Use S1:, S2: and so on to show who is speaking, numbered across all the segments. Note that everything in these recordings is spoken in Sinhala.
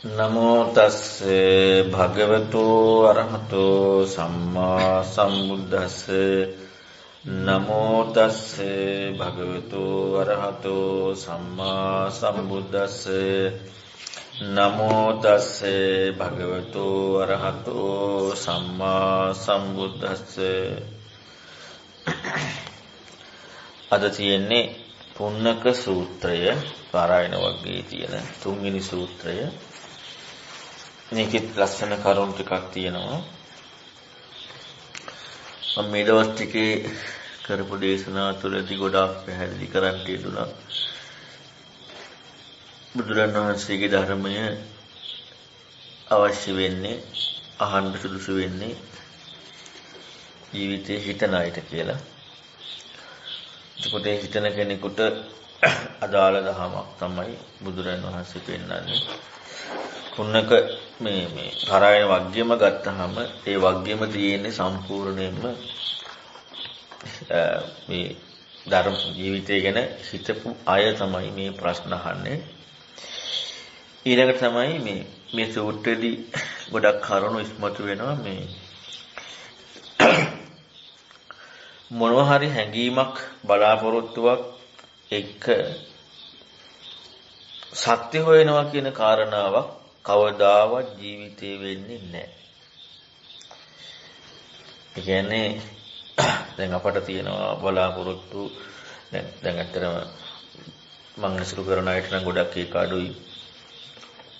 S1: නමෝ තස්සේ භගවතු අරහතෝ සම්මා සම්බුද්දස්සේ නමෝ තස්සේ භගවතු අරහතෝ සම්මා සම්බුද්දස්සේ නමෝ තස්සේ භගවතු අරහතෝ සම්මා සම්බුද්දස්සේ අද තියෙන්නේ පුන්නක සූත්‍රය පාරායන වර්ගයේ තියෙන තුන්වෙනි සූත්‍රය. මේකෙත් ලස්සන කරුණු ටිකක් තියෙනවා. මම මේ දවස් ටිකේ කරපු දේශනා තුළදී ගොඩාක් පැහැදිලි කරන්න තියදුනා. බුදුරණන් වහන්සේගේ ධර්මය අවශ්‍ය වෙන්නේ අහන්න සුදුසු වෙන්නේ ජීවිතේ හිතන අයට කියලා. එතකොට හිතන කෙනෙකුට අදාළ දහමක් තමයි බුදුරණන් වහන්සේ පෙන්නන්නේ. පුන්නක මේ පාරායන වග්ගෙම ගත්තාම ඒ වග්ගෙම තියෙන්නේ සම්පූර්ණයෙන්ම මේ ධර්ම ජීවිතය ගැන හිතපු අය තමයි මේ ප්‍රශ්න අහන්නේ. ඊළඟට තමයි මේ සූත්‍රයේදී ගොඩක් කරුණු ඉස්මතු වෙනවා. මේ මොනවා හරි හැඟීමක් බලාපොරොත්තුවක් එක්ක සත්‍ය හොයනවා කියන කාරණාවක් කවදාවත් ජීවිතේ වෙන්නේ නැහැ. ඒ කියන්නේ දැන් අපට තියෙනවා බලාපොරොත්තු දැන් ඇත්තටම මම අසුරු කරන අයට නම් ගොඩක් ඒක අඩුයි.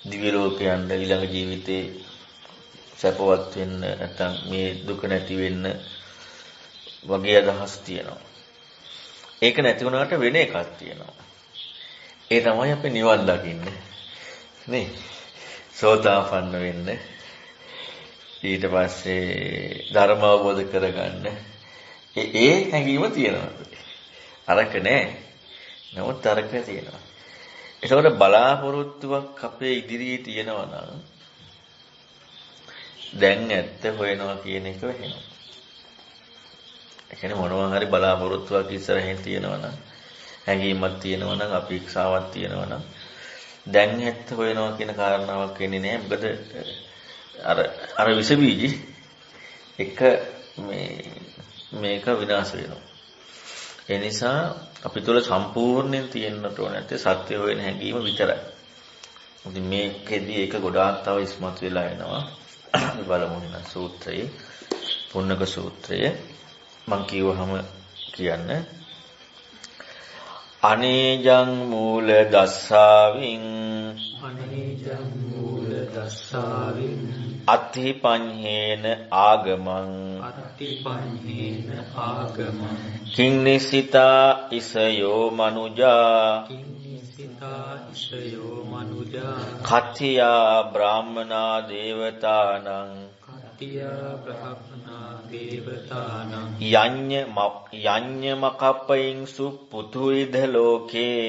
S1: දිව්‍ය ලෝකයන්ට ඊළඟ ජීවිතේ සැපවත් වෙන්න නැත්නම් මේ දුක නැති වෙන්න වගේ අදහස් තියෙනවා. ඒක නැති වුණාට වෙන එකක් තියෙනවා. ඒ තමයි අපි නිවන් දකින්නේ. නේ? සෝතාපන්න වෙන්න. ඊට පස්සේ ධර්ම අවබෝධ කරගන්න. ඒ හැඟීම තියෙනවා. අරක නෑ. නමුත් අරක තියෙනවා. ඒකවල බලාපොරොත්තුවක් අපේ ඉදිරියේ තියෙනවා නම් දැන් ඇත්ත හොයනවා කියන එක වෙනවා. ඒ කියන්නේ මොනවා හරි බලාපොරොත්තුවක් ඉස්සරහින් තියෙනවා නම් හැඟීමක් තියෙනවා නම් අපේක්ෂාවක් තියෙනවා නම් දැන් ඇත්ත හොයනවා කියන කාරණාවක් වෙන්නේ නැහැ. මොකද අර විස බීජ එක මේක විනාශ වෙනවා. ඒ නිසා අපි තුල සම්පූර්ණයෙන් තියෙන්නට ඕන නැත්තේ සත්‍ය හොයන හැඟීම විතරයි. ඉතින් මේකෙදී ඒක ගොඩාක් තව ඉස්මතු වෙලා එනවා. අපි බලමු නේද සූත්‍රයේ පුන්නක සූත්‍රය මං කියවහම කියන්නේ අනේජං මූල දස්සාවින් අත්ථිපඤ්ඤේන ආගමං කිංනිසිතා ඉසයෝ මනුජා කත්තියා බ්‍රාහ්මනා දේවතානං යඤ්ඤ මකප්පයින්සු පුතුයිද ලෝකේ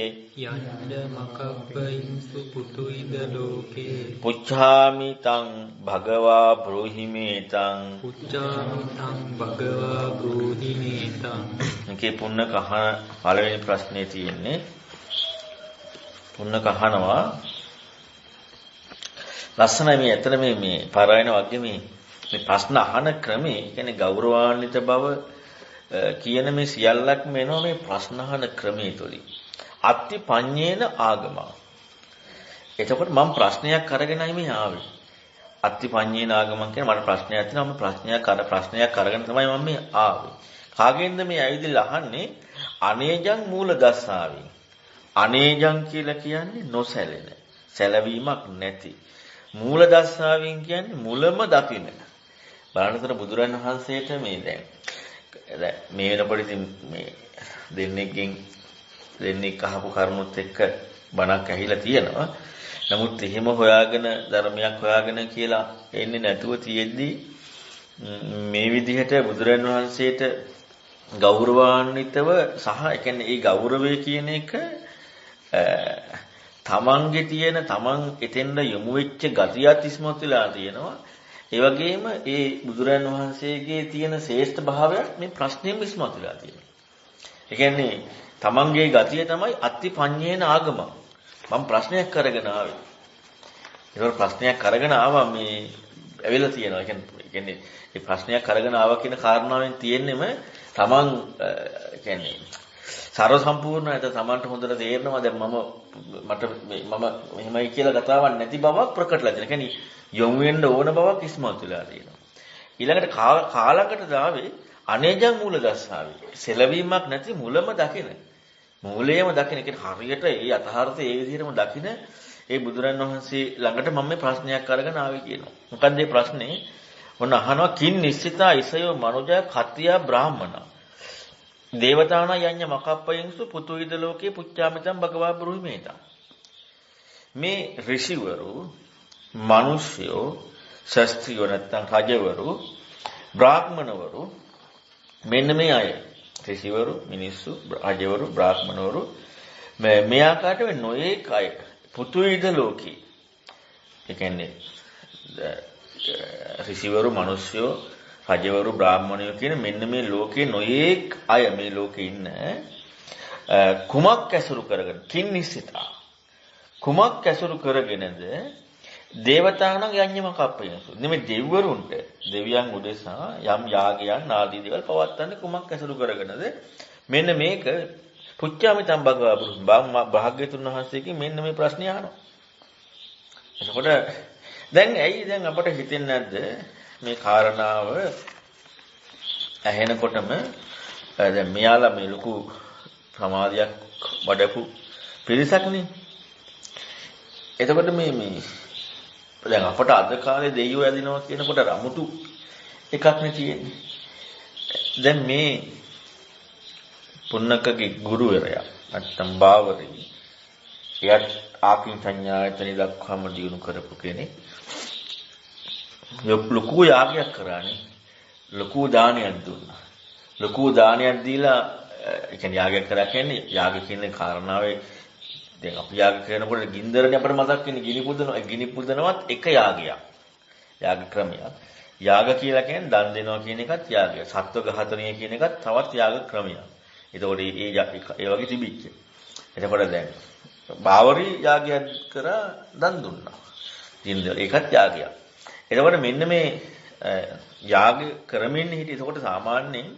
S1: පුච්ඡාමි තං භගවා බ්‍රෝහිමේතං මේකේ පුන්න කහන පළවෙනි ප්‍රශ්නේ තියෙන්නේ. පුන්න කහනවා ලස්සනයි. මේ ඇත්තට මේ පාරායන වගේ මේ ප්‍රශ්න අහන ක්‍රමේ කියන්නේ ගෞරවාන්විත බව කියන මේ සියල්ලක්ම එනවා මේ ප්‍රශ්න අහන ක්‍රමයේ තුලින්. අත්ති පඤ්ඤේන ආගම. එතකොට මම ප්‍රශ්නයක් අරගෙනයි මේ ආවේ. අත්ති පඤ්ඤේන ආගමන් කියන මට ප්‍රශ්නයක් තියෙනවා. මම ප්‍රශ්නයක් අරගෙන තමයි මම මේ ආවේ. කාගෙන්ද මේ ඇවිදලා අහන්නේ? අනේජං මූල දස්සාවෙන්. අනේජං කියලා කියන්නේ නොසැලෙන, සැලවීමක් නැති. මූල දස්සාවෙන් කියන්නේ මුලම දකින්න. බලන්නතර බුදුරන් වහන්සේට මේ දැන් මේ වෙනකොට ඉතින් මේ දෙන්නෙක් අහපු කරුණුත් එක්ක බණක් ඇහිලා තියෙනවා. නමුත් එහෙම හොයාගෙන ධර්මයක් හොයාගෙන කියලා එන්නේ නැතුව තියෙද්දි මේ විදිහට බුදුරන් වහන්සේට ගෞරවාන්විතව සහ ඒ කියන්නේ ඒ ගෞරවය කියන එක තමන්ගේ තියෙන තමන් එතෙන්ද යොමු වෙච්ච ගතියත් ඉස්මතු වෙලා තියෙනවා. ඒ වගේම ඒ බුදුරන් වහන්සේගේ තියෙන ශ්‍රේෂ්ඨ භාවයක් මේ ප්‍රශ්නෙම ඉස්මතු වෙලා තියෙනවා. ඒ කියන්නේ තමන්ගේ ගතිය තමයි අත්ති පඤ්ඤේන ආගම. මම ප්‍රශ්නයක් කරගෙන ආවේ. ඒක ප්‍රශ්නයක් අරගෙන ආවා මේ ඇවිල්ලා තියෙනවා. ඒ කියන්නේ මේ ප්‍රශ්නයක් අරගෙන ආවා කියන කාරණාවෙන් තියෙන්නෙම තමන් කියන්නේ සර්ව සම්පූර්ණ නැත තමන්ට හොඳට තේරෙනවා දැන් මට මම මෙහෙමයි කියලා කතාවක් නැති බවක් ප්‍රකටලා තියෙනවා. කියන්නේ යොමු වෙන්න ඕන බවක් ඉස්මතු වෙලා තියෙනවා. ඊළඟට කාලකට දාවේ අනේජං මූල දස්සාවේ. සෙලවීමක් නැති මුලම දකින. මූලයේම දකින. කියන්නේ හරියට ඒ යථාර්ථය ඒ විදිහටම දකින ඒ බුදුරන් වහන්සේ ළඟට මම මේ ප්‍රශ්නයක් අරගෙන ආවේ කියනවා. මොකක්ද මේ ප්‍රශ්නේ? ඔන්න අහනවා කින් නිශ්චිතා ඉසයෝ මනුජා කත්තියා බ්‍රාහමනා. දේවතාවනා යඤ්ඤ මකප්පයන්සු පුතුයිද ලෝකේ පුච්චාමිතං භගවා බ්‍රහ්මේතා. මේ ඍෂිවරු, මිනිස්යෝ, ශාස්ත්‍රියෝ නැත්නම් රජවරු, බ්‍රාහ්මණවරු මෙන්න මේ අය. ඍෂිවරු, මිනිස්සු, රජවරු, බ්‍රාහ්මණවරු මේ ආකාරයට වෙ නොයේක අය පුතුයිද ලෝකේ. ඒ කියන්නේ ඍෂිවරු, මිනිස්යෝ, රජවරු, බ්‍රාහ්මණයෝ කියන මෙන්න මේ ලෝකේ නොයේක් අය මේ ලෝකේ ඉන්න කුමක් ඇසුරු කරගෙන කින්නිසිතා කුමක් ඇසුරු කරගෙනද දේවතාවුන් යඤ්ඤම කප්පයන්සු නෙමෙයි දෙවිවරුන්ට දෙවියන් උදෙසා යම් යාගයන් ආදී දේවල් පවත්වන්නේ කුමක් ඇසුරු කරගෙනද මෙන්න මේක පුච්චාමිතම් භගවා භාග්‍යතුන් වහන්සේගෙන් මෙන්න මේ ප්‍රශ්නේ අහනවා. එතකොට දැන් අපට හිතෙන්නේ නැද්ද මේ කාරණාව ඇහෙනකොටම දැන් මෙයාලා මේ ලොකු ප්‍රමාදයක් වඩපු පිරිසක්නේ. එතකොට මේ දැන් අපට අද කාලේ දෙයියෝ ඇදිනවා කියනකොට රමුතු එකක් නේ තියෙන්නේ. දැන් මේ පුන්නකගේ ගුරුවරයා නැත්තම් බාවරි එයත් ආකින් සංඥායතනෙ දක්වාම දිනු කරපු කෙනෙක්. ලොකු යාගයක් කරානේ. ලොකු දානයක් දුන්නා. ලොකු දානයක් දීලා ඒ කියන්නේ යාගයක් කරා කියන්නේ යාග කියන කාරණාවේ දැන් අපි යාග කරනකොට ගින්දරනේ අපිට මතක් වෙන්නේ ගිනි පුදනවත් එක යාගයක්. යාග ක්‍රමයක්. යාග කියලා කියන්නේ දන් දෙනවා කියන එකත් යාගයක්. සත්ව ඝාතනය කියන එකත් තවත් යාග ක්‍රමයක්. ඒතකොට ඒ වගේ තිබිච්ච. එතකොට දැන් බාවරි යාගයක් කරා දන් දුන්නා. ගින්දර ඒකත් යාගයක්. එතකොට මෙන්න මේ යාග කරමින් හිටිය. එතකොට සාමාන්‍යයෙන්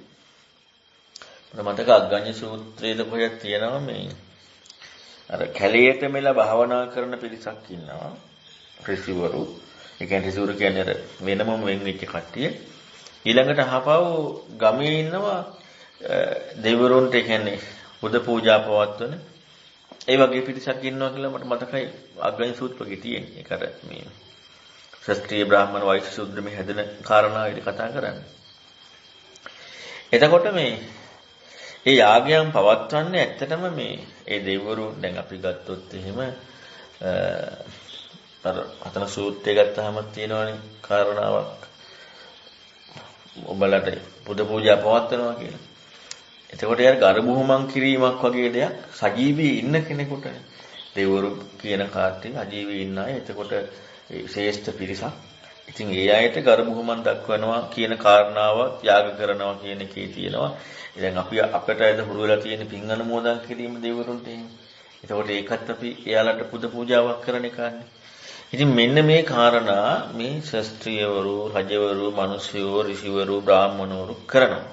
S1: මතක අග්ගඤ්ඤ සූත්‍රයේද කොහෙද තියෙනවා මේ අර කැලේට මෙලා භාවනා කරන පිරිසක් ඉන්නවා. ඍෂිවරු. ඒ කියන්නේ ඍෂිවරු කියන්නේ වෙනමම වෙන් වෙච්ච කට්ටිය. ඊළඟට අහපව ගමේ ඉන්නවා දෙවිවරුන්ට කියන්නේ බුද්ධ පූජා පවත්වන ඒ වගේ පිරිසක් ඉන්නවා කියලා මට මතකයි අග්ගඤ්ඤ සූත්‍රයේ තියෙන්නේ. ඒකට මේ ශාස්ත්‍රීය බ්‍රාහ්මණ වෛශ්‍ය ශූද්‍ර මේ හැදෙන කාරණා විදිහට කතා කරන්නේ. එතකොට මේ යාගයන් පවත්වන්නේ ඇත්තටම මේ ඒ දෙවිවරු දැන් අපි ගත්තොත් එහෙම අර අතන සූත්‍රය ගත්තාම තියෙනවනේ කාරණාවක්. ඔබලට බුද්ධ පූජා පවත්වනවා කියලා. එතකොට යාර ගර්භෝමං කිරීමක් වගේ දෙයක් සජීවී ඉන්න කෙනෙකුට දෙවිවරු කියන කාර්යය සජීවී ඉන්න අය. එතකොට ශ්‍රේෂ්ඨ පිරිසක්. ඉතින් ඒ අයට ගර්භෝමං දක්වනවා කියන කාරණාව ත්‍යාග කරනවා කියන එකේ තියෙනවා. දැන් අපි අපට ඇද හුරු වෙලා තියෙන පින් අනුමෝදන් කිරීම දෙවිවරුන්ට එහෙම. එතකොට ඒකත් අපි එයාලට පුද පූජාවක් කරන එකන්නේ. ඉතින් මෙන්න මේ කාරණා මේ ශාස්ත්‍රීයවරු, රජවරු, මිනිස්යෝ, ඍෂිවරු, බ්‍රාහ්මණවරු කරනවා.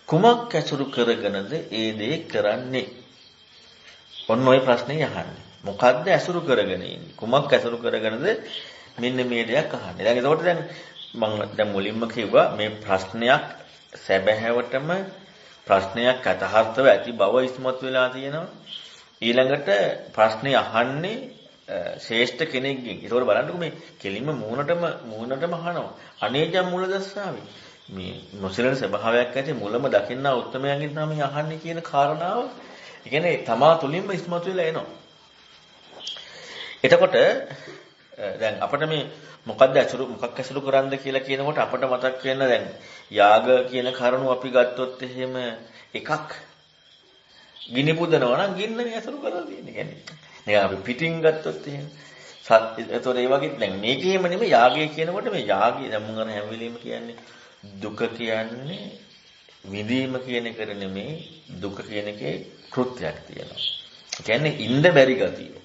S1: කුමක් ඇසුරු කරගෙනද ඒ දේ කරන්නේ? ඔන්න ඔය ප්‍රශ්නේ අහන්නේ. මොකද්ද ඇසුරු කරගෙන ඉන්නේ? කුමක් ඇසුරු කරගෙනද මෙන්න මේ දෙයක් අහන්නේ? දැන් එතකොට මම දැන් මුලින්ම කිව්වා මේ ප්‍රශ්නයක් සැබෑවටම ප්‍රශ්නයක් අතහර්ථව ඇති බව ඉස්මතු වෙලා තියෙනවා. ඊළඟට ප්‍රශ්නේ අහන්නේ ශ්‍රේෂ්ඨ කෙනෙක්ගෙන්. ඒකෝර බලන්නකො මේ කෙලින්ම මූණටම අහනවා. අනේජම් මුල දස්සාවේ. මේ නොසලෙන ස්වභාවයක් ඇති මුලම දකින්නා උත්තරමයන්ගෙන් තමයි අහන්නේ කියන කාරණාව. ඒ කියන්නේ තමා තුලින්ම ඉස්මතු වෙලා එනවා. එතකොට දැන් අපිට මේ මොකක් ඇසුරු කරන්ද කියලා කියනකොට අපිට මතක් වෙන දැන් යාග කියන කරුණු අපි ගත්තොත් එහෙම එකක් ගිනි පුදනවා නම් ගින්නනේ ඇසුරු කරලා තියෙන්නේ. කියන්නේ නිකන් අපි පිටින් ගත්තොත් එහෙම ඒතොර ඒ වගේ දැන් මේකේම නෙමෙයි යාගය කියනකොට මේ යාගය දැන් මම හැම වෙලෙම කියන්නේ දුක කියන්නේ විඳීම කියන එක නෙමෙයි දුක කියන එකේ කෘත්‍යයක් තියෙනවා. ඒ කියන්නේ ඉන්න බැරි ගතිය.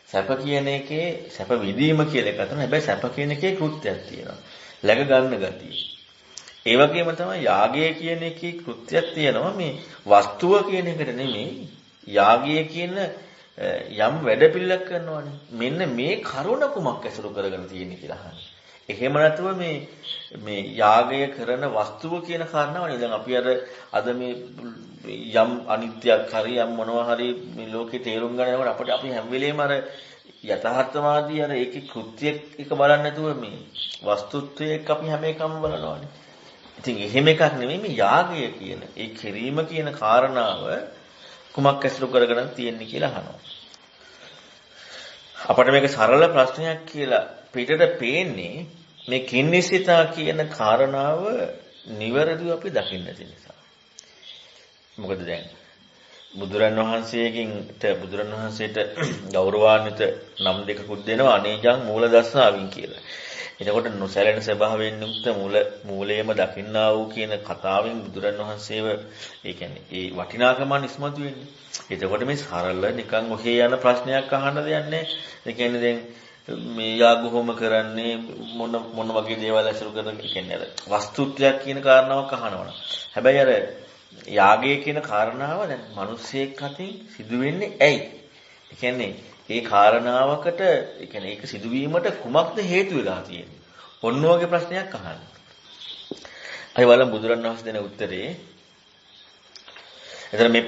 S1: සැප කියන එකේ සැප විඳීම කියලා එකක් තමයි. හැබැයි සැප කියන එකේ කෘත්‍යයක් තියෙනවා. läග ගන්න ගතිය. ඒ වගේම තමයි යාගය කියන එකේ කෘත්‍යයක් තියෙනවා. මේ වස්තුව කියන එකට නෙමෙයි යාගය කියන යම් වැඩපිළිවෙලක් කරනවානේ. මෙන්න මේ කරුණ කුමක් ඇසුරු කරගෙන තියෙන්නේ කියලා අහන්නේ. එහෙම නැතුව මේ යාගය කරන වස්තුව කියන කාරණාවනේ. දැන් අපි අද මේ යම් අනිත්‍යයක් හරි යම් මොනවා හරි මේ ලෝකේ තේරුම් ගන්නකොට අපි හැම වෙලේම යථාර්ථවාදී ඒකේ කෘත්‍ය එක බලන්නේ නැතුව මේ වස්තුත්වයේ එක්ක අපි හැම එකම බලනවානේ. ඉතින් එහෙම එකක් නෙමෙයි මේ යාගය කියන ඒ කිරීම කියන කාරණාව කුමක් ඇසුරු කරගෙන තියෙන්නේ කියලා අහනවා. අපිට මේක සරල ප්‍රශ්නයක් කියලා පිටට පේන්නේ මේ කින්නිසිතා කියන කාරණාව නිවැරදිව අපි දකින්න තියෙන නිසා. මොකද දැන් බුදුරන් වහන්සේට ගෞරවාන්විත නම් දෙකකුත් දෙනවා අනේජං මූල දස්සාවින් කියලා. එතකොට නොසැලෙන ස්වභාවයෙන් යුක්ත මූලයේම දකින්නා වූ කියන කතාවෙන් බුදුරන් වහන්සේව ඒ කියන්නේ ඒ වටිනාකම ඉස්මතු වෙන්නේ. එතකොට මේ සරල නිකන් ඔහේ යන ප්‍රශ්නයක් අහන්න දෙයක් නැහැ. ඒ කියන්නේ දැන් මේ යාගුහොම කරන්නේ මොන වගේ දේවල් ඇසුරු කරන කියන්නේ වස්තුත්වයක් කියන කාරණාවක් අහනවනේ. හැබැයි යාගය කියන කාරණාව දැන් මිනිස්සෙක් අතින් සිදු වෙන්නේ ඇයි? ඒ කියන්නේ ඒ කාරණාවකට ඒ කියන්නේ ඒක සිදුවීමට කුමක්ද හේතු වෙලා තියෙන්නේ? ඔන්න ඔයගේ ප්‍රශ්නයක් අහන්න. අය බලමු බුදුරණවහන්සේ දෙන උත්තරේ. එතන මේ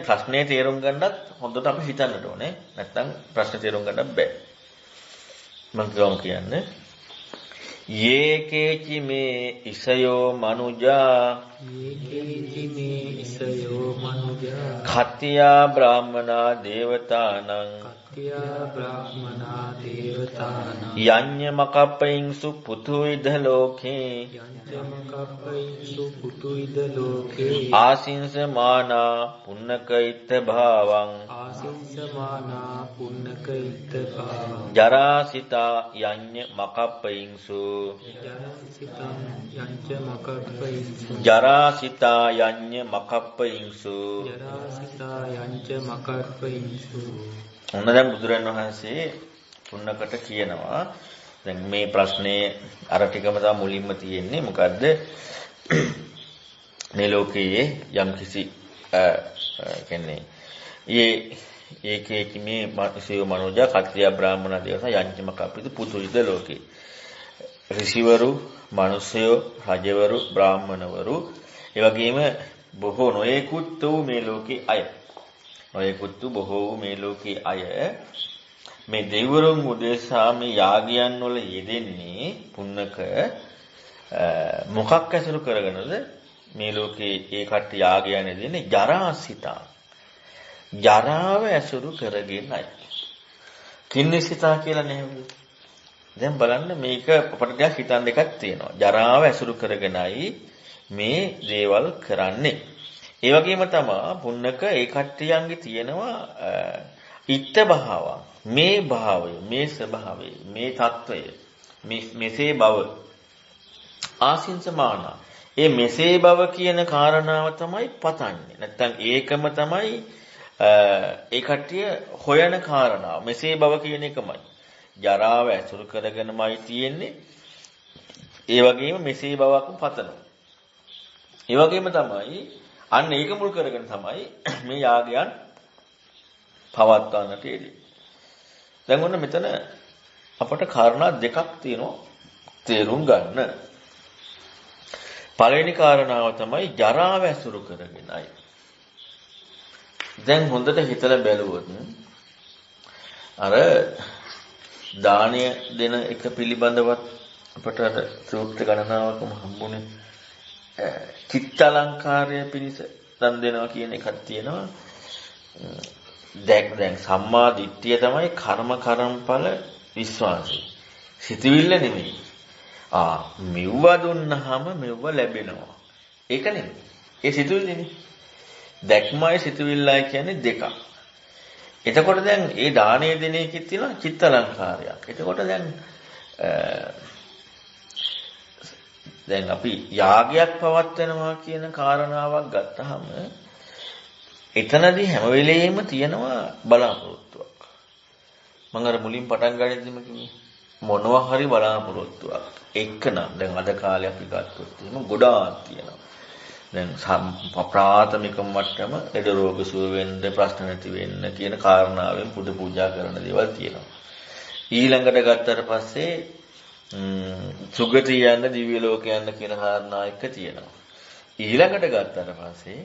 S1: ප්‍රශ්නය තේරුම් ගන්නත් හොඳට අපි හිතන්නට ඕනේ. නැත්නම් ප්‍රශ්න තේරුම් ගන්නත් බෑ. මම කියන්නේ යේකේචි මේ ඉසයෝ මනුජා කත්තියා බ්‍රාහ්මනා දේවතානං යඤ්ඤ මකප්පයින්සු පුතුයිද ලෝකේ ආසින්සමානා පුන්නකයිත්ත භාවං ජරාසිතා යඤ්ඤ මකප්පයින්සු ජරාසිතා යඤ්ඤ මකප්පයින්සු ඔන්න දැන් බුදුරන් වහන්සේ පුන්නකට කියනවා දැන් මේ ප්‍රශ්නේ අර ටිකම තමයි මුලින්ම තියෙන්නේ මොකද්ද මේ ලෝකයේ යම් කිසි කියන්නේ ඒකේ මේ මානසිය මනෝජා කත්‍රිය බ්‍රාහ්මණ දේවතා යඤ්ඤමක අපිට පුතුයිද ලෝකේ ඍෂිවරු මිනිසයෝ රජවරු බ්‍රාහ්මණවරු ඒ වගේම බොහෝ නොයෙකුත් වූ මේ ලෝකේ අය නොයෙකුත් බොහෝ මේ ලෝකේ අය මේ දෙවිවරුන් උදෙසා මේ යාගයන් වල යෙදෙන්නේ පුන්නක මොකක් ඇසුරු කරගෙනද මේ ලෝකේ ඒ කට්ටිය යාගයන් යෙදෙන්නේ ජරාසිතා ජරාව ඇසුරු කරගෙනයි කින්නිසිතා කියලා නෙවෙයි දැන් බලන්න මේක අපිට ටිකක් හිතන්න දෙකක් තියෙනවා ජරාව ඇසුරු කරගෙනයි මේ දේවල් කරන්නේ ඒ වගේම තමයි පුන්නක ඒ කට්ටියන්ගේ තියෙනවා ඉත්ත භාව මේ භාවය මේ ස්වභාවය මේ తত্ত্বය මෙසේ බව ආසින්සමාන ඒ මෙසේ බව කියන කාරණාව තමයි පතන්නේ නැත්තම් ඒකම තමයි ඒ කට්ටිය හොයන කාරණාව මෙසේ බව කියන එකමයි ජරාව ඇසුරු කරගෙනමයි තියෙන්නේ ඒ වගේම මෙසේ බවක් පතනවා ඒ වගේම තමයි අන්න ඒක මුල් කරගෙන තමයි මේ යාගයන් පවත්වන්නට යෙදෙන්නේ. දැන් ඔන්න මෙතන අපට කාරණා දෙකක් තියෙනවා තේරුම් ගන්න. පළවෙනි කාරණාව තමයි ජරාව ඇසුරු කරගෙනයි. දැන් හොඳට හිතලා බැලුවොත් අර දානය දෙන එක පිළිබඳවත් අපට අර සූත්‍ර ගණනාවකම හම්බුනේ චිත්තලංකාරය පිණිස දන් දෙනවා කියන එකක් තියෙනවා. දැන් සම්මා දිට්ඨිය තමයි කර්මඵල විශ්වාසය. සිතවිල්ල නෙමෙයි. මෙව්ව දුන්නාම මෙව්ව ලැබෙනවා. ඒක නෙමෙයි. ඒ සිතවිල්ලනේ. දැක්මයි සිතවිල්ලයි කියන්නේ දෙකක්. එතකොට දැන් ඒ දානය දෙන එකේ තියෙන චිත්තලංකාරයක්. එතකොට දැන් අපි යාගයක් පවත්වනවා කියන කාරණාවක් ගත්තාම එතනදී හැම වෙලෙම තියෙනවා බලාපොරොත්තුවක්. මම අර මුලින් පටන් ගන්නදීම කිව්වේ මොනවා හරි බලාපොරොත්තුවක් එක්කනම් දැන් අද කාලේ අපි ගත්තොත් එහෙම ගොඩාක් තියෙනවා. දැන් ප්‍රාථමික මට්ටම ලෙඩ රෝග සුව වෙන්න ප්‍රශ්න නැති වෙන්න කියන කාරණාවෙන් පුද පූජා කරන දේවල් තියෙනවා. ඊළඟට ගත්තට පස්සේ සුගතිය යන්න දිව්‍ය ලෝක යන්න කියන කාරණා එක තියෙනවා. ඊළඟට ගත්තට පස්සේ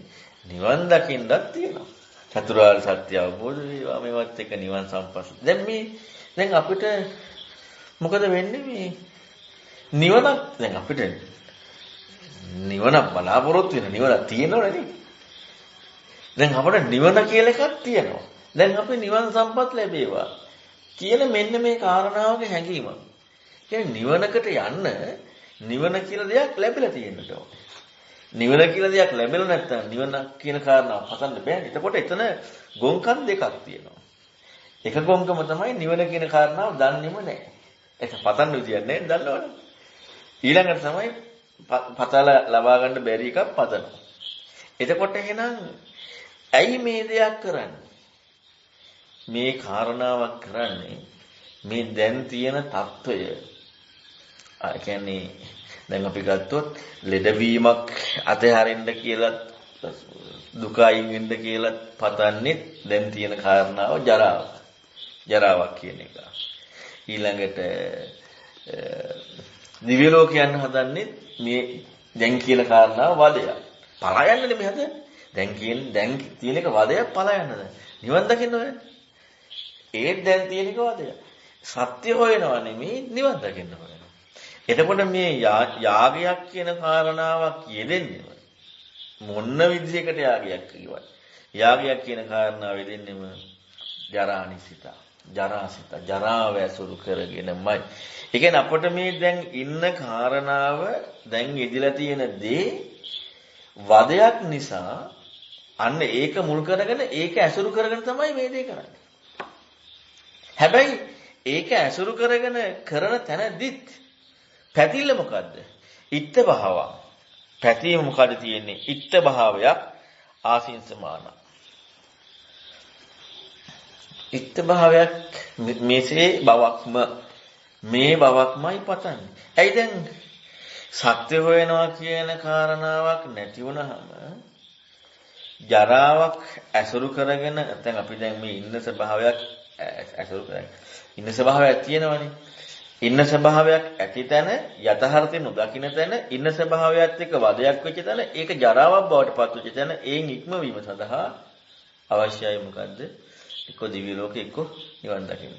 S1: නිවන් දකින්නත් තියෙනවා. චතුරාර්ය සත්‍ය අවබෝධ වේවා මේවත් එක නිවන් සම්පස්ස. දැන් අපිට මොකද වෙන්නේ මේ නිවනක් දැන් අපිට නිවනක් බලාපොරොත්තු වෙන නිවනක් තියෙනවනේ නේ. දැන් අපිට නිවන කියලා එකක් තියෙනවා. දැන් අපි නිවන් සම්පත් ලැබේවා කියන මෙන්න මේ කාරණාවක හැඟීමක්. කියන්නේ නිවනකට යන්න නිවන කියලා දෙයක් ලැබිලා තියෙන්නට ඕනේ. නිවන කියලා දෙයක් ලැබෙලා නැත්නම් නිවන කියන කාරණාව පතන්න බෑනේ. එතකොට එතන ගොංකම් දෙකක් තියෙනවා. එක ගොංකම තමයි නිවන කියන කාරණාව දන්නේම නැහැ. ඒක පතන්න විදියක් නැහැ දන්නවනේ. ඊළඟට තමයි පතලා ලබා ගන්න බැරි එකක් පතනවා. එතකොට එහෙනම් ඇයි මේ දෙයක් කරන්නේ? මේ කාරණාවක් කරන්නේ මේ දැන් තියෙන తত্ত্বය. ඒ කියන්නේ දැන් අපි ගත්තොත් ලෙඩවීමක් අතහැරින්න කියලා දුක අයින් වෙන්න කියලා පතන්නේ දැන් තියෙන කාරණාව ජරාව. ජරාවක් කියන එක. ඊළඟට දිව්‍ය ලෝකයන් හදන්නේ මේ දැන් කියන කාරණාව වදයක්. පලා යන්නනේ මේ හදන්නේ. දැන් තියෙන එක වදයක් පලා යන්නද? නිවන් දකින්න ඕනේ. ඒත් දැන් තියෙන එක වදයක්. සත්‍ය හොයනවා නෙමෙයි නිවන් දකින්න ඕනේ. එතකොට මේ යාගයක් කියන කාරණාවක් යෙදෙන්නේම මොන විදිහකට යාගයක් කියවද? යාගයක් කියන කාරණාව යෙදෙන්නේම ජරානිසිත. ජරාසිත. ජරාව ඇසුරු කරගෙනමයි. ඒ කියන්නේ අපිට මේ දැන් ඉන්න කාරණාව දැන් යෙදিলা තියෙන දේ වදයක් නිසා අන්න ඒක මුල් කරගෙන ඒක ඇසුරු කරගෙන තමයි මේ දේ කරන්නේ. හැබැයි ඒක ඇසුරු කරගෙන කරන තැනදිත් පැතිල්ල මොකද්ද? ඉත්ත භාව. පැතීම මොකද තියෙන්නේ? ඉත්ත භාවයක් ආසින්සමාන. ඉත්ත භාවයක් මෙසේ බවක්ම මේ බවක්මයි පතන්නේ. ඇයි දැන් සත්‍ය හොයනවා කියන කාරණාවක් නැති වුනහම ජරාවක් ඇසුරු කරගෙන නැත්නම් අපි දැන් මේ ඉන්න ස්වභාවයක් ඇසුරු කරගෙන ඉන්න ස්වභාවයක් තියෙනවනේ. ඉන්න ස්වභාවයක් ඇති තැන යථාර්ථය නොදකින්න තැන ඉන්න ස්වභාවයත් එක්ක වදයක් වෙච්ච තැන ඒක ජරාවක් බවට පත් වෙච්ච තැන ඒන් ඉක්මවීම සඳහා අවශ්‍යයි මොකද්ද? එක්ක දිව්‍ය ලෝකෙ එක්ක නිවන් දකින්න.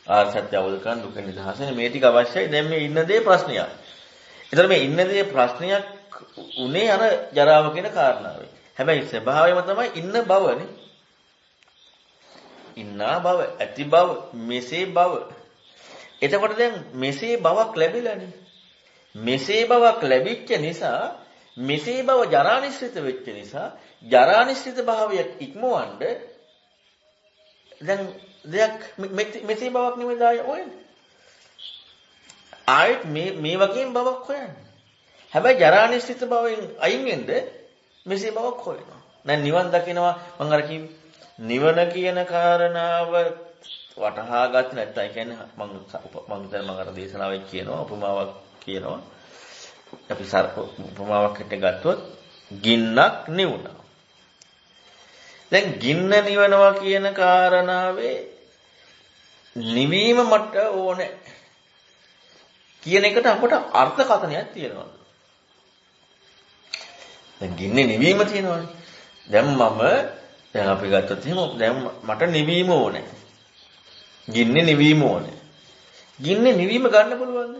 S1: ආර්ය සත්‍ය අවබෝධ කරන් දුක නිදහසනේ මේ ටික අවශ්‍යයි. දැන් මේ ඉන්න දේ ප්‍රශ්නයක්. ඒතර මේ ඉන්න දේ ප්‍රශ්නයක් උනේ අර ජරාව කියන කාරණාවයි. හැබැයි ස්වභාවයම තමයි ඉන්න බවනේ. ඉන්නා බව, ඇති බව, මෙසේ බව. එතකොට දැන් මෙසේ බවක් ලැබිලානේ. මෙසේ බවක් ලැබිච්ච නිසා මෙසේ බව ජරානිශ්චිත වෙච්ච නිසා ජරානිශ්චිත භාවය ඉක්මවන්න දැන් දෙයක් මෙසේ බවක් නෙමෙයි දාය හොයන්නේ. ආයෙත් මේ වගේම බවක් හොයන්නේ. හැබැයි ජරානිශ්චිත භාවයෙන් අයින් වෙන්න මෙසේ බවක් හොයනවා. දැන් නිවන් දකිනවා මම අර කිව්වේ නිවන කියන කාරණාව වටහා ගන්න නැත්නම් ඒ කියන්නේ මම අර දේශනාවෙන් කියනවා උපමාවක් කියනවා. අපි උපමාවක් හිට ගත්තොත් ගින්නක් නිවුණා. දැන් ගින්න නිවනවා කියන කාරණාවේ නිවීම මට ඕනේ කියන එකට අපට අර්ථකථනයක් තියෙනවා. දැන් ගින්නේ නිවීම තියෙනවානේ. දැන් අපි ගත්තොත් එහෙම දැන් මට නිවීම ඕනේ. ගින්නේ නිවීම ඕනේ. ගින්නේ නිවීම ගන්න පුළුවන්ද?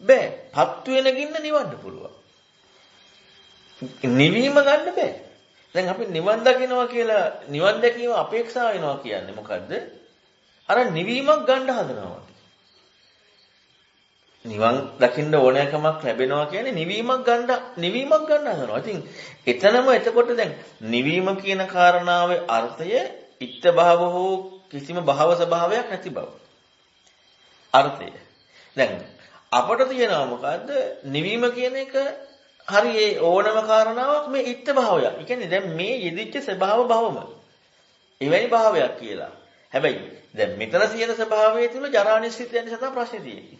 S1: බෑ. පත් වෙන ගින්න නිවන්න පුළුවන්. නිවීම ගන්න බෑ. දැන් අපි නිවන් දකින්නවා කියලා නිවන් දැකීම අපේක්ෂා වෙනවා කියන්නේ මොකද්ද? අර නිවීමක් ගන්න හදනවා. නිවන් දකින්න ඕනෑකමක් ලැබෙනවා කියන්නේ නිවීමක් ගන්න හදනවා. ඉතින් එතනම එතකොට දැන් නිවීම කියන කාරණාවේ අර්ථය ඉත්ත භාව හෝ කිසිම භාව ස්වභාවයක් නැති බව. අර්ථය. දැන් අපට තියෙනවා මොකද්ද? නිවීම කියන එක හරියේ ඕනම කාරණාවක් මේ ඉත්ත භාවයක්. ඒ කියන්නේ දැන් මේ යෙදිච්ච ස්වභාව භවම එවැනි භාවයක් කියලා. හැබැයි දැන් මෙතන තියෙන ස්වභාවය තුල ජරා නිශ්චිත යන නිසා ප්‍රශ්නේ තියෙන්නේ.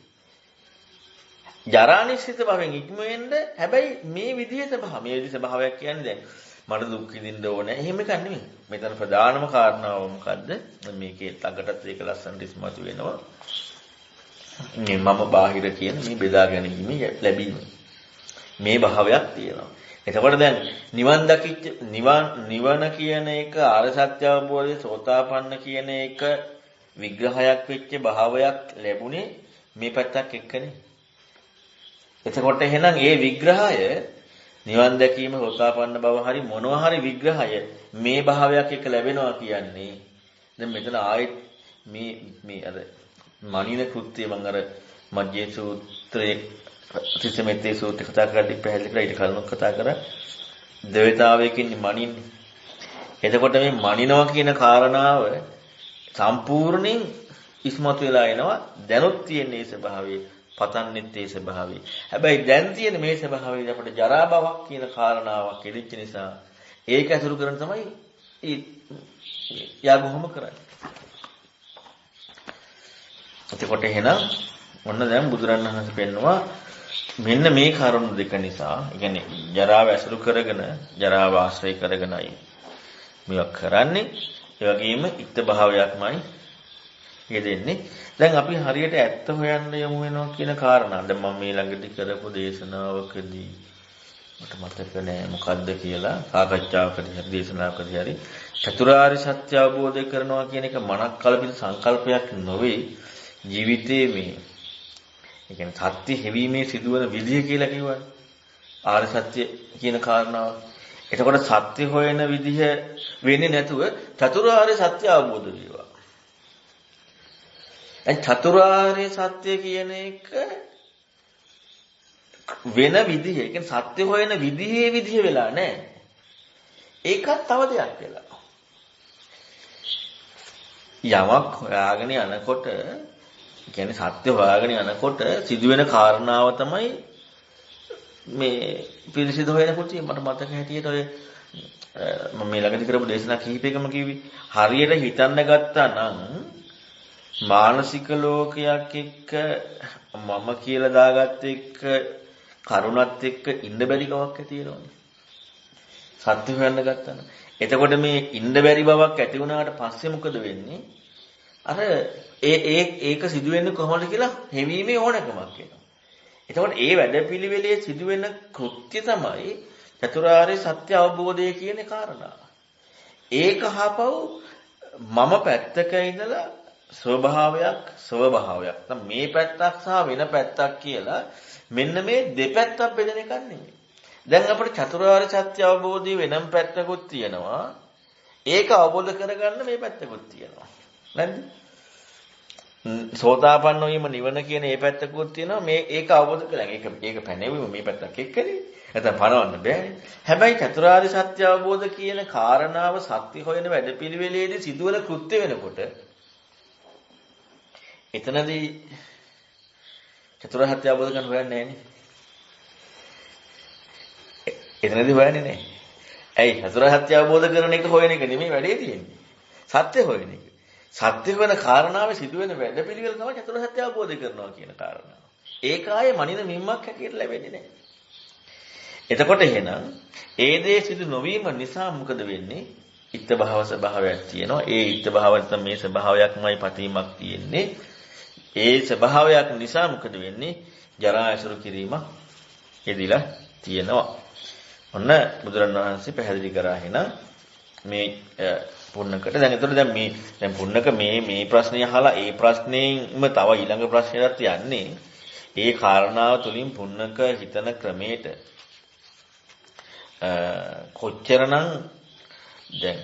S1: ජරා නිශ්චිත භවෙන් ඉක්ම වෙන්න හැබැයි මේ විදිහේ ස්වභාව මේ විදිහේ ස්වභාවයක් කියන්නේ දැන් මට දුක් විඳින්න ඕනේ. එහෙම එකක් නෙමෙයි. මෙතන ප්‍රධානම කාරණාව මොකද්ද? මේකේ ළඟටත් ඒක ලස්සනට ඉස්මතු වෙනවා. මේ මම බාහිර කියන මේ බෙදා ගැනීම ලැබීම. මේ භාවයක් තියෙනවා. එතකොට දැන් නිවන් දකිච්ච නිවන කියන එක ආර්ය සත්‍ය අවබෝධය සෝතාපන්න කියන එක විග්‍රහයක් වෙච්ච භාවයක් ලැබුණේ මේ පැත්තක් එක්කනේ. එතකොට එහෙනම් ඒ විග්‍රහය නිවන් දැකීම සෝතාපන්න බව හරි මොනවා හරි විග්‍රහය මේ භාවයක් එක්ක ලැබෙනවා කියන්නේ දැන් මෙතන ආයෙත් මේ අර මනින කෘත්‍යය මම අර මජ්ජේ සූත්‍රයේ ත්‍රිසමෙත්තේ සූත්‍රය කතා කරද්දී පැහැදිලි කරලා ඊට කලින් කතා කරා දෙවිතාවයකින් මනින්නේ. එතකොට මේ මනිනවා කියන කාරණාව සම්පූර්ණයෙන් ඉස්මතු වෙලා එනවා. දැනුත් තියෙන මේ ස්වභාවයේ පතන්නෙත් ඒ ස්වභාවයේ. හැබැයි දැන් තියෙන මේ ස්වභාවයේ අපිට ජරා බවක් කියන කාරණාවක් එදිච්ච නිසා ඒක ඇසුරු කරන තමයි යා බොහොම කරන්නේ. එතකොට එහෙනම් ඔන්න දැන් බුදුරණවහන්සේ පෙන්නවා මෙන්න මේ කරුණු දෙක නිසා, ඒ කියන්නේ ජරාව ඇසුරු කරගෙන ජරාව ආශ්‍රය කරගෙනයි මේවා කරන්නේ. ඒ වගේම ඉත්ත භාවයක්මයි යෙදෙන්නේ. දැන් අපි හරියට ඇත්ත හොයන්න යමු වෙනවා කියන කාරණා. දැන් මම මේ ළඟදී කරපු දේශනාවකදී මට මතක නෑ මොකද්ද කියලා සාකච්ඡාවකදී හරි දේශනාවකදී හරි චතුරාර්ය සත්‍ය අවබෝධ කරනවා කියන එක මනක් කලපිත සංකල්පයක් නොවේ. ජීවිතයේ මේ ඒ කියන්නේ සත්‍ය හැවීමේ සිදුවන විදිය කියලා කිව්වනේ. ආර්ය සත්‍ය කියන කාරණාව. එතකොට සත්‍ය හොයන විදිහ වෙන්නේ නැතුව චතුරාර්ය සත්‍ය අවබෝධ වේවා. චතුරාර්ය සත්‍ය කියන එක වෙන විදිහ, ඒ කියන්නේ සත්‍ය හොයන විදිහ වෙලා නැහැ. ඒකත් තව දෙයක් වෙලා. යමක් හොයාගෙන යනකොට, ඒ කියන්නේ සත්‍ය හොයාගෙන යනකොට සිදුවෙන කාරණාව තමයි මේ පිළිසිදු හොයන කුටි. මට මතක හැටියට ඔය මම මේ ළඟදී කරපු දේශනා කිහිපයකම කිව්වේ හරියට හිතන්න ගත්තා නම් මානසික ලෝකයක් එක්ක මම කියලා දාගත්ත එක්ක කරුණත් එක්ක ඉන්න බැරි කමක් ඇති වෙනවනේ. සත්‍ය හොයන්න ගත්තා නම්. එතකොට මේ ඉන්න බැරි බවක් ඇති වුණාට පස්සේ මොකද වෙන්නේ? අර ඒක සිදු වෙන්නේ කොහොමද කියලා හෙවීමේ ඕනකමක් එනවා. එතකොට ඒ වැඩපිළිවෙලේ සිදුවෙන කෘත්‍ය තමයි චතුරාර්ය සත්‍ය අවබෝධය කියන කාරණා. ඒක හපව මම පැත්තක ඉඳලා ස්වභාවයක් තමයි මේ පැත්තක් සහ වෙන පැත්තක් කියලා මෙන්න මේ දෙපැත්තක් බෙදෙන එකක් නෙමෙයි. දැන් අපිට චතුරාර්ය සත්‍ය අවබෝධය වෙනම් පැත්තකුත් තියෙනවා. ඒක අවබෝධ කරගන්න මේ පැත්තකුත් තියෙනවා. නැද්ද? සෝතාපන්න වීම නිවන කියන මේ පැත්තකුත් තියෙනවා. මේ ඒක අවබෝධ කරගන්න. ඒක පැනෙවීම මේ පැත්තක් එක්කනේ. නැත්නම් පනවන්න බෑනේ. හැබැයි චතුරාර්ය සත්‍ය අවබෝධ කියන කාරණාව සත්‍ය හොයන වැඩපිළිවෙලේදී සිදුවන කෘත්‍ය වෙනකොට එතනදී චතුරාර්ය සත්‍ය අවබෝධ කරන්න හොයන්නේ නැහැනේ. එතනදී හොයන්නේ නැහැ. ඇයි? චතුරාර්ය සත්‍ය අවබෝධ කරන එක හොයන එක නෙමෙයි වැඩේ තියෙන්නේ. සත්‍ය හොයන එක. සත්‍ය වෙන කාරණාවේ සිදුවෙන වැඩපිළිවෙල තමයි චතුරාර්ය සත්‍ය අවබෝධ කරනවා කියන කාරණාව. ඒක ආයේ මනින මිම්මක් හැටියට ලැබෙන්නේ නැහැ. එතකොට එහෙනම් ඒ දේ සිදු නොවීම නිසා මොකද වෙන්නේ? ඉත්ත භාව ස්වභාවයක් තියෙනවා. ඒ ඉත්ත භාව නැත්නම් මේ ස්වභාවයක්මයි පතීමක් තියෙන්නේ. ඒ ස්වභාවයක් නිසා මොකද වෙන්නේ? ජරා ඇසුරු කිරීම එදිලා තියෙනවා. ඔන්න බුදුරණවහන්සේ පැහැදිලි කරා එහෙනම් මේ පුන්නකට දැන් පුන්නක මේ ප්‍රශ්නේ අහලා ඒ ප්‍රශ්නේම තව ඊළඟ ප්‍රශ්නයකට යන්නේ ඒ කාරණාව තුලින් පුන්නක හිතන ක්‍රමයට කොච්චරනම් දැන්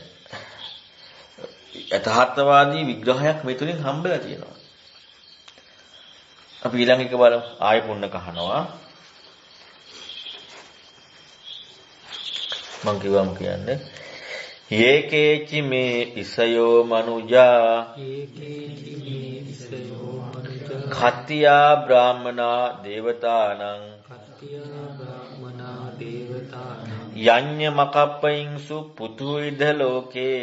S1: යථාර්ථවාදී විග්‍රහයක් මේ තුලින් හම්බෙලා තියෙනවා. අපි ඊළඟ එක බලමු. ආය පුන්නක අහනවා. මං කිව්වම කියන්නේ යේකේචි මේ ඉසයෝ මනුජා කත්තියා බ්‍රාහ්මනා දේවතානං යඤ්ඤ මකප්පයින්සු පුතු විද ලෝකේ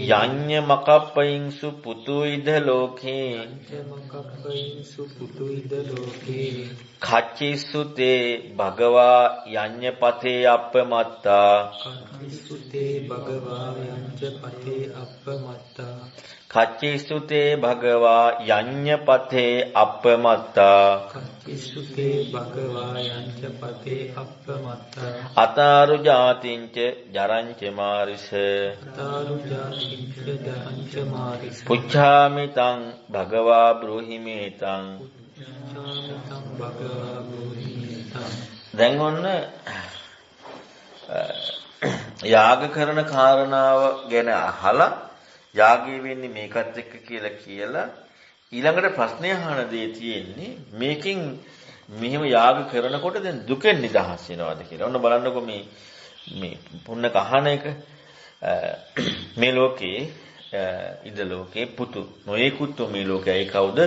S1: යඤ්ඤ මකප්පයින්සු පුතුයිද ලෝකේ කච්චිස්සු තේ භගවා යඤ්ඤපතේ අප්පමත්තා කච්චිස්සු තේ භගවා යඤ්ඤපතේ අප්පමත්තා අතාරු ජාතිංච ජරංච මාරිස පුච්ඡාමි තං භගවා බ්‍රූහි මේ තං. දැන් ඔන්න යාග කරන කාරණාව ගැන අහලා යාගය වෙන්නේ මේකත් එක්ක කියලා ඊළඟට ප්‍රශ්නය අහන දේ තියෙන්නේ මේකෙන් මෙහෙම යාග කරනකොට දැන් දුකෙන් නිදහස් වෙනවද කියලා. ඔන්න බලන්නකො මේ පුන්න කහන එක මේ ලෝකේ ඉද ලෝකේ පුතු නොයෙකුත් මේ ලෝකයේ කවුද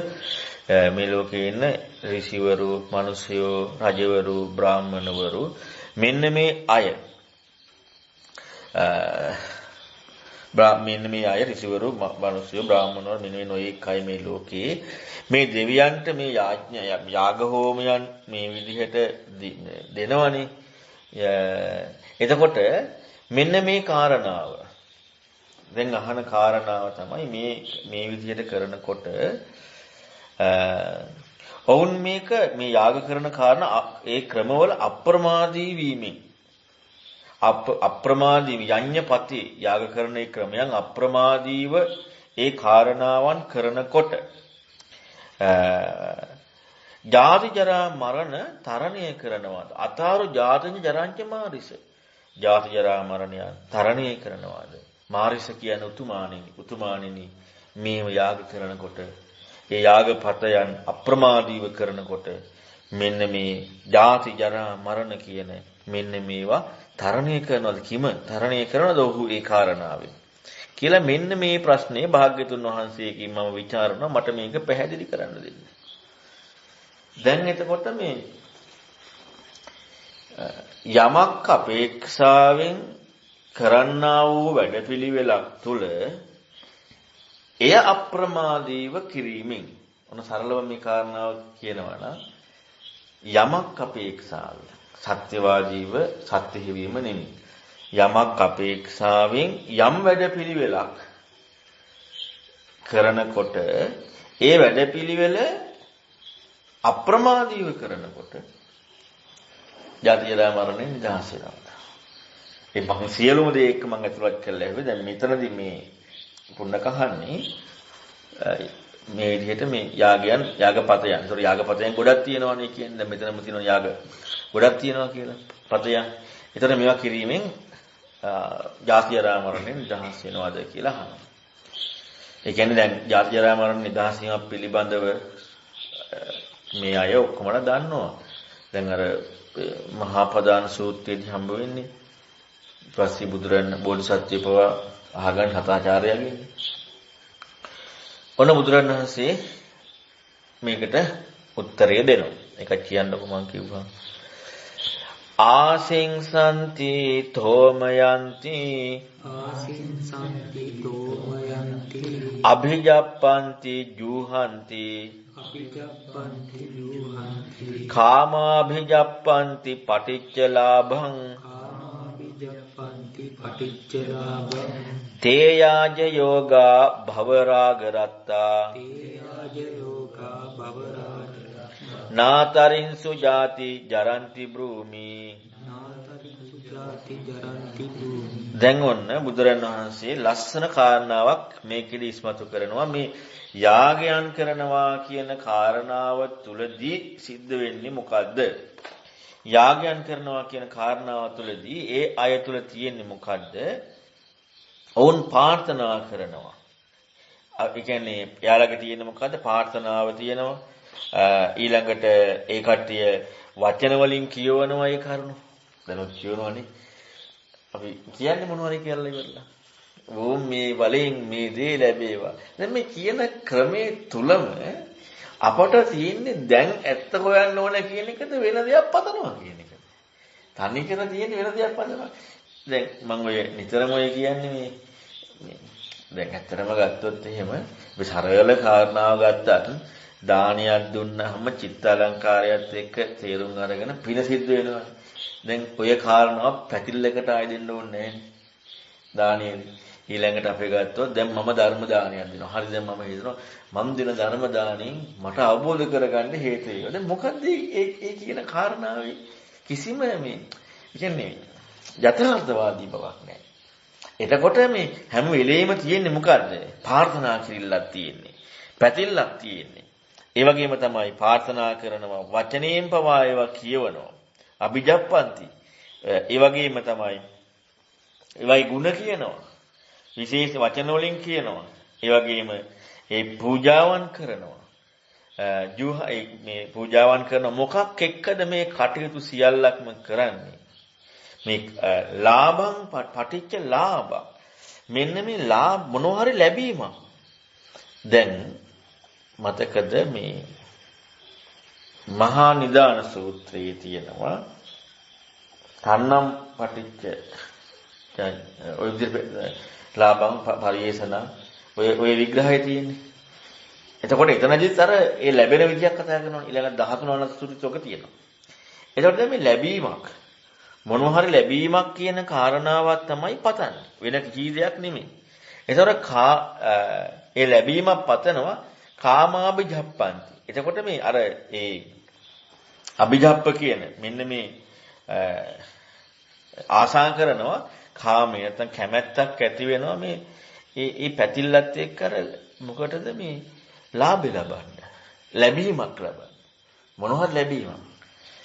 S1: මේ ලෝකේ ඉන්න ඍෂිවරු, මිනිසයෝ, රජවරු, බ්‍රාහ්මණවරු මෙන්න මේ අය මෙන්න මේ අය ඍෂිවරු, මිනිසයෝ, බ්‍රාහ්මණවරු මෙන්න මේ නොයෙක් අය මේ ලෝකේ මේ දෙවියන්ට මේ යාග හෝමයන් මේ විදිහට දෙනවනේ. එතකොට මෙන්න මේ කාරණාව දැන් අහන කාරණාව තමයි මේ විදිහට කරනකොට ඔවුන් මේ යාග කරන කාරණා ඒ ක්‍රමවල අප්‍රමාදී වීමෙන් අප්‍රමාදී යඤ්ඤපති යාග කරන ඒ ක්‍රමයන් අප්‍රමාදීව ඒ කාරණාවන් කරනකොට ජාති ජරා මරණ තරණය කරනවාද? අතාරු ජාතිං ජරංච මාරිස. ජාති ජරා මරණය තරණය කරනවාද? මාරිස කියන උතුමාණෙනි මේව යාග කරනකොට ඒ යාගපතයන් අප්‍රමාදීව කරනකොට මෙන්න මේ ජාති ජරා මරණ කියන මෙන්න මේවා තරණය කරනවාද? කිම තරණය කරනවද ඔහු ඒ කාරණාවෙන් කියලා මෙන්න මේ ප්‍රශ්නේ භාග්‍යතුන් වහන්සේකින් මම විචාරනවා මට මේක පැහැදිලි කරන්න දෙන්න. දැන් එතකොට මේ යමක් අපේක්ෂාවෙන් කරන්නා වූ වැඩපිළිවෙලක් තුල එය අප්‍රමාදීව කිරීමෙන් ඔන්න සරලව මේ කාරණාව කියනවා නම් යමක් අපේක්ෂාවෙන් සත්‍යවාදීව සත්‍ය හිවීම නෙමෙයි. යමක් අපේක්ෂාවෙන් යම් වැඩපිළිවෙලක් කරනකොට ඒ වැඩපිළිවෙල අප්‍රමාදීව කරනකොට ජාති ජරා මරණයෙන් නිදහස් වෙනවා. ඒ මම සියලුම දේ එක්ක මම අතුලත් කළා හැබැයි දැන් මෙතනදී මේ පුන්න කහන්නේ මේ විදිහට මේ යාගපතයන්. ඒතර යාගපතයන් ගොඩක් තියෙනවානේ කියන්නේ. දැන් මෙතනම තියෙනවා යාග ගොඩක් තියෙනවා කියලා. පතයන්. ඒතර මේවා කිරීමෙන් ජාති ජරා මරණයෙන් නිදහස් වෙනවද කියලා අහනවා. ඒ කියන්නේ දැන් ජාති ජරා මරණ නිදහස් වීම පිළිබඳව මේ අය ඔක්කොමලා දන්නවා. දැන් අර මහා පදාන සූත්‍රයේදී හම්බ වෙන්නේ පස්සේ බුදුරන් බෝධිසත්වය පවා අහගන්න හතාචාර්යයන්ගෙන්. ඔන්න බුදුරන් වහන්සේ මේකට උත්තරය දෙනවා. ඒක කියන්නකො මම කිව්වා. ආසින්සන්ති තෝමයන්ති අභිජප්පන්ති ජූහන්ති කාමාභිජප්පන්ති පටිච්චලාභං තේයාජ යෝගා භවරාග රත්තා නාතරින්සු ජාති ජරන්ති බ්‍රූමි. දැන් ඔන්න බුදුරන් වහන්සේ ලස්සන කාරණාවක් මේකෙදි ඉස්මතු කරනවා. මේ යාගයන් කරනවා කියන කාරණාව තුලදී සිද්ධ වෙන්නේ මොකද්ද? යාගයන් කරනවා කියන කාරණාව තුලදී ඒ අය තුල තියෙන්නේ මොකද්ද? ඔවුන් ප්‍රාර්ථනා කරනවා. ඒ කියන්නේ යාළගේ තියෙන්නේ මොකද්ද? ප්‍රාර්ථනාව තියෙනවා. ඊළඟට ඒ කට්ටිය වචන වලින් කියවනවා ඒ කරුණු. දැන් කියවනවානේ. අපි කියන්නේ මොනවද කියලා ඉවරලා. ඕම් මේ බලෙන් මේ දේ ලැබේවා. දැන් මේ කියන ක්‍රමයේ තුලම අපට තියෙන්නේ දැන් ඇත්ත හොයන්න ඕන කියන එකද වෙන දෙයක් පතනවා කියන එක. තනි කර තියෙන වෙන දෙයක් පතනවා. දැන් මම ඔය නිතරම ඔය කියන්නේ මේ දැන් ඇත්තටම ගත්තොත් එහෙම අපි සරල කාරණාව ගත්තත් දානියක් දුන්නාම චිත්ත අලංකාරයත් එක්ක තේරුම් අරගෙන පින සිද්ධ වෙනවා. දැන් ඔය කාරණාව පැතිල්ලකට ආයෙ දෙන්න ඕනේ නැහැ. දානිය ඊළඟට අපි ගත්තොත් දැන් මම ධර්ම දානයක් දෙනවා. හරි දැන් මම හිතනවා මම දෙන ධර්ම දාණයෙන් මට අවබෝධ කරගන්න හේතු වෙනවා. දැන් මොකද්ද ඒ කියන කාරණාවේ කිසිම මේ කියන්නේ යථාර්ථවාදී බවක් නැහැ. එතකොට මේ හැම වෙලෙම තියෙන්නේ මොකද්ද? ප්‍රාර්ථනා කිරිල්ලක් තියෙන්නේ. පැතිල්ලක් තියෙන්නේ. ඒ වගේම තමයි ප්‍රාර්ථනා කරනවා වචනයෙන් පවා ඒවා කියවනවා. අභිජප්පන්ති. ඒ වගේම තමයි ඒවයි ಗುಣ කියනවා. විශේෂ වචන වලින් කියනවා. ඒ වගේම ඒ පූජාවන් කරනවා. මේ පූජාවන් කරන මොකක් එක්කද මේ කටයුතු සියල්ලක්ම කරන්නේ? මේ ලාභං පටිච්ච ලාභ. මෙන්න මේ ලාභ මොනවා හරි ලැබීමක්. දැන් මතකද මේ මහා නිදාන සූත්‍රයේ තියෙනවා තන්නම් පටිච්ච ඔය විදිහට ලාභං පරියේෂණ ඔය විග්‍රහය තියෙන්නේ. එතකොට එතනදිත් අර ඒ ලැබෙන විදියක් කතා කරනවා. ඊළඟ 13 අනතුරුත් ඔක තියෙනවා. එතකොට දැන් මේ ලැබීමක් මොනවා හරි ලැබීමක් කියන කාරණාවක් තමයි පතන්නේ. වෙන කිසි දෙයක් නෙමෙයි. එතකොට ඒ ලැබීමක් පතනවා කාමාභිජප්පන්ති. එතකොට මේ අර ඒ අභිජප්ප කියන මෙන්න මේ ආසා කරනවා කාමය නැත්නම් කැමැත්තක් ඇති වෙනවා මේ ඒ පැතිල්ලත් එක්ක අර මොකටද මේ ලාභය ලබන්න ලැබීමක් ලබන්න මොනවද ලැබීමක්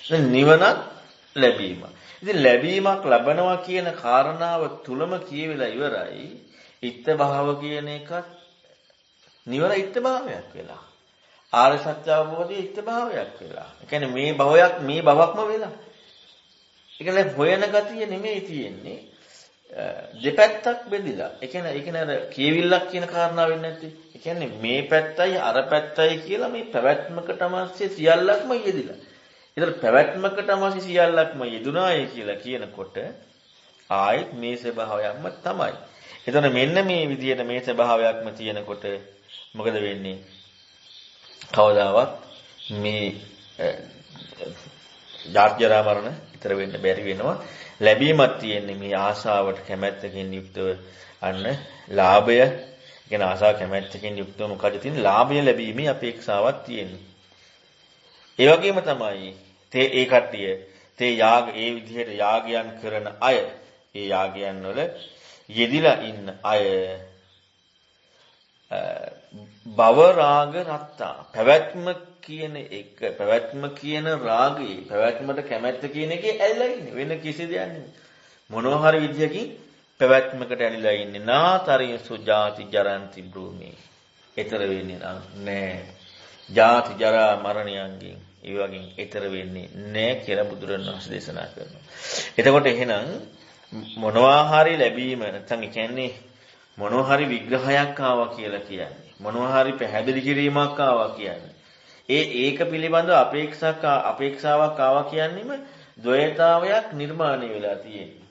S1: දැන් නිවනක් ලැබීමක් ඉතින් ලැබීමක් ලබනවා කියන කාරණාව තුලම කියවිලා ඉවරයි ඉත්ත භාව කියන එකත් නිවන ඉත්ත භාවයක් වෙලා ආර්ය සත්‍ය අවබෝධයේ ඉත්ත භාවයක් වෙලා ඒ කියන්නේ මේ භවයක් මේ භවක්ම වෙලා ඒකල හොයන ගතිය නෙමෙයි තියෙන්නේ දෙපැත්තක් බෙදලා. ඒ කියන්නේ අර කියවිල්ලක් කියන කාරණාව වෙන්නේ නැත්තේ. ඒ කියන්නේ මේ පැත්තයි අර පැත්තයි කියලා මේ පැවැත්මකට අවශ්‍ය සියල්ලක්ම යෙදිලා. ඒතර පැවැත්මකට අවශ්‍ය සියල්ලක්ම යෙදුනායි කියලා කියනකොට ආයෙත් මේ ස්වභාවයක්ම තමයි. එතන මෙන්න මේ විදිහට මේ ස්වභාවයක්ම තියෙනකොට මොකද වෙන්නේ? කවදාවත් මේ ජාත්‍යරා මරණ ඊතර වෙන්න බැරි වෙනවා. ලැබීමක් තියෙන්නේ මේ ආශාවට කැමැත්තකින් යුක්තව අන්න ලාභය කියන ආශාව කැමැත්තකින් යුක්තව මොකද තියෙන්නේ ලාභය ලැබීමේ අපේක්ෂාවක් තියෙන්නේ. ඒ වගේම තමයි ඒ කට්ටිය ඒ විදිහට යාගයන් කරන අය ඒ යාගයන් වල යෙදිලා ඉන්න අය භව රාග රත්තා පැවැත්ම කියන එක පැවැත්ම කියන රාගයේ පැවැත්මට කැමැත්ත කියන එකේ ඇලිලා ඉන්නේ වෙන කිසි දෙයක් නෙමෙයි මොනවා හරි විදියකින් පැවැත්මකට ඇලිලා ඉන්නේ නාතරිය සුජාති ජරන්ති බ්‍රූමි ඊතර වෙන්නේ නැහැ ජාති ජරා මරණයන්ගෙන් ඒ වගේ ඊතර වෙන්නේ නැහැ කියලා බුදුරණවහන්සේ දේශනා කරනවා එතකොට එහෙනම් මොනවා හරි ලැබීම නැත්නම් ඒ කියන්නේ මොනවා හරි විග්‍රහයක් ආවා කියලා කියන්නේ මොනවා හරි පැහැදිලි කිරීමක් ආවා කියන්නේ ඒක පිළිබඳව අපේක්ෂාවක් ආවා කියන්නේම ද්වෛතාවයක් නිර්මාණය වෙලා තියෙන්නේ.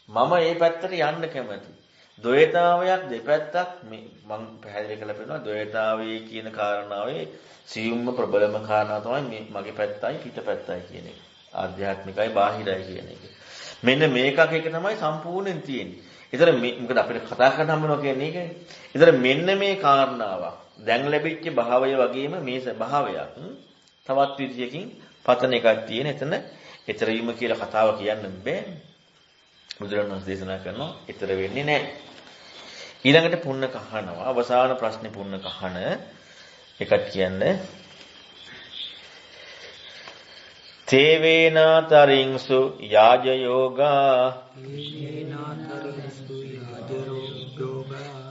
S1: මම මේ පැත්තට යන්න කැමතියි. ද්වෛතාවයක් දෙපැත්තක් මම පැහැදිලි කරලා පෙන්නනවා ද්වෛතාවයේ කියන කාරණාවේ සියුම්ම ප්‍රබලම කාරණා තමයි මගේ පැත්තයි පිටපැත්තයි කියන එක. ආධ්‍යාත්මිකයි බාහිරයි කියන එක. මෙන්න මේකක් එක තමයි සම්පූර්ණයෙන් තියෙන්නේ. ඒතර මොකද අපිට කතා කරන්න හම්බෙනවා කියන්නේ ඒකනේ. ඒතර මෙන්න මේ කාරණාවක් දැන් ලැබිච්ච භාවය වගේම මේ ස්වභාවයක් තවත් විදියකින් පතන එකක් තියෙන. එතන ඊතර වීම කියලා කතාව කියන්න බෑ. බුදුරණවහන්සේ දේශනා කරනවා ඊතර වෙන්නේ නැහැ. ඊළඟට පුන්න කහනවා අවසාන ප්‍රශ්නේ පුන්න කහන එකක් කියන්නේ තේවේනාතරින්සු යාජ යෝගා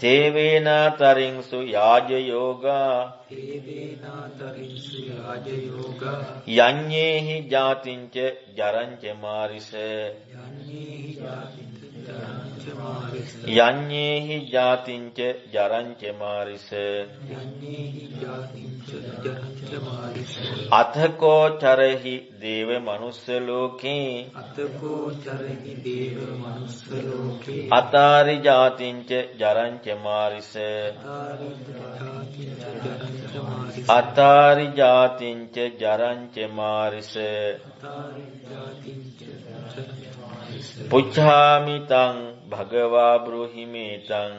S1: තේවේනාතරින්සු යාජ යෝගා යඤ්ඤේහි ජාතිංච ජරංච මාරිස යඤ්ඤේහි ජාතිංච ජරංච මාරිස අතකෝ චරහි දේව මනුස්ස ලෝකේ අතාරි ජාතිංච ජරංච මාරිස අතාරි ජාතිංච ජරංච මාරිස පුච්ඡාමිතං භගවා බ්‍රෝහිමේතං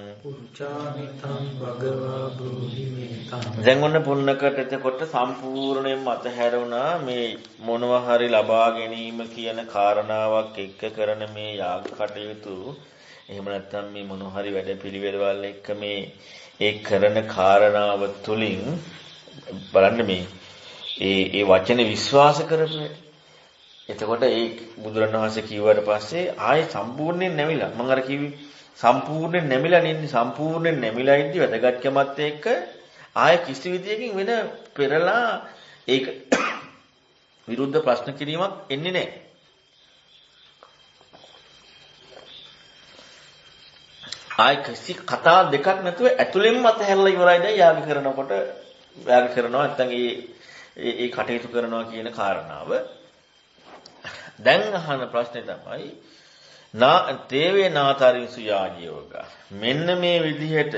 S1: දැන් ඔන්න පුන්නකට එතකොට සම්පූර්ණයෙන්ම අතහැරුණා මේ මොනවා හරි ලබා ගැනීම කියන කාරණාවක් එක්ක කරන මේ යාග කටයුතු. එහෙම නැත්නම් මේ මොනවා හරි වැඩපිළිවෙළවල් එක්ක මේ ඒ කරන කාරණාව තුලින් බලන්න මේ ඒ වචනේ විශ්වාස කරපු එතකොට ඒ බුදුරණවහන්සේ කිව්වට පස්සේ ආයේ සම්පූර්ණයෙන් නැමිලා මම අර කිව්වේ සම්පූර්ණයෙන් නැමිලා නෙන්නේ සම්පූර්ණයෙන් නැමිලා ඉඳි වැදගත්කමත් එක්ක ආයේ කිසි විදියකින් වෙන පෙරලා ඒක විරුද්ධ ප්‍රශ්න කිරීමක් එන්නේ නැහැ. ආයේ කිසි කතා දෙකක් නැතුව ඇතුළෙන්ම අතහැරලා ඉවරයි දැන් යාග කරනකොට යාග කරනවා නැත්නම් ඒ කටයුතු කරනවා කියන කාරණාව. දැන් අහන ප්‍රශ්නේ තමයි තේවේ නාතරින්සු යාජයෝග. මෙන්න මේ විදිහට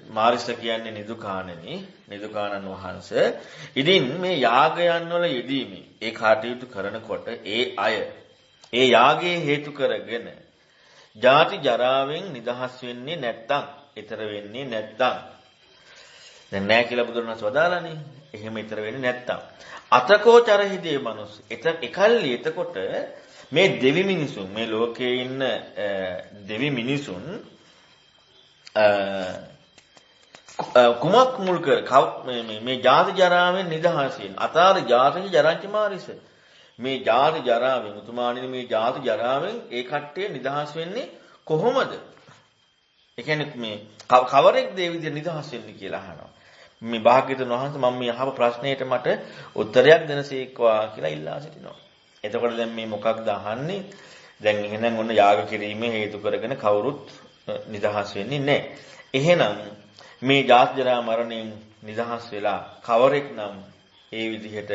S1: මාරිස කියන්නේ නිදුකානන් වහන්සේ. ඉතින් මේ යාගයන් වල යෙදීමේ ඒ කටයුතු කරනකොට ඒ අය ඒ යාගයේ හේතු කරගෙන ජාති ජරාවෙන් නිදහස් වෙන්නේ නැත්තම්, ඊතර වෙන්නේ නැත්තම්. දැන් නැහැ කියලා බුදුරණස් වදාලානේ. එහෙම ඊතර වෙන්නේ නැත්තම්. අතකෝ චරහිදී මනුස්ස. එකල්ලි එතකොට මේ දෙවි මිනිසුන් මේ ලෝකයේ ඉන්න දෙවි මිනිසුන් කුමක් මුල් කර මේ ජාති ජරාවෙන් නිදහසින් අතාර ජාති ජරංච මාරිස. මේ ජාති ජරාවෙන් උතුමාණෙනි මේ ජාති ජරාවෙන් ඒ කට්ටිය නිදහස් වෙන්නේ කොහොමද? ඒ කියන්නේ මේ කවරෙක් දේ විදිහට නිදහස් වෙන්නේ කියලා අහනවා. මේ භාග්‍යවතුන් වහන්සේ මම මේ අහපු ප්‍රශ්නෙට මට උත්තරයක් දෙනසේක්වා කියලා ඉල්ලා සිටිනවා. එතකොට දැන් මේ මොකක්ද අහන්නේ? දැන් එහෙනම් ඔන්න යාග කිරීමේ හේතු කරගෙන කවුරුත් නිදහස් වෙන්නේ නැහැ. එහෙනම් මේ ජාති ජරා මරණයෙන් නිදහස් වෙලා කවරෙක් නම් ඒ විදිහට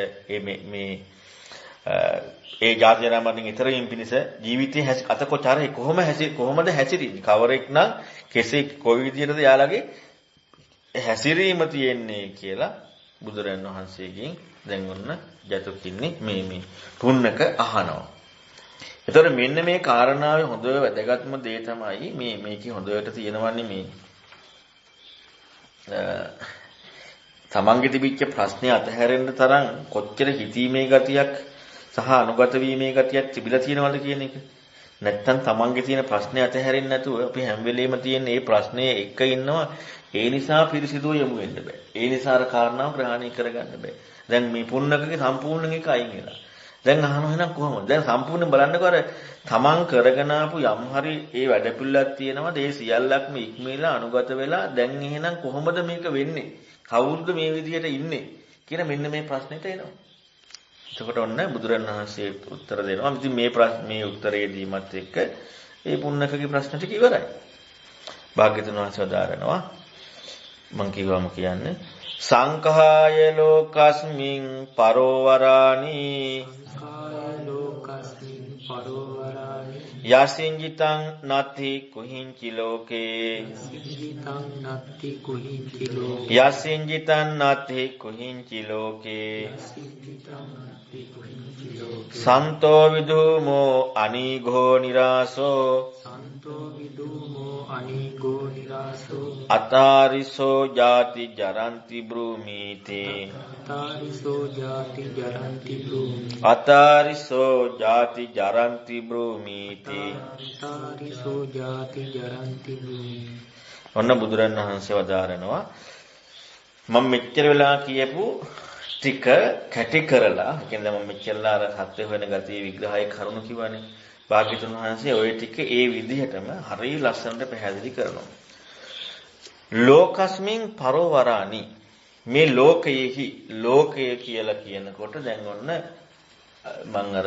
S1: ඒ ජාති ජරා මරණයෙන් ඈතර වීම පිණිස ජීවිතයේ අතකොචරේ කොහොමද හැසිරෙන්නේ? කවරෙක් නම් කෙසේ කොයි විදිහටද යාළගේ හැසිරීම තියෙන්නේ කියලා බුදුරජාණන් වහන්සේගෙන් දැන් ඔන්න ජතුකින්නේ මේ පුන්නක අහනවා. එතකොට මෙන්න මේ කාරණාවේ හොඳ වැදගත්ම දේ තමයි මේකේ හොඳට තියෙනවන්නේ මේ තමන්ගේ තිබිච්ච ප්‍රශ්නේ අතහැරෙන්න තරම් කොච්චර හිතීමේ ගතියක් සහ අනුගත වීමේ ගතියක් තිබිලා තියෙනවද කියන එක. නැත්තම් තමන්ගේ තියෙන ප්‍රශ්නේ අතහැරෙන්නේ නැතුව අපි හැම වෙලෙම තියෙන මේ ප්‍රශ්නේ එක ඉන්නවා. ඒ නිසා පිරිසිදුව යමු වෙන්න බෑ. ඒ නිසා අර කාරණාව ග්‍රහණය කරගන්න බෑ. දැන් මේ පුන්නකගේ සම්පූර්ණ එක අයින් වෙලා. දැන් අහනවා එහෙනම් කොහොමද? දැන් සම්පූර්ණයෙන් බලන්නකෝ අර තමන් කරගෙන ආපු යම් හරි ඒ වැඩපිළිවෙලක් තියෙනවද? ඒ සියල්ලක්ම ඉක්මීලා අනුගත වෙලා දැන් එහෙනම් කොහොමද මේක වෙන්නේ? කවුරුද මේ විදිහට ඉන්නේ? කියන මෙන්න මේ ප්‍රශ්නෙට එනවා. එතකොට ඔන්න බුදුරණවහන්සේ උත්තර දෙනවා. ඉතින් මේ උත්තරේ දීමත් එක්ක ඒ පුන්නකගේ ප්‍රශ්න ටික ඉවරයි. භාග්‍යවතුන් වහන්සේ වදාරනවා මං කිව්වම කියන්නේ සංඛාය ලෝකස්මින් පරෝවරානි යසින්ජිතං නත්ති කුහිංචි ලෝකේ යසින්ජිතං නත්ති කුහිංචි ලෝකේ සන්තෝ විදුමෝ අනීඝෝ නිරාසෝ අතාරිසෝ ජාති ජරන්ති බ්‍රූමීති අතාරිසෝ ජාති ජරන්ති බ්‍රූමීති. ඔන්න බුදුරණවහන්සේ වදාරනවා මම මෙච්චර වෙලා කියපු ටික කැටි කරලා කියන්නේ මම මෙච්චරලා අර සත්‍ය වෙන ගතිය විග්‍රහය කරුණු කිව්වනේ. භාග්‍යවතුන් වහන්සේ ওই ටික ඒ විදිහටම හරිය ලස්සනට පැහැදිලි කරනවා. ලෝකස්මින් පරෝවරානි මේ ලෝකයේහි ලෝකය කියලා කියනකොට දැන් ඔන්න මම අර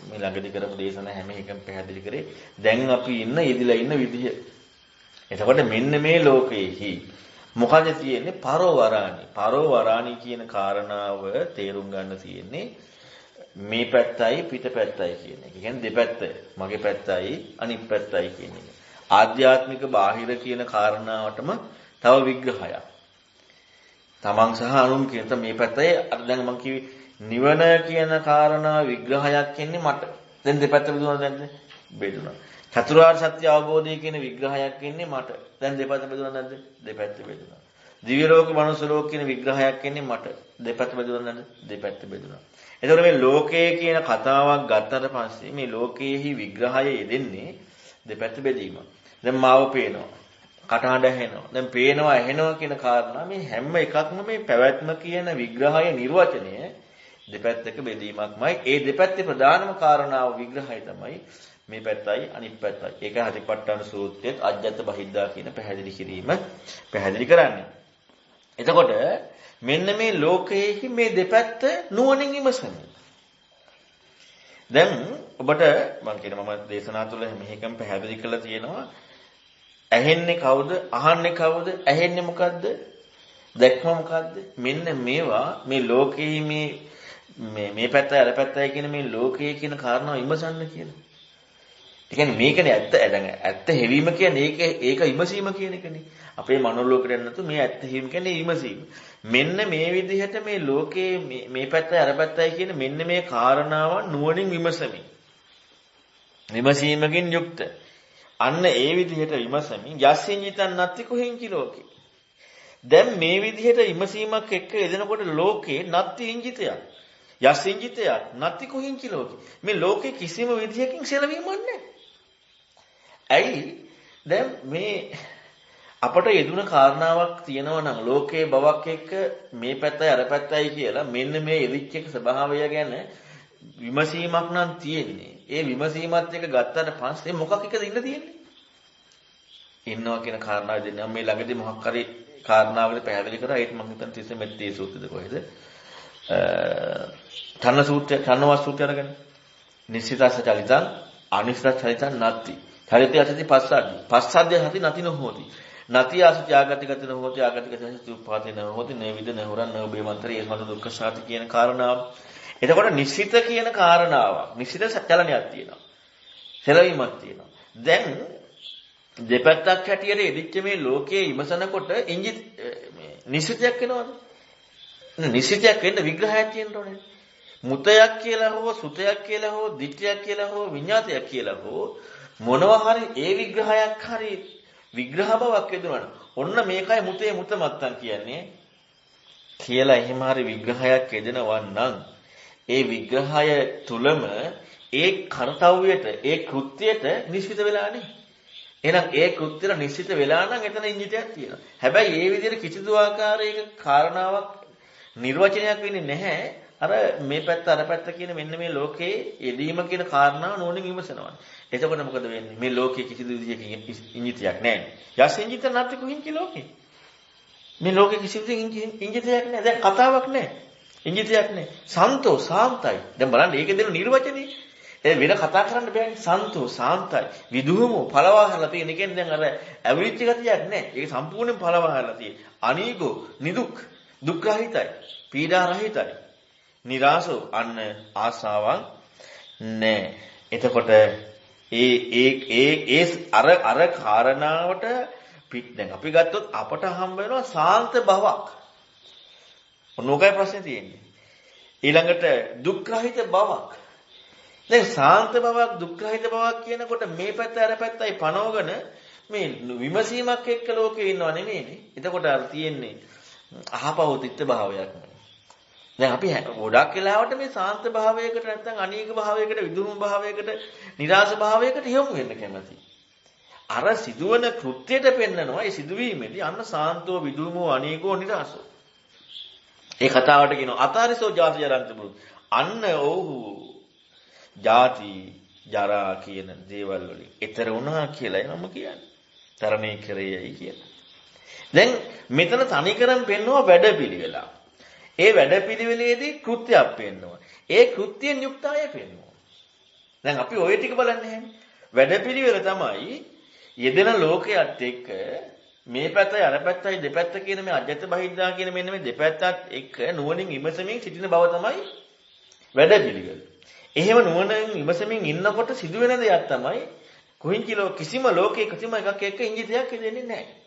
S1: මේ ළඟදී කරපු දේශන හැම එකම පැහැදිලි කරේ දැන් අපි යෙදිලා ඉන්න විදිහ. එතකොට මෙන්න මේ ලෝකයේහි මොකද තියෙන්නේ? පරෝවරාණි. පරෝවරාණි කියන කාරණාව තේරුම් ගන්න තියෙන්නේ මේ පැත්තයි පිට පැත්තයි කියන එක. කියන්නේ දෙපැත්ත. මගේ පැත්තයි අනිත් පැත්තයි කියන එක. ආධ්‍යාත්මික බාහිර කියන කාරණාවටම තව විග්‍රහයක්. තමන් සහ අනුන් කියන මේ පැත්තයි අර දැන් මම කිව්වේ නිවන කියන කාරණා විග්‍රහයක් එන්නේ මට. දැන් දෙපැත්ත බෙදුණාද නැද්ද? බෙදුණා. චතුරාර්ය සත්‍ය අවබෝධය කියන විග්‍රහයක් එන්නේ මට. දැන් දෙපැත්ත බෙදුණාද නැද්ද? දෙපැත්ත බෙදුණා. දිව්‍ය ලෝක මනුස්ස ලෝක කියන විග්‍රහයක් එන්නේ මට. දෙපැත්ත බෙදුණාද නැද්ද? දෙපැත්ත බෙදුණා. එතකොට මේ ලෝකයේ කියන කතාවක් ගත්තට පස්සේ මේ ලෝකයේහි විග්‍රහය යෙදෙන්නේ දෙපැත්ත බෙදීම. දැන් මාව පේනවා. කටහඬ ඇහෙනවා. දැන් පේනවා ඇහෙනවා කියන කාරණා මේ හැම එකක්ම මේ පැවැත්ම කියන විග්‍රහය නිර්වචනය දෙපැත්තක බෙදීමක්මයි. ඒ දෙපැත්තේ ප්‍රධානම කාරණාව විග්‍රහය තමයි මේ පැත්තයි අනිත් පැත්තයි. ඒක හතිපට්ඨාන සූත්‍රයේ අජ්ජත් බහිද්දා කියන පැහැදිලි කිරීම පැහැදිලි කරන්නේ. එතකොට මෙන්න මේ ලෝකයේහි මේ දෙපැත්ත නුවණින් විමසන්නේ. දැන් ඔබට මම දේශනා තුළ මේකම පැහැදිලි කරලා තියෙනවා. ඇහෙන්නේ කවුද? අහන්නේ කවුද? ඇහෙන්නේ මොකද්ද? දැක්ම මොකද්ද? මෙන්න මේවා මේ ලෝකයේ මේ පැත්තයි අර පැත්තයි කියන මේ ලෝකයේ කියන කාරණාව විමසන්න කියලා. ඒ කියන්නේ මේකනේ ඇත්ත. දැන් ඇත්ත හෙවීම කියන්නේ ඒක විමසීම කියන එකනේ. අපේ මනෝලෝකයට යන්නතු මේ ඇත්ත හෙවීම කියන්නේ විමසීම. මෙන්න මේ විදිහට මේ ලෝකයේ මේ පැත්තයි අර පැත්තයි කියන මෙන්න මේ කාරණාවන් නුවණින් විමසමින්. විමසීමකින් යුක්ත. අන්න ඒ විදිහට විමසමින් යස්සින්ජිතන් නැති කොහෙන්චි ලෝකේ. දැන් මේ විදිහට විමසීමක් එක්ක එදෙනකොට ලෝකේ නැති ඉංජිතයක්. යස්සින්ජිතයක් නැති කොහෙන්චි ලෝකේ. මේ ලෝකේ කිසිම විදිහකින් සෙලවීමක් නැහැ. ඇයි? දැන් මේ අපට යෙදුන කාරණාවක් තියෙනවා නම් ලෝකයේ බවක් එක්ක මේ පැත්තයි අර පැත්තයි කියලා මෙන්න මේ එදිච්ච එක ස්වභාවය ගැන විමසීමක් නම් තියෙන්නේ. ඒ විමසීමත් එක ගත්තට පස්සේ මොකක් එකද ඉන්න තියෙන්නේ? ඉන්නවා කියන කාරණාව දෙන්නම් මේ ළඟදී මොකක් හරි කාරණාවකට පැහැදිලි කරා. ඒත් මම හිතන්නේ තිස්සේ මෙත්තේ සූත්‍රයද කොහෙද? තන්න සූත්‍රය, තන්නවත් සූත්‍රය අරගෙන. නිශ්චිතස්ස චලිතං අනිශ්චිත චලිතං නත්ති. චලිතය ඇති පස්සද්ධි. පස්සද්ධිය ඇති නැති නොහොති. නැති ආසති ආගතිගත නොහොති ආගතිගත සුපාතේ නොහොති නේවිද නහුරන් නෝබේමන්තරේ ඒස්මත දුක්ඛ සාති කියන කාරණාව. එතකොට නිශ්චිත කියන කාරණාවක්. නිශ්චිත චලනයක් තියෙනවා. සැලවීමක් තියෙනවා. දැන් දෙපැත්තක් හැටියට එදිච්ච මේ ලෝකයේ ඉමසනකොට නිශ්චිතයක් වෙනවද? නිශ්චිතයක් වෙන්න විග්‍රහයක් තියෙන්න ඕනේ. මුතයක් කියලා හෝ සුතයක් කියලා හෝ දිට්ඨියක් කියලා හෝ විඤ්ඤාතයක් කියලා හෝ මොනවා හරි ඒ විග්‍රහයක් හරි විග්‍රහ බවක් යදුනන. ඔන්න මේකයි මුතේ මුත මත්තන් කියන්නේ කියලා එහෙම හරි විග්‍රහයක් යදෙනවා නම් ඒ විග්‍රහය තුලම ඒ කාර්යයට ඒ කෘත්‍යයට නිශ්චිත වෙලානේ. එහෙනම් ඒ කෘත්‍යයට නිශ්චිත වෙලා නම් එතන ඉංජිතයක් තියෙනවා. හැබැයි ඒ විදිහට කිසිදු ආකාරයක කාරණාවක් නිර්වචනයක් වෙන්නේ නැහැ. අර මේ පැත්ත අර පැත්ත කියන මෙන්න මේ ලෝකයේ යෙදීම කියන කාරණාව නෝනින් විමසනවා. එතකොට මොකද වෙන්නේ? මේ ලෝකයේ කිසිදු විදිහකින් ඉංජිතයක් නැහැ. යස් ඉංජිත නැති කොහින්චි ලෝකේ. මේ ලෝකයේ කිසිදු ඉංජිතයක් නැහැ. දැන් කතාවක් නැහැ. ඉංජිතයක් නැහැ. සන්තෝ සාන්තයි. දැන් බලන්න ඒකේ දෙන නිර්වචනේ. ඒ වෙන කතා කරන්න බෑනේ. සන්තෝ සාන්තයි. විදුහමෝ පළවාහලා තියෙන. ඒ කියන්නේ දැන් අර ඇවිලිච්ච ගතියක් නැහැ. ඒක සම්පූර්ණයෙන් පළවාහලා තියෙන. අනීගෝ නිදුක් දුක් රහිතයි. පීඩා රහිතයි. නිරාසෝ අන්න ආසාවක් නැහැ. එතකොට අර කාරණාවට දැන් අපි ගත්තොත් අපට හම්බ වෙනවා සාන්ත බවක්. මොනෝකයි ප්‍රශ්නේ තියෙන්නේ. ඊළඟට දුක් රහිත බවක්. දැන් සාන්ත බවක් දුක් රහිත බවක් කියනකොට මේ පැත්ත අර පැත්තයි පනවගෙන මේ විමසීමක් එක්ක ලෝකේ ඉන්නව නෙමෙයිනේ. එතකොට අර තියෙන්නේ අහපව තිත්ත භාවයක්. දැන් අපි ගොඩක් වෙලාවට මේ සාන්ත භාවයකට නැත්නම් අනීක භාවයකට විදුම භාවයකට නිරාස භාවයකට යොමු වෙන්න කැමතියි. අර සිදුවන කෘත්‍යයට පෙන්නනවා ඒ සිදුවීමේදී අන්න සාන්තෝ විදුමෝ අනීකෝ නිරාසෝ. ඒ කතාවට කියනවා අතාරිසෝ ජාති ජරන්ත බුදු. අන්න ඔව්හු ජාති ජරා කියන දේවල් වලින් ඈතර වුණා කියලායි මම කියන්නේ. තරණය කරේයි කියලා. දැන් මෙතන තනිකරම පෙන්නවා වැඩපිළිවෙලා. ඒ වැඩපිළිවෙලේදී කෘත්‍යයක් පෙන්වනවා. ඒ කෘත්‍යයෙන් යුක්ත අය පෙන්වනවා. දැන් අපි ওই ටික බලන්නේ නැහැ. වැඩපිළිවෙල තමයි යෙදෙන ලෝකයක් එක්ක මේ පැත්තයි අර පැත්තයි දෙපැත්ත කියන මේ අජත්ත බහිද්දා කියන මෙන්න මේ දෙපැත්තත් එක්ක නුවණින් විමසමින් සිටින බව තමයි වැඩපිළිවෙල. එහෙම නුවණින් විමසමින් ඉන්නකොට සිදුවෙන දෙයක් තමයි කිසිම ලෝකයක කිසිම එකක් එක්ක ඉංගිතයක් දෙන්නේ නැහැ.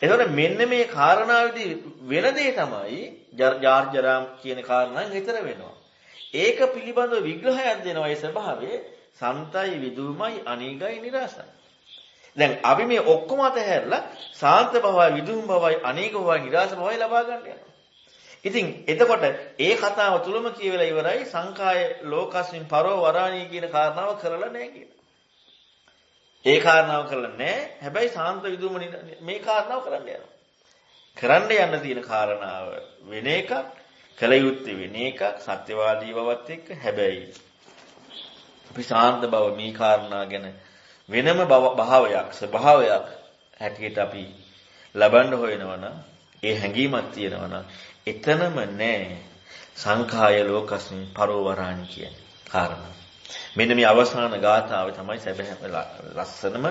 S1: එතකොට මෙන්න මේ කාරණාවේදී වෙන දේ තමයි ජාර්ජරාම් කියන කාරණාවෙන් ඊතර වෙනවා. ඒක පිළිබඳව විග්‍රහයක් දෙනවා ඒ ස්වභාවයේ සන්තයි විදුමයි අනීගයි නිරාසයි. දැන් අපි මේ ඔක්කොම අතහැරලා සාන්ත භවයි විදුම භවයි අනීග භවයි නිරාස භවයි ලබා ගන්න යනවා. ඉතින් එතකොට ඒ කතාව තුලම කියවෙලා ඉවරයි සංඛාය ලෝකස්මින් පරෝ වරාණී කියන කාරණාව කරලා නැහැ කියලා. ඒ කාරණාව කරලා නැහැ. හැබැයි සාන්ත විදුම මේ කාරණාව කරන්න යනවා. කරන්න යන්න තියෙන කාරණාව වෙන එකක්, කල යුත්තේ වෙන එකක්, සත්‍යවාදී බවත් එක්ක. හැබැයි අපි සාන්ත බව මේ කාරණා ගැන වෙනම භාවයක්, ස්වභාවයක් හැටියට අපි ලබන්න හොයනවා නම්, ඒ හැඟීමක් තියෙනවා නම් එතනම නැහැ සංඛාය ලෝකස්මින් පරෝ වරාණි කියන කාරණා. මෙන්න මේ අවසාන ගාථාවේ තමයි සැබෑම ලස්සනම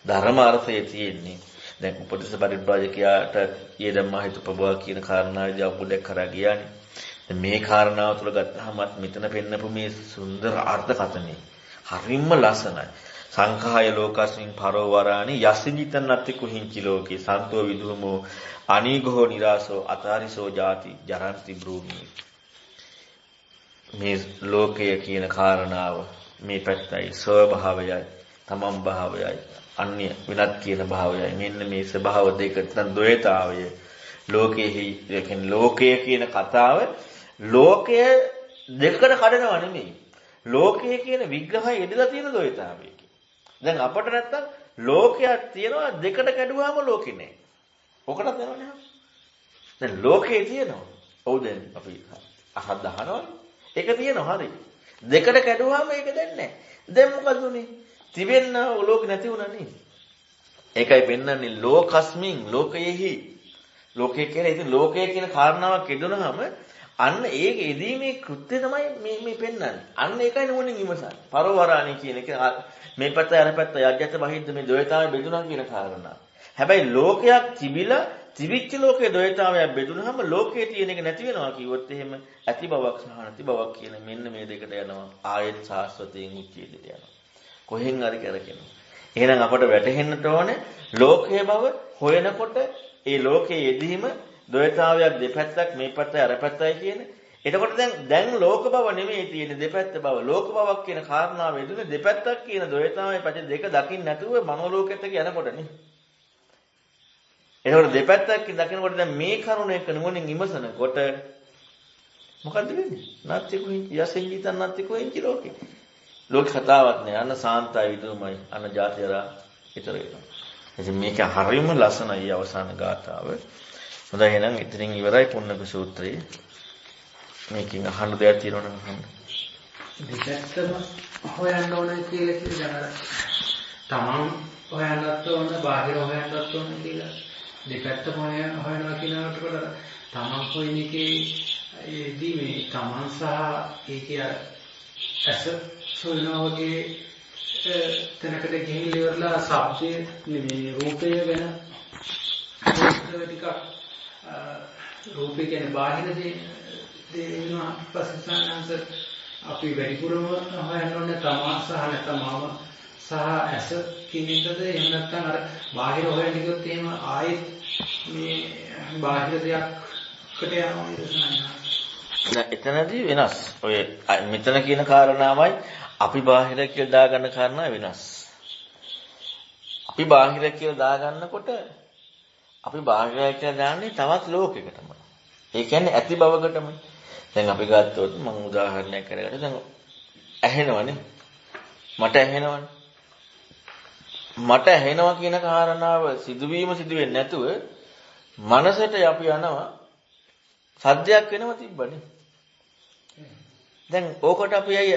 S1: ධර්ම අර්ථය තියෙන්නේ. දැන් උපදේශ පරිබ්‍රාජකයාට ඊදම්මා හිතුපබවා කියන කාරණාවේදී අවබෝධයක් කරා ගියානේ. දැන් මේ කාරණාව තුල ගත්තාමත් මෙතන පෙන්නපු මේ සුන්දර අර්ථකථනය හරිම ලස්සනයි. සංඛාය ලෝකස්මින් පරෝ වරාණි යසිනිතන් අත්ති කුහිංචි ලෝකේ සන්තෝ විදුමෝ අනීගෝ නිරාසෝ අතාරිසෝ ජාති ජරන්ති බ්‍රූමි. මේ ලෝකය කියන කාරණාව මේ පැත්තයි ස්වභාවයයි තමන් භාවයයි අන්‍ය විනත් කියන භාවයයි මෙන්න මේ ස්වභාව දෙක නැත්නම් ද්වේතාවය ලෝකෙහි කියන්නේ ලෝකය කියන කතාව ලෝකය දෙකට කඩනවා නෙමෙයි ලෝකය කියන විග්‍රහය යෙදලා තියෙන ද්වේතාවය. දැන් අපට නැත්තම් ලෝකයක් තියෙනවා දෙකට කැඩුවාම ලෝකෙ නෑ. ඔකටත් නෑනේ. දැන් ලෝකේ තියෙනවා. ඔව් දැන් අපි අහනවනේ. ඒක තියෙනවා හරි. දෙකට කැඩුවාම ඒක දෙන්නේ නැහැ. දැන් මොකද උනේ? තිබෙන්න ලෝක නැති වුණා නේ. ඒකයි පෙන්වන්නේ ලෝකස්මින් ලෝකයෙහි. ලෝකයේ කියලා ඉතින් ලෝකයේ කියන කාරණාවක් යෙදුනහම අන්න ඒක එදීමේ කෘත්‍ය තමයි මේ පෙන්වන්නේ. අන්න ඒකයි නුවණින් විමසන්නේ. පරවරාණි කියන එක මේ පැත්ත අර පැත්ත යජ්ජත බහිද්ද මේ ද්වේතාවය බෙදුණා කියන කාරණා. හැබැයි ලෝකයක් තිබිලා තිවිච්ච ලෝකයේ ද්වේතාවයක් බෙදුනහම ලෝකයේ තියෙන එක නැති වෙනවා කිව්වොත් එහෙම ඇති බවක් සහ නැති බවක් කියන මෙන්න මේ දෙකට යනවා ආයත් සාස්වතයෙන් උච්චේදයට යනවා. කොහෙන් හරි කරකිනවා. එහෙනම් අපට වැටහෙන්නට ඕනේ ලෝකයේ බව හොයනකොට ඒ ලෝකයේ යෙදීම ද්වේතාවයක් දෙපැත්තක් මේ පැත්තයි අර පැත්තයි කියන. එතකොට දැන් ලෝක බව නෙමෙයි තියෙන්නේ දෙපැත්ත බව. ලෝක බවක් කියන කාරණාව යෙදුනේ දෙපැත්තක් කියන ද්වේතාවයේ පැති දෙක දකින්න නැතුව මනෝලෝකෙත් එක යනකොට නේ. එතකොට දෙපැත්තක් දකිනකොට දැන් මේ කරුණ එක නුවණින් විමසනකොට මොකද්ද වෙන්නේ? නැත්ති කුහින් යසෙන්ජිතන් නැත්ති කුහින් ලෝකේ. ලෝක කතාවක් නෑ. අන්න සාන්තයි විදුමයි අන්න ජාතියරා විතර වෙනවා. ඉතින් මේක හරියම ලස්සනයි අවසාන ගාථාව. හොඳයි එහෙනම් ඉතින් ඉවරයි පුන්නක සූත්‍රයේ. මේකෙන් අහන්න දෙයක් තියෙනවනම් අහන්න.
S2: දෙපැත්තම හොයන්න ඕන කියලා කියනවා. තමන් හොයන්නත් ඕන, බාහිර හොයන්නත් ඕන කියලා. දෙපැත්තම හොයනවා කියනකොට තමන් හොයන එකේදී මේ තමන් සහ ඒකේ ඇස සොයනවා වගේ තැනකට ගිහින් ඉවරලා ශබ්දයේ මේ රූපය ගැන ටිකක් රූපය කියන්නේ බාහිර දේ වෙනවා පස්සෙන්ස අපි වැඩිපුරම හොයන්න ඕනේ තමන් සහ නැත්නම් මම සහ ඇස කියන එකද එහෙම නැත්නම් අර බාහිර හොයන්න ගියොත් එහෙම ආයෙත් මේ බාහිර දෙයක්කට යනවා නේද?
S1: එතනදී වෙනස්. ඔය මෙතන කියන කාරණාවයි අපි බාහිර කියලා දාගන්න කාරණා වෙනස්. අපි බාහිර කියලා දාගන්නකොට අපි බාහිර කියලා දාන්නේ තවත් ලෝකයකටම. ඒ කියන්නේ ඇති බවකටම. දැන් අපි ගත්තොත් මම උදාහරණයක් කරගන්න. දැන් ඇහෙනවනේ. මට ඇහෙනවනේ. මට ඇහෙනවා කියන කාරණාව සිදුවීම සිදුවෙන්නේ නැතුව මනසට අපි යනවා සද්දයක් වෙනවා තිබ්බනේ. දැන් ඕකට අපි අය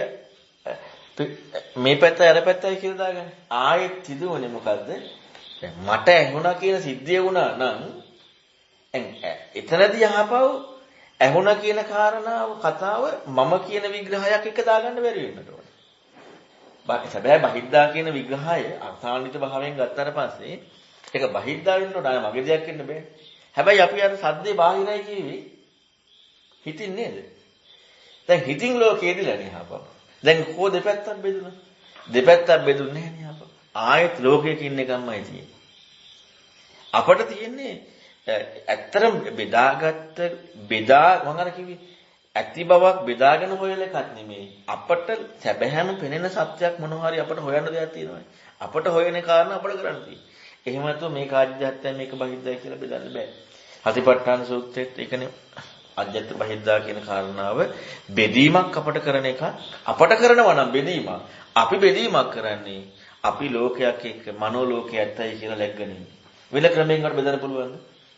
S1: මේ පැත්ත අර පැත්තයි කියලා දාගන්නේ. ආයෙත් සිදුවන්නේ මොකද්ද? දැන් මට ඇහුණා කියන සිද්ධිය වුණා නම් එතනදී අහපව ඇහුණා කියන කාරණාව කතාව මම කියන විග්‍රහයක් එක්ක දාගන්න බැරි වෙන්නට ඕනේ. සැබෑ බහිද්දා කියන විග්‍රහය අර්ථාන්විත භාවයෙන් ගත්තාට පස්සේ ඒක බහිද්දා වෙන්න ඕනේ මගේ දෙයක් වෙන්න බෑ. හැබැයි අපි අර සද්දේ බාහිරයි කියවේ හිතින් නේද? දැන් හිතින් ලෝකයේදීලා නේ හපව. දැන් කො දෙපැත්තක් බෙදුණා. දෙපැත්තක් බෙදුන්නේ නැහැ නේ හපව. ආයෙත් ලෝකයක ඉන්න එකමයි තියෙන්නේ. අපට තියෙන්නේ ඇත්තටම බෙදාගත්ත මම අර කිව්වේ ඇති බවක් බෙදාගෙන හොයල එකක් නෙමෙයි. අපට සැබෑම පෙනෙන සත්‍යයක් මොනවා හරි අපට හොයන්න දෙයක් තියෙනවා. අපට හොයන කාරණා අපට කරන්න තියෙන්නේ. එහෙම නැතුව මේක ආජ්‍යත්‍යය මේක බහිද්දා කියලා බෙදන්න බෑ. හතිපට්ඨාන සූත්‍රයේත් ඒකනේ ආජ්‍යත්‍ය බහිද්දා කියන කාරණාව බෙදීමක් අපට කරන එක අපට කරනවා නම් බෙදීමක්. අපි බෙදීමක් කරන්නේ අපි ලෝකයක් එක්ක මනෝ ලෝකයක්යි කියලා läග්ගන්නේ. වෙන ක්‍රමයකින් අර බෙදන්න පුළුවන්ද?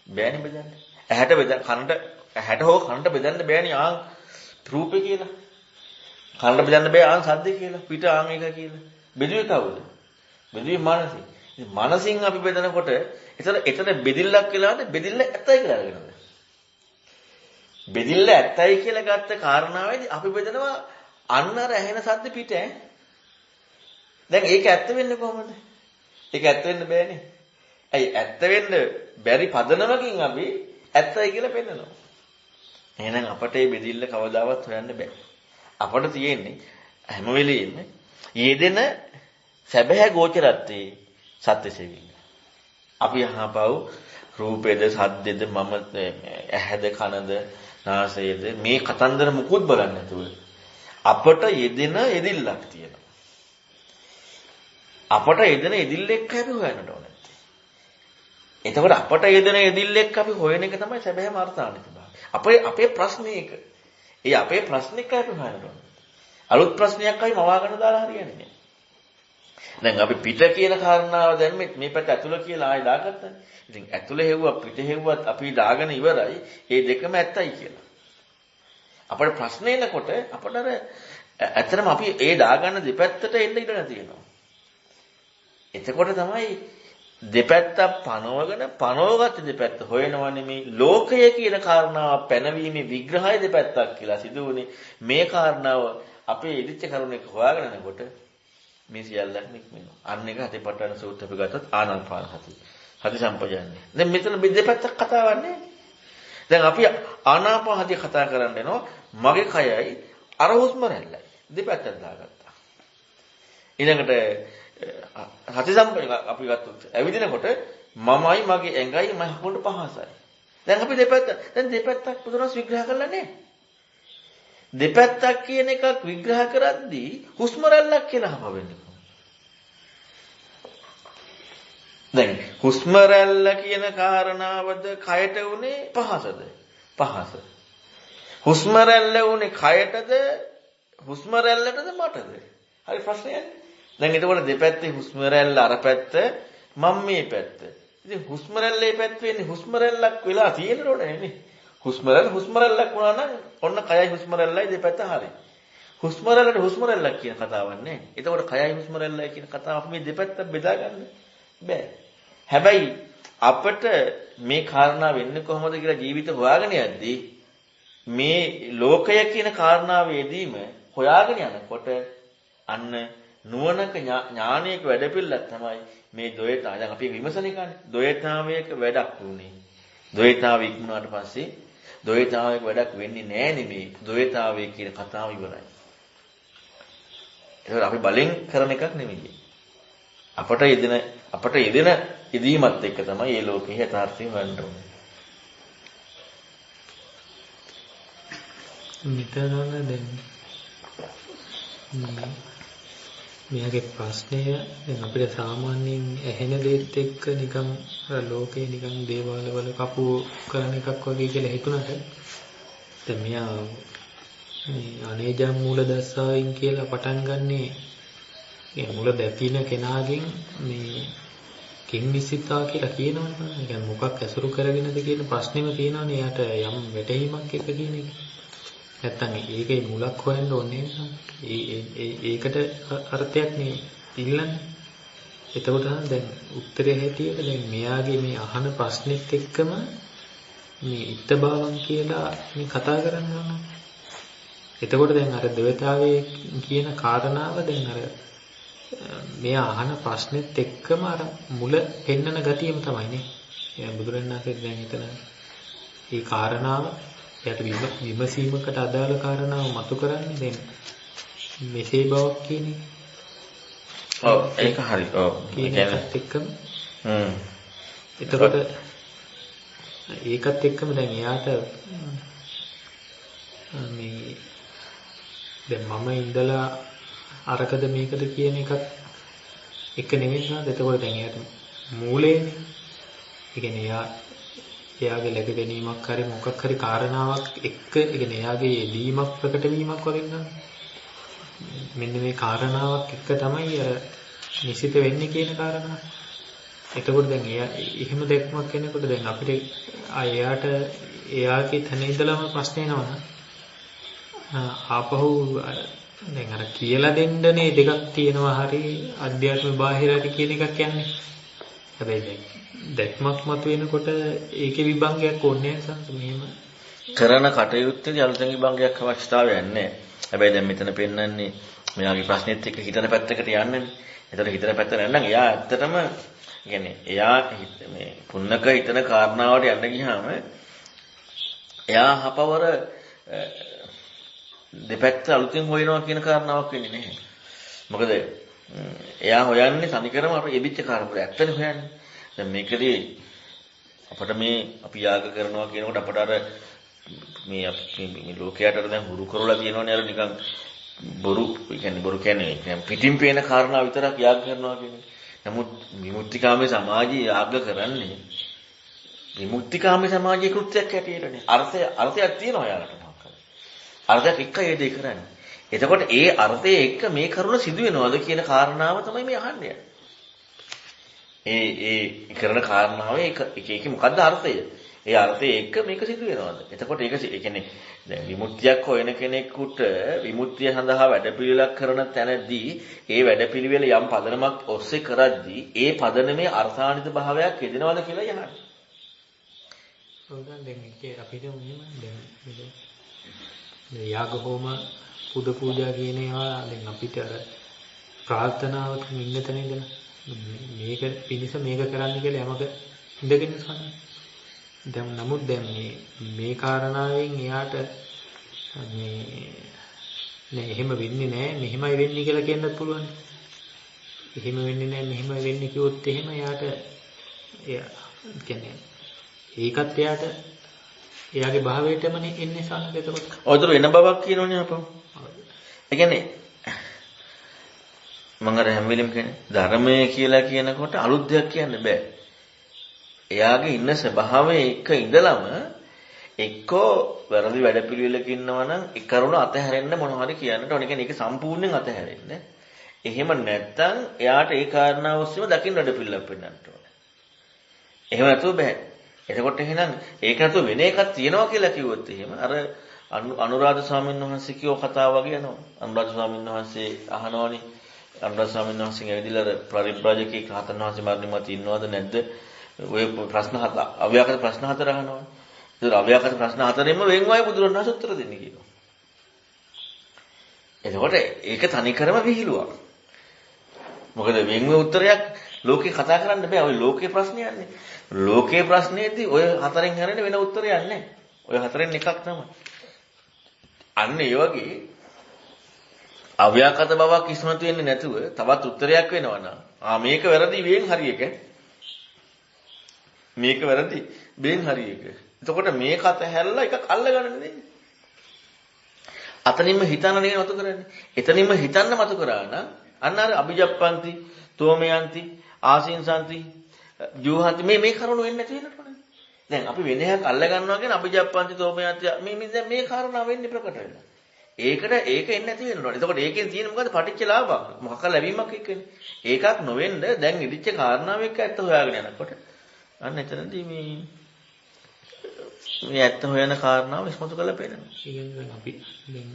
S1: බෑනේ බෙදන්න. ඇහැට බෙදන්න කනට ඇහැට හෝ කනට බෙදන්න බෑනේ ආන් රූපේ කියලා. කනට බෙදන්න බෑ ආන් සද්දේ කියලා. පිට ආන් එක කියලා. බෙදුවේ කවුද? බෙදුවේ මනසින්. මනසින් අපි බෙදනකොට එතන බෙදිල්ලක් කියලාද බෙදිල්ල ඇත්තයි කියලා අරගෙනද? බෙදිල්ල ඇත්තයි කියලා ගත්ත කාරණාවේදී අපි බෙදනවා අන්න අර ඇහෙන සද්ද පිට ඈ. දැන් ඒක ඇත්ත වෙන්නේ කොහොමද? ඒක ඇත්ත වෙන්න බෑනේ. ඇයි ඇත්ත වෙන්න බැරි පදනමකින් අපි ඇත්තයි කියලා පෙන්නනවා. එහෙනම් අපට මේ බෙදිල්ල කවදාවත් හොයන්න බෑ. අපට තියෙන්නේ හැම වෙලෙම යෙදෙන සැබෑ ගෝචරත්වයේ සත්‍ය සෙවිල්ල. අපි අහපව රූපේද සද්දේද මම ඇහැද කනද නාසයේද මේ කතන්දර මුකුත් බලන්නේ නැතුව අපට යෙදෙන යෙදිල්ලක් තියෙනවා. අපට යෙදෙන යෙදිල්ල එක්ක අපි හොයන්නට ඕනේ. එතකොට අපට යෙදෙන යෙදිල්ල එක්ක අපි හොයන එක තමයි සැබෑම අර්ථාන්විත භාවය. අපේ ප්‍රශ්නේ ඒක. ඒ අපේ ප්‍රශ්නේ එක්ක අපි හොයන්න ඕනේ. අලුත් ප්‍රශ්නයක් ආයි මවාගෙන දාලා හරියන්නේ නැහැ. දැන් අපි පිට කියන කාරණාව දැන් මේ පැත්ත ඇතුළ කියලා ආයෙ දාගත්තානේ. ඉතින් ඇතුළ හෙව්වා පිට හෙව්වත් අපි දාගෙන ඉවරයි. මේ දෙකම ඇත්තයි කියලා. අපේ ප්‍රශ්නේ එනකොට අපට අර ඇත්තටම අපි ඒ දාගන්න දෙපැත්තට එන්න ඉඩ නැතිනවා. එතකොට තමයි දෙපැත්ත පනවගත්ත දෙපැත්ත හොයනවා නෙමේ ලෝකය කියන කාරණාව පැනවීමේ විග්‍රහය දෙපැත්තක් කියලා සිදුවුනේ මේ කාරණාව අපේ ඉදිච්ච කරුණේක හොයාගෙන යනකොට මේ සියල්ලක් නික්මෙනවා. අන්න එක හතිපට්ඨාන සූත්‍රය අපි ගත්තොත් ආනාපාන සති. හති සම්පජාන්නේ. දැන් මෙතන දෙපැත්තක් කතාවක් නේ. දැන් අපි ආනාපාන හතිය කතා කරන්න එනවා මගේ කයයි අර හුස්ම රැල්ලයි දෙපැත්තක් දාගත්තා. ඊළඟට හති සම්පජාන අපි ගත්තොත් ඇවිදිනකොට මමයි මගේ ඇඟයි මම හොඳ පහසයි. දැන් අපි දෙපැත්තක් පුදුරස් විග්‍රහ කරලා නේ. දෙපැත්තක් කියන එකක් විග්‍රහ කරද්දී හුස්ම රැල්ලක් කියලා හපවෙන්නේ. දැන් හුස්ම රැල්ල කියන කාරණාවද කයට උනේ පහසද? පහස. හුස්ම රැල්ල උනේ කයටද? හුස්ම රැල්ලටද මටද? හරි ප්‍රශ්නයක්. දැන් එතකොට දෙපැත්තේ හුස්ම රැල්ල අර පැත්ත මම මේ පැත්ත. ඉතින් හුස්ම රැල්ලේ පැත්ත වෙන්නේ හුස්ම රැල්ලක් වෙලා තියෙනවනේ නේ. හුස්ම රැල්ලක් වුණා නම් ඔන්න කයයි හුස්ම රැල්ලයි දෙපැත්ත හරි. හුස්ම රැල්ලට හුස්ම රැල්ලක් කියන කතාවක් නෑ. එතකොට කයයි හුස්ම රැල්ලයි කියන කතාව අපි මේ දෙපැත්ත බෙදාගන්න බෑ. හැබැයි අපිට මේ කාරණා වෙන්නේ කොහොමද කියලා ජීවිත හොයාගෙන යද්දී මේ ලෝකය කියන කාරණාවේදීම හොයාගෙන යනකොට අන්න නුවණක ඥානයක වැඩපිළිවෙලක් තමයි මේ ද්වේතා. දැන් අපි විමසන එකනේ. ද්වේතාවයක වැඩක් වුණේ. ද්වේතාව ඉක්මුණාට පස්සේ ද්වේතාවයක වැඩක් වෙන්නේ නැහැ නෙමෙයි. ද්වේතාවය කියන කතාව ඉවරයි. ඒක අපි බලෙන් කරන එකක් නෙමෙයි. අපට යෙදෙන යෙදීමත් එක්ක තමයි මේ ලෝකේ යථාර්ථය හොයන්න ඕනේ.
S2: මෙතන දැන් මෙයාගේ ප්‍රශ්නය දැන් අපිට සාමාන්‍යයෙන් ඇහෙන දේත් එක්ක නිකන් ලෝකේ නිකන් දේවාල වල කපුව කරන එකක් වගේ කියලා හිතුණාට දැන් මෙයා මේ අනේජම් මූල දස්සාවෙන් කියලා පටන් ගන්නේ ඒ මූල දැපින කෙනාගෙන් මේ කිං විසිතා කියලා කියනවනේ. ඒ කියන්නේ මොකක් ඇසුරු කරගෙනද කියන ප්‍රශ්නෙම තියෙනවනේ. එයාට යම් වැටහීමක් එක කියන එක. නැත්තම් ඒකේ මුලක් හොයන්න ඕනේ ඒකට අර්ථයක් නේ ඉල්ලන්නේ. එතකොට දැන් උත්තරය හැටියට දැන් මෙයාගේ මේ අහන ප්‍රශ්නෙත් එක්කම මේ ඉත්තභාවම් කියලා මේ කතා කරනවා. එතකොට දැන් අර දෙවතාවේ කියන කාරණාව දැන් අර මෙයා අහන ප්‍රශ්නෙත් එක්කම අර මුල පෙන්නන ගතියම තමයි නේ. එයා බුදුරණාහි දැන් එතන මේ කාරණාව එයාට විමසීමකට අදාළ කාරණාව මතු කරන්නේ දැන් මෙසේ බවක් කියන්නේ.
S1: ඔව් ඒක හරි. ඔව්
S2: ඒකත් එක්කම එතකොට ඒකත් එක්කම දැන් එයාට මේ දැන් මම ඉඳලා අරකද මේකද කියන එකත් එක නෙමෙයි නේද? එතකොට දැන් එයාට මූලයනේ. ඒ කියන්නේ එයාගේ ලැබ ගැනීමක් හරි මොකක් හරි කාරණාවක් එක්ක ඒ කියන්නේ එයාගේ යෙදීමක් ප්‍රකට වීමක් වගේ නේද? මෙන්න මේ කාරණාවක් එක්ක තමයි අර නිසිත වෙන්නේ කියන කාරණාව. එතකොට දැන් එහෙම දෙක්මක් කෙනෙකුට දැන් අපිට එයාට එයාගේ තැන ඉඳලම ප්‍රශ්න එනවා. ආපහු දැන් අර කියලා දෙන්නනේ දෙකක් තියෙනවා හරි අධ්‍යාත්ම බාහිර හරි කියන එකක් කියන්නේ. හැබැයි දැන් දැක්මක් මත වෙනකොට ඒකේ විභංගයක් ඕනේ නැහැ මෙහෙම
S1: කරන කටයුත්තේදී අලුතෙන් විභංගයක් අවශ්‍යතාවයක් නැහැ. හැබැයි දැන් මෙතන පෙන්වන්නේ මෙයාගේ ප්‍රශ්නෙත් එක්ක හිතන පැත්තකට යන්නනේ. ඒතර හිතන පැත්ත නැත්නම් එයා ඇත්තටම කියන්නේ එයා මේ පුන්නක හිතන කාරණාවට යන්න ගියාම එයා හපවර දෙපැත්ත අලුතෙන් හොයනවා කියන කාරණාවක් වෙන්නේ නැහැ. මොකද එයා හොයන්නේ තනිකරම අපේ ඉදිච්ච කාරණා ඇත්තනේ හොයන්නේ. දැන් මේකදී අපිට මේ අපි යාග කරනවා කියනකොට අපට අර මේ ලෝකයට අර දැන් හුරු කරලා තියෙනවනේ අර නිකන් බොරු කියන්නේ පිටින් පේන කාරණා විතරක් යාග කරනවා කියන්නේ. නමුත් විමුක්තිකාමී සමාජයේ යාග කරන්නේ විමුක්තිකාමී සමාජයේ කෘත්‍යයක් හැටියටනේ. අර්ථයක් තියෙනවා යාලට මොකක්ද? අර්ථයක් එක්ක ඒ දෙය කරන්නේ. එතකොට ඒ අර්ථය එක්ක මේ කරුණ සිදු වෙනවද කියන කාරණාව තමයි මේ අහන්නේ. ඒ කරන කාරණාවේ එක මොකද්ද අර්ථය? ඒ අර්ථය එක්ක මේක සිදු වෙනවද? එතකොට ඒක ඒ කියන්නේ දැන් විමුක්තියක් හොයන කෙනෙකුට විමුක්තිය සඳහා වැඩපිළිවෙලක් කරන තැනදී ඒ වැඩපිළිවෙල යම් පදනමක් ඔස්සේ කරද්දී ඒ පදනමේ අර්ථාන්විත භාවයක් යෙදෙනවද කියලා යහන්න.
S2: දැන් මේකේ අපිට මෙහෙම දැන් යාග හෝම පුද පූජා කියන ඒවා දැන් අපිට අර ප්‍රාර්ථනාවක ඉන්න තැන ඉඳලා මේක පිණිස මේක කරන්න කියලා යමක ඉඳගෙන ඉස්සන්නේ. දැන් නමුත් දැන් මේ කාරණාවෙන් එයාට මේ එහෙම වෙන්නේ නැහැ මෙහෙමයි වෙන්නේ කියලා කියන්නත් පුළුවන්. එහෙම වෙන්නේ නැහැ මෙහෙමයි වෙන්නේ කිව්වොත් එහෙම එයාට කියන්නේ ඒකත් එයාට එයාගේ භාවයටම එන්නේ සානද එතකොට.
S1: ඔයතර වෙන බවක් කියනෝනේ අපෝ. ඒ කියන්නේ මම අර හැම වෙලෙම කියන්නේ ධර්මය කියලා කියනකොට අලුත් දෙයක් කියන්න බෑ. එයාගේ ඉන්න ස්වභාවය එක ඉඳලම එක්කෝ වැරදි වැඩපිළිවෙලක ඉන්නවා නම් ඒ කරුණ අතහැරෙන්න මොන හරි කියන්නට ඕනේ. කියන්නේ ඒක සම්පූර්ණයෙන් අතහැරෙන්න. එහෙම නැත්නම් එයාට ඒ කාරණාව ඔස්සේම දකින්න වැඩපිළිවෙලක් වෙන්නට ඕනේ. එහෙම නැතුව බෑ. එතකොට එහෙනම් ඒක නැතුව වෙන එකක් තියෙනවා කියලා කිව්වොත් එහෙම අර අනුරාධ ස්වාමීන් වහන්සේ කියව කතාව වගේ යනවා. අනුරාධ ස්වාමීන් වහන්සේ අහනවනේ අනුරාධ ස්වාමීන් වහන්සේ ඇවිදලා පරිබ්‍රාජකේ රහතන් වහන්සේ මරණිමත් ඉන්නවද නැද්ද? ඔය ප්‍රශ්න අව්‍යාකෘත ප්‍රශ්න හතර අහනවා. ඒක අව්‍යාකෘත ප්‍රශ්න හතරෙන්ම වෙන්වයි බුදුරණවහන්සේ උත්තර දෙන්නේ කියනවා. එතකොට ඒක තනිකරම විහිළුවක්. මොකද වෙන්ව උත්තරයක් ලෝකේ කතා කරන්න බෑ. ඔය ලෝකේ ප්‍රශ්නේ යන්නේ. ලෝකේ ප්‍රශ්නේදී ඔය හතරෙන් හැරෙන්න වෙන උත්තරයක් නැහැ. ඔය හතරෙන් එකක් තමයි. අන්න ඒ වගේ අව්‍යාකෘත බවක් ඉස්මතු වෙන්නේ නැතුව තවත් උත්තරයක් වෙනවා නම් මේක වැරදි වෙන් හරි එක. මේක වැරදි බෙන් හරි එක. එතකොට මේක අතහැරලා එකක් අල්ලගන්න දෙන්නේ. අතනින්ම හිතන්න නේ මතු කරන්නේ. එතනින්ම හිතන්න මතු කරා නම් අන්න අර අභිජප්පන්ති, තෝමයන්ති, ආසීන්සන්ති, ජූහන්ති මේ කරුණු වෙන්නේ නැති වෙනවනේ. දැන් අපි වෙන එකක් අල්ල ගන්නවා කියන අභිජප්පන්ති, තෝමයන්ති මේ කාරණා වෙන්නේ ප්‍රකට වෙනවා. ඒක එන්නේ නැති වෙනවා. එතකොට ඒකෙන් තියෙන මොකද්ද? පටිච්ච ලාභයක්. මොකක් ලැබීමක් එක්කනේ. ඒකක් නොවෙන්න දැන් ඉදිච්ච කාරණාව එක්ක ඇත්ත හොයාගෙන යනකොට අන්න එතනදී මේ ඇත්ත හොයන කාරණාව ඉස්මතු කරලා පේනවා.
S2: ඒ කියන්නේ අපි දැන්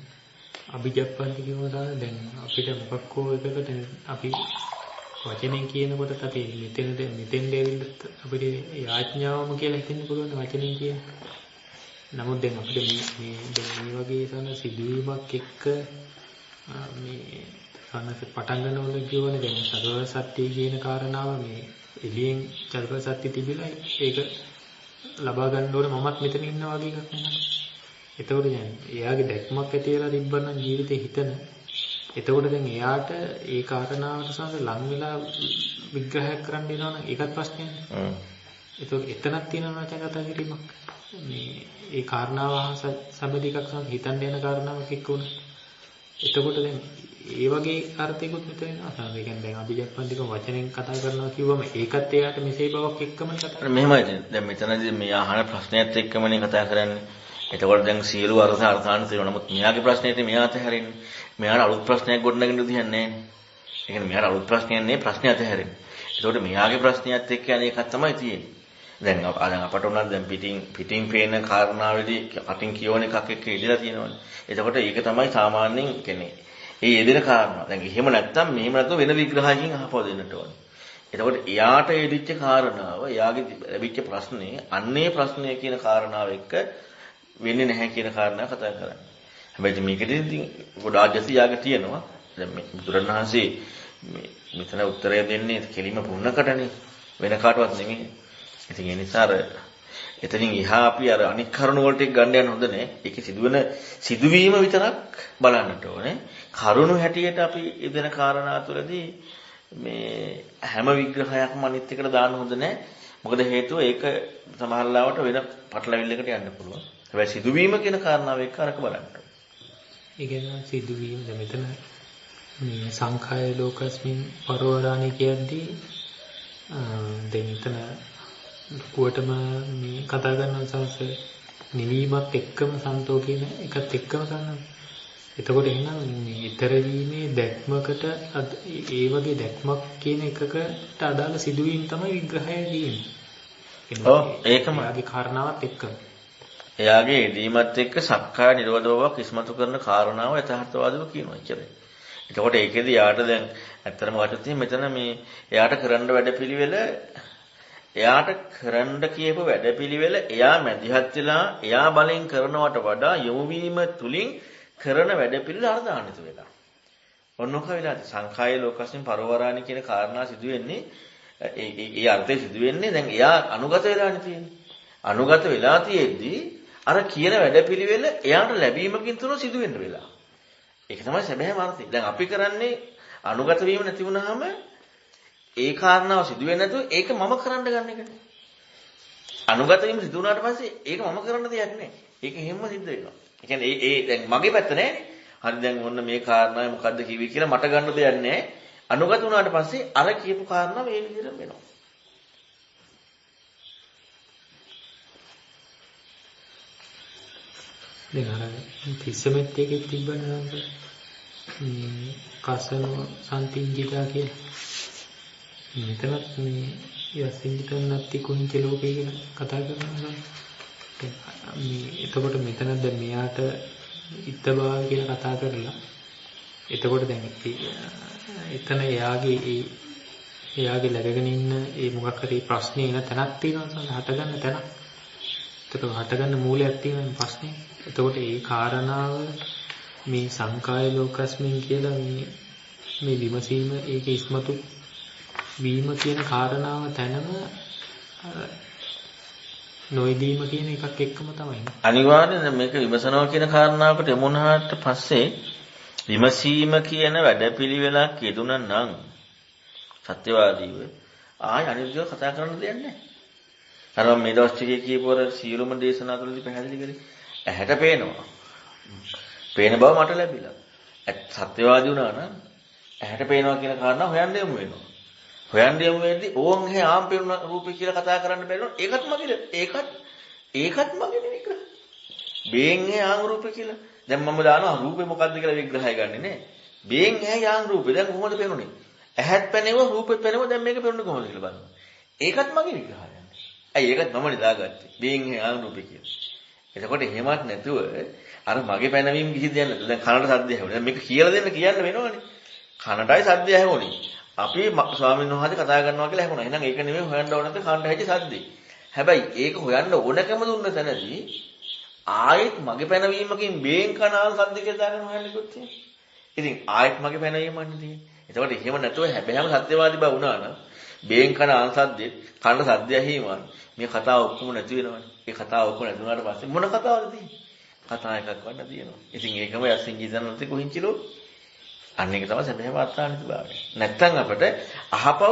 S2: අභිජප්පන්ති කියනවා දැන් අපිට මොකක් හෝ එකකට අපි වචනෙන් කියනකොට අපි මෙතෙන් දෙවිල්ලත් අපිට යාඥාවම කියලා හිතෙන්න පුළුවන් වචනෙන් කියන. නමුත් දැන් අපිට මේ වගේ සන සිදුවීමක් එක්ක මේ සනස පටන් ගන්නකොට කියවනේ දැන් චතුරාර්ය සත්‍ය කියන කාරණාව මේ එළියෙන් චතුරාර්ය සත්‍ය තිබිලා ඒක ලබා ගන්න ඕනේ මමත් මෙතන ඉන්නවා වගේ එකක් නෙමෙයි. එතකොට දැන් එයාගේ දැක්මක් ඇති වෙලා තිබ්බනම් ජීවිතේ හිතන. එතකොට දැන් එයාට ඒ කාරණාවට සමග ලං වෙලා විග්‍රහයක් කරන්න වෙනවනම් ඒකත් ප්‍රශ්නයක් නේ. එතකොට එතනක් තියෙනවා නැච කතා කිරීමක්. මේ ඒ කාරණාව සම්බන්ධ එකක් සමග හිතන්න යන කාරණාවක් එක්ක උන. එතකොට දැන් ඒ වගේ අර්ථයකුත් මෙතන එනවා. ඒ කියන්නේ දැන් අභිජප්පන්තික වචනෙන් කතා කරනවා කිව්වම ඒකත් එයාට මෙසේ බවක් එක්කම කතා කරනවා.
S1: මෙහෙමයි දැන් මෙතනදී මේ අහන ප්‍රශ්නයත් එක්කමනේ කතා කරන්නේ. එතකොට දැන් සියලු අර්ථාන්ත තියෙනවා. නමුත් මෙයාගේ ප්‍රශ්නෙට මෙයා අතහැරෙන්නේ. මෙයාට අලුත් ප්‍රශ්නයක් ගොඩනගන්න දෙයක් නැහැ නේ. ඒ කියන්නේ මෙයාට අලුත් ප්‍රශ්නයක් නේ ප්‍රශ්නේ අතහැරෙන්නේ. එතකොට මෙයාගේ ප්‍රශ්නයත් එක්ක යන එකක් තමයි තියෙන්නේ. දැන් අපට උනත් දැන් පිටින් පේන කාරණාවේදී අතින් කියවන එකක් එක්ක ඉඳලා තියෙනවානේ. එතකොට ඒක තමයි සාමාන්‍යයෙන් කියන්නේ. ඒ යෙදෙන කාරණා. දැන් එහෙම නැත්නම් මෙහෙම නැත්නම් වෙන විග්‍රහයකින් අහපව දෙන්නට ඕනේ. එතකොට එයාට යෙදිච්ච කාරණාව, එයාගේ ලැබිච්ච ප්‍රශ්නේ, අන්නේ ප්‍රශ්නය කියන කාරණාව එක්ක වෙන්නේ නැහැ කියන කාරණාව කතා කරන්නේ. හැබැයි මේකෙදී ඉතින් ගොඩාක් ජසියාගේ තියෙනවා. දැන් මේ බුදුරණවහන්සේ මෙතන උත්තරය දෙන්නේ කෙලිම පුන්නකටනේ. වෙන කාටවත් නෙමෙයි. ඉතින් ඒ නිසා එතනින් එහා අපි අර අනික් කරුණ වලට ගන්න යන හොඳ නෑ. ඒකේ සිදුවීම විතරක් බලන්නට ඕනේ. කරුණු හැටියට අපි ඉදෙන කාරණා තුළදී මේ හැම විග්‍රහයක්ම අනිත් එකට දාන්න හොඳ නෑ. මොකද හේතුව ඒක සමහරවිට වෙන පටලවිල්ලකට යන්න පුළුවන්. හැබැයි සිදුවීම කියන කාරණාව එක්ක අරක බලන්න ඕනේ.
S2: ඒ කියන්නේ සිදුවීම මෙතන මේ සංඛාය ලෝකස්මින් පරවරාණි කියද්දී දැන් එතන කුවටම මේ කතා කරන සංස නිවීමත් එක්කම සන්තෝ කියන එකත් එක්කම ගන්නවා. එතකොට එහෙනම් මේ ඊතර වීමේ දැක්මකට ඒ වගේ දැක්මක් කියන එකකට අදාළ සිදුවීම් තමයි විග්‍රහය කියන්නේ.
S1: ඔව් ඒකම
S2: එයාගේ කාරණාවත් එක්කම.
S1: එයාගේ යෙදීමත් එක්ක සක්කාය නිරෝධ බවක් ඉස්මතු කරන කාරණාව යථාර්ථවාදව කියනවා කියලා. එතකොට ඒකෙදි යාට දැන් ඇත්තටම වටතින් මෙතන මේ එයාට කරන්න වැඩපිළිවෙල එයාට කරන්න කියපු වැඩපිළිවෙල එයා මැදිහත් වෙලා එයා බලෙන් කරනවට වඩා යොමු වීම තුලින් කරන වැඩපිළිවෙල අර්ධාන්විත වෙලා. ඔන්නෝක වෙලාද සංඛාය ලෝකස්මින් පරවරාණි කියන කාරණා සිදු වෙන්නේ ඒ අර්ථය සිදු වෙන්නේ දැන් එයා අනුගත වෙලානේ තියෙන්නේ. අනුගත වෙලා තියෙද්දී අර කියන වැඩපිළිවෙල එයාට ලැබීමකින් තුන සිදු වෙන්න වෙලා. ඒක තමයි සැබෑම අර්ථය. දැන් අපි කරන්නේ අනුගත වීම නැති වුනහම ඒ කාරණාව සිදු වෙන්නේ නැතුව ඒක මම කරන්න ගන්න එකනේ. අනුගත වීම සිදු වුණාට පස්සේ ඒක මම කරන්න දෙයක් නෑ. ඒක හැමම සිද්ධ වෙනවා. ඒ කියන්නේ ඒ දැන් මගේ පැත්ත නෑනේ. හරි දැන් ඔන්න මේ කාරණාව මොකද්ද කිව්වේ කියලා මට ගන්න දෙයක් නෑ. අනුගත වුණාට පස්සේ අර කියපු කාරණාව ඒ විදිහට වෙනවා.
S2: දැන් අර තිස්සමෙත් එකේ තිබ්බනේ මේ කසනෝ සම්පින්ජිතා කියලා. මෙතනත් මේ යසින්ජිතන් නැති කුංචි ලෝකේ කියලා කතා කරනවා. මේ එතකොට මෙතන දැන් මෙයාට ඉත්තභාව කියලා කතා කරලා එතකොට දැන් එතන එයාගේ läගගෙන ඉන්න ඒ මොකක් හරි ප්‍රශ්නේ එන තැනක් තියෙනවා හටගන්න තැනක්. එතකොට හටගන්න මූලයක් තියෙන ප්‍රශ්නේ. එතකොට ඒ කාරණාව මේ සංකාය ලෝකස්මින් කියලා මේ විමසීම ඒක ඉස්මතු වීම කියන කාරණාව තැනම නොයදීම කියන එකක් එක්කම තමයි.
S1: අනිවාර්යෙන් මේක විමසනවා කියන කාරණාවකට යමුනාට පස්සේ විමසීම කියන වැඩපිළිවෙලක් යෙදුණා නම් සත්‍යවාදීව ආය අනිත්‍යව කතා කරන්න දෙයක් නැහැ. අර මම මේ දවස් ටිකේ කියපුවර සියලුම දේශනා තුළදී පැහැදිලි කරේ ඇහැට පේනවා. පේන බව මට ලැබිලා. සත්‍යවාදී වුණා නම් ඇහැට පේනවා කියන කාරණා හොයන්න යමු වෙනවා. හොයන්න යමු වෙද්දී ඕන් හැ ආම් පේන රූපේ කියලා කතා කරන්න බැරිනොත් ඒකත් මගේ ඒකත් මගේ විග්‍රහ. බේන් හැ ආම් රූපේ කියලා. දැන් මම දානවා රූපේ මොකද්ද කියලා විග්‍රහය ගන්නෙ නේ. බේන් හැ ආම් රූපේ දැන් කොහොමද පේන්නේ? ඇහත් පැනෙව රූපෙත් පැනෙව දැන් මේක පේන්නේ කොහොමද කියලා බලන්න. ඒකත් මගේ විග්‍රහය. ඇයි ඒකත් මම දාගත්තේ. බේන් හැ ආම් රූපේ කියලා. එතකොට එහෙමත් නැතුව අර මගේ පැනවීම කිසි දෙයක් නැතුව දැන් කනට සද්ද ඇහුණා. දැන් මේක කියලා දෙන්න කියන්න වෙනවනේ. කනටයි සද්ද ඇහුණේ. අපි ස්වාමීන් වහන්සේ කතා කරනවා කියලා හැමෝම. එහෙනම් ඒක නෙමෙයි හොයන්න ඕන නැත්නම් කාණ්ඩ හැටි සද්දේ. හැබැයි ඒක හොයන්න ඕනකම දුන්න තැනදී ආයෙත් මගේ පැනවීමකින් බේන් කනාල් සද්ද කියලා දාගෙන හොයන්න කිව්වොත් ඉතින් ආයෙත් මගේ පැනවීමන්නේ තියෙන්නේ. ඒතකොට එහෙම නැතුව හැබැයිම සත්‍යවාදී බව වුණා නම් බේන් කන අන්සද්දෙත් කන සද්ද ඇහිමන් මේ කතාව ඔක්කොම නැති වෙනවනේ. ඒ කතාව ඔක්කොම නැති වුණාට පස්සේ මොන කතාවද තියෙන්නේ? කතා එකක් වන්න තියෙනවා. ඉතින් ඒකම යසින් ජීතනන්ත කොහින්චිලෝ අන්න ඒක තමයි සැබෑම අර්ථාන්විතභාවය. නැත්තම් අපිට අහපව්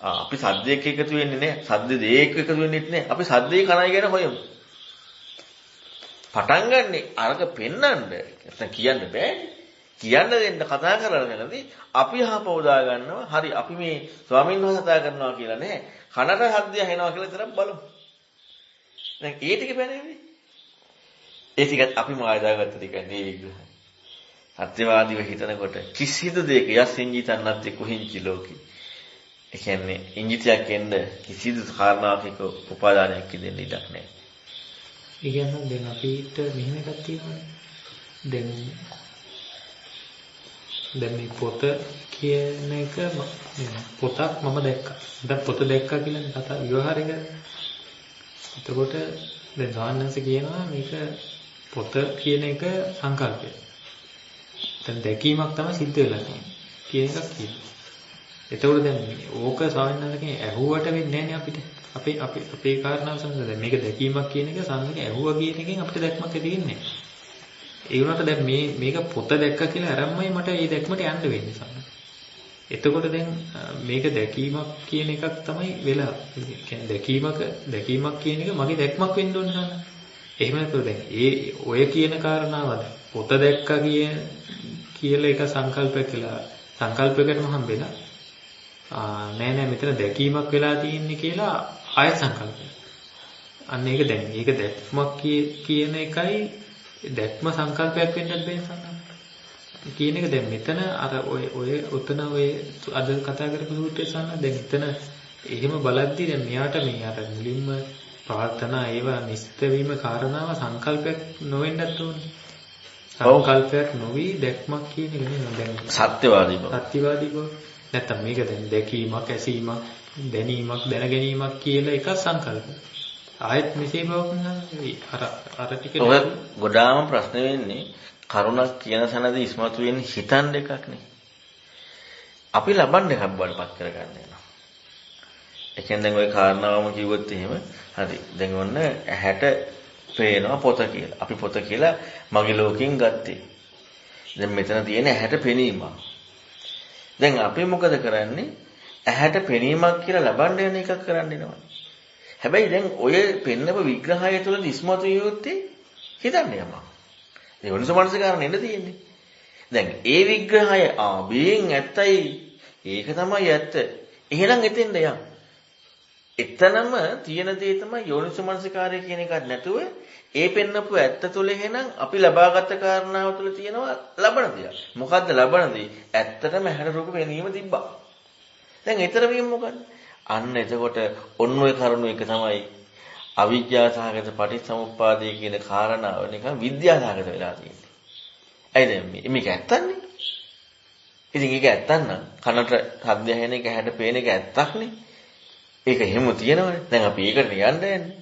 S1: අපි සද්දයක එකතු වෙන්නේ නැහැ. සද්ද දෙයක එකතු වෙන්නේ නැහැ. අපි සද්දේ කණයි ගැන හොයමු. පටන් ගන්නෙ අරක පෙන්නන්න නැත්නම් කියන්න බෑනේ. කියන්න දෙන්න කතා කරනදී අපි අහපව් දා ගන්නවා. හරි අපි මේ ස්වාමීන් වහන්සේ කතා කරනවා කියලා නෑ. කනට සද්දය ඇහෙනවා කියලා විතරක් බලමු. දැන් ඒ ටික බැලුවේ. ඒ ටිකත් අපි මායදාගත්ත ටික නේ විග්‍රහය. සත්‍යවාදීව හිතනකොට කිසිදු දෙයක යසින් ජීතන්නත් එක්ක හිංචි ලෝකේ. ඒ කියන්නේ ඉංජිතයක් එන්න කිසිදු කාරණාවක උපාදානයක් දෙන්න ඉඩක් නැහැ.
S2: ඒ කියන්නේ දැන් අපිට මෙහෙම එකක් තියෙනවා. දැන් මේ පොත කියන එක පොතක් මම දැක්කා. දැන් පොත දැක්කා කියලා කතා විවහාරයක. එතකොට දැන් ගානන්ස කියනවා මේක පොත කියන එක සංකල්පය. දැන් දැකීමක් තමයි සිද්ධ වෙලා තියෙන්නේ කියන එකක් කියනවා. එතකොට දැන් ඕක ස්වාමීන් වහන්සේ ඇහුවට වෙන්නේ නැහැ අපිට. අපේ කාරණාව සම්බන්ධව දැන් මේක දැකීමක් කියන එක සංකල්පය ඇහුවා කියන එකෙන් අපිට දැක්මක් ඇති වෙන්නේ නැහැ. ඒ වුණාට දැන් මේක පොත දැක්ක කියලා අරන්මයි මට මේ දැක්මට යන්න වෙන්නේ සම්මත. එතකොට දැන් මේක දැකීමක් කියන එකක් තමයි වෙලා. ඒ කියන්නේ දැකීමක් කියන එක මගේ දැක්මක් වෙන්න ඕනේ නේද? එහෙම නැත්නම් දැන් ඔය කියන කාරණාවද පොත දැක්කා කියලා එක සංකල්පයක් කියලා සංකල්පයකටම හම්බෙලා නෑ මෙතන දැකීමක් වෙලා තියෙන්නේ කියලා ආයත සංකල්පයක්. අන්න ඒක දැන් ඒක දැක්මක් කියන එකයි දැක්ම සංකල්පයක් වෙන්නත් බෑ සම්මත. කියන එක දැන් මෙතන අර ඔය උතන ඔය අද කතා කරපු සූත්‍රය සම්මත දැන් එතන එහෙම බලද්දී දැන් මෙයාට මේ අර මුලින්ම ප්‍රාර්ථනා ඒවා නිස්ත වීම කාරණාව සංකල්පයක් නොවෙන්නත් ඕනේ. සංකල්පයක් නොවි දැක්මක් කියන එක නෙමෙයි දැන්
S1: සත්‍යවාදී බව.
S2: සත්‍යවාදී බව. නැත්තම් මේක දැන් දැකීමක්, ඇසීමක්, දැනීමක්, දැනගැනීමක් කියලා එක සංකල්ප. ආයත් මෙසේ බවක් නෙවෙයි. අර ටික
S1: ඔය ගොඩාම ප්‍රශ්න වෙන්නේ කරුණක් කියන සැනදී ඉස්මතු වෙන්නේ හිතන් දෙකක් නේ. අපි ලබන්න එකක් බලපත් කරගන්න යනවා. ඒ කියන්නේ දැන් ওই කාරණාවම කිව්වොත් එහෙම හරි. දැන් ඔන්න ඇහැට පේනවා පොත කියලා. අපි පොත කියලා මගේ ලෝකෙන් ගත්තේ. දැන් මෙතන තියෙන ඇහැට පෙනීමක්. දැන් අපි මොකද කරන්නේ? ඇහැට පෙනීමක් කියලා ලබන්න යන එකක් කරන්න එනවා. හැබැයි දැන් ඔය පෙන්නපු විග්‍රහය තුළ ඉස්මතු යුත්තේ හිතන්න යමක්. ඒ වුණස මනසකාරණ එන්න තියෙන්නේ. දැන් ඒ විග්‍රහය බියෙන් ඇත්තයි ඒක තමයි ඇත්ත. එහෙනම් එතෙන්ද යන්න. එතනම තියෙන දේ තමයි යෝනිසෝ මනසිකාරය කියන එකක් නැතුව ඒ පෙන්නපු ඇත්ත තුළ එහෙනම් අපි ලබාගත් කාරණාව තුළ තියෙනවා ලබන දෙයක්. මොකද්ද ලබන දේ? ඇත්තටම ඇහැට රූප පෙනීම තිබ්බා. දැන් ඊතර වීම මොකද්ද? අන්න එතකොට ඔන්න ඔය කරුණු එක තමයි අවිද්‍යාසහගත පටිච්චසමුප්පාදය කියන කාරණාව නිකන් විද්‍යාසහගත වෙලා තියෙන්නේ. ඇයි දැන් මේක ඇත්තන්නේ? ඉතින් ඒක ඇත්තන්න කනට ශබ්ද ඇහෙන එක ඇහැට පේන එක ඇත්තක්නේ. ඒක එහෙම තියෙනවනේ. දැන් අපි ඒකට යන්න යන්නේ.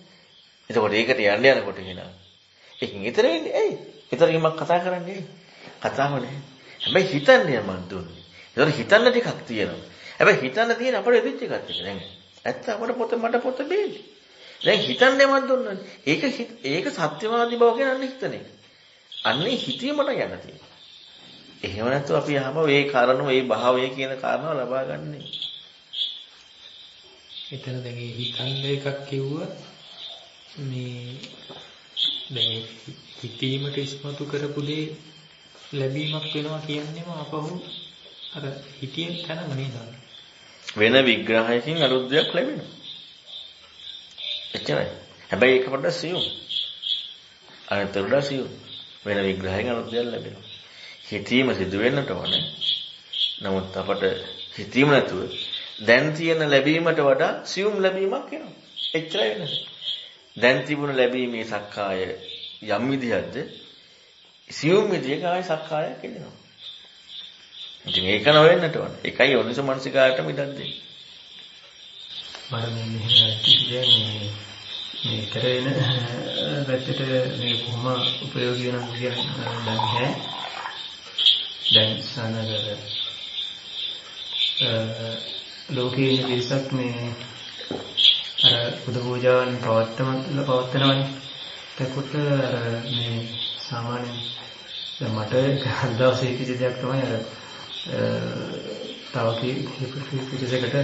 S1: එතකොට ඒකට යන්න යනකොට එනවා. ඒකෙන් ඊතර වෙන්නේ ඇයි? ඊතර ගිමක් කතා කරන්නේ. කතාව නෑ. හැබැයි හිතන්නේ මන් දුන්නේ. ඒතර හිතන්න ටිකක් තියෙනවා. හැබැයි හිතන්න තියෙන අපේ වෙච්ච එකක් එක දැන්. ඇත්ත අපේ මට පොත බේන්නේ. දැන් හිතන්නේ මන් දුන්නනේ. ඒක සත්‍යවාදී බව කියන්නේ හිතන එක. අන්නේ හිතීමට යන්න තියෙනවා. එහෙම නැත්නම් අපි අහම මේ කාරණා මේ භාවය කියන කාරණාව ලබා ගන්නනේ.
S2: එතන දැන් මේ හිතන්න එකක් කිව්වා මේ දැන් හිතීමට ඉස්මතු කරපු දේ ලැබීමක් වෙනවා කියන්නේම අපහු අර හිතියෙන් තනම නේද?
S1: වෙන විග්‍රහයකින් අලුත් දෙයක් ලැබෙනවා. එච්චරයි. හැබැයි ඒක පොඩ්ඩක් සියුම්. අනිතරට සියුම්. වෙන විග්‍රහයකින් අලුත් දෙයක් ලැබෙනවා. හිතීම සිදු වෙන්නට ඕනේ. නමුත් අපට හිතීම නැතුව දැන් තියෙන ලැබීමට වඩා සියුම් ලැබීමක් එනවා. එච්චරයි වෙනස. දැන් තිබුණ ලැබීමේ සක්කාය යම් විදිහක්ද සියුම් විදිහක ආයි සක්කායක් එනවා. ඉතින් ඒක නොවෙන්නට ඕන. ඒකයි යෝනිසෝ මනසිකාරයටම ඉඩක් දෙන්නේ.
S3: මම මෙහෙම කියන්නේ මේ කරේන පැත්තට මේ කොහොම ප්‍රයෝගී වෙනවද කියන දන්නේ දැන් සානගර ලෝකයේ ඉන්න පිරිසක් මේ අර බුදු පූජාවන් පවත්වනවනේ. එතකොට මේ සාමාන්‍යයෙන් දැන් මට දවසේ කිසි දෙයක් තමයි අර තව කිසිසකට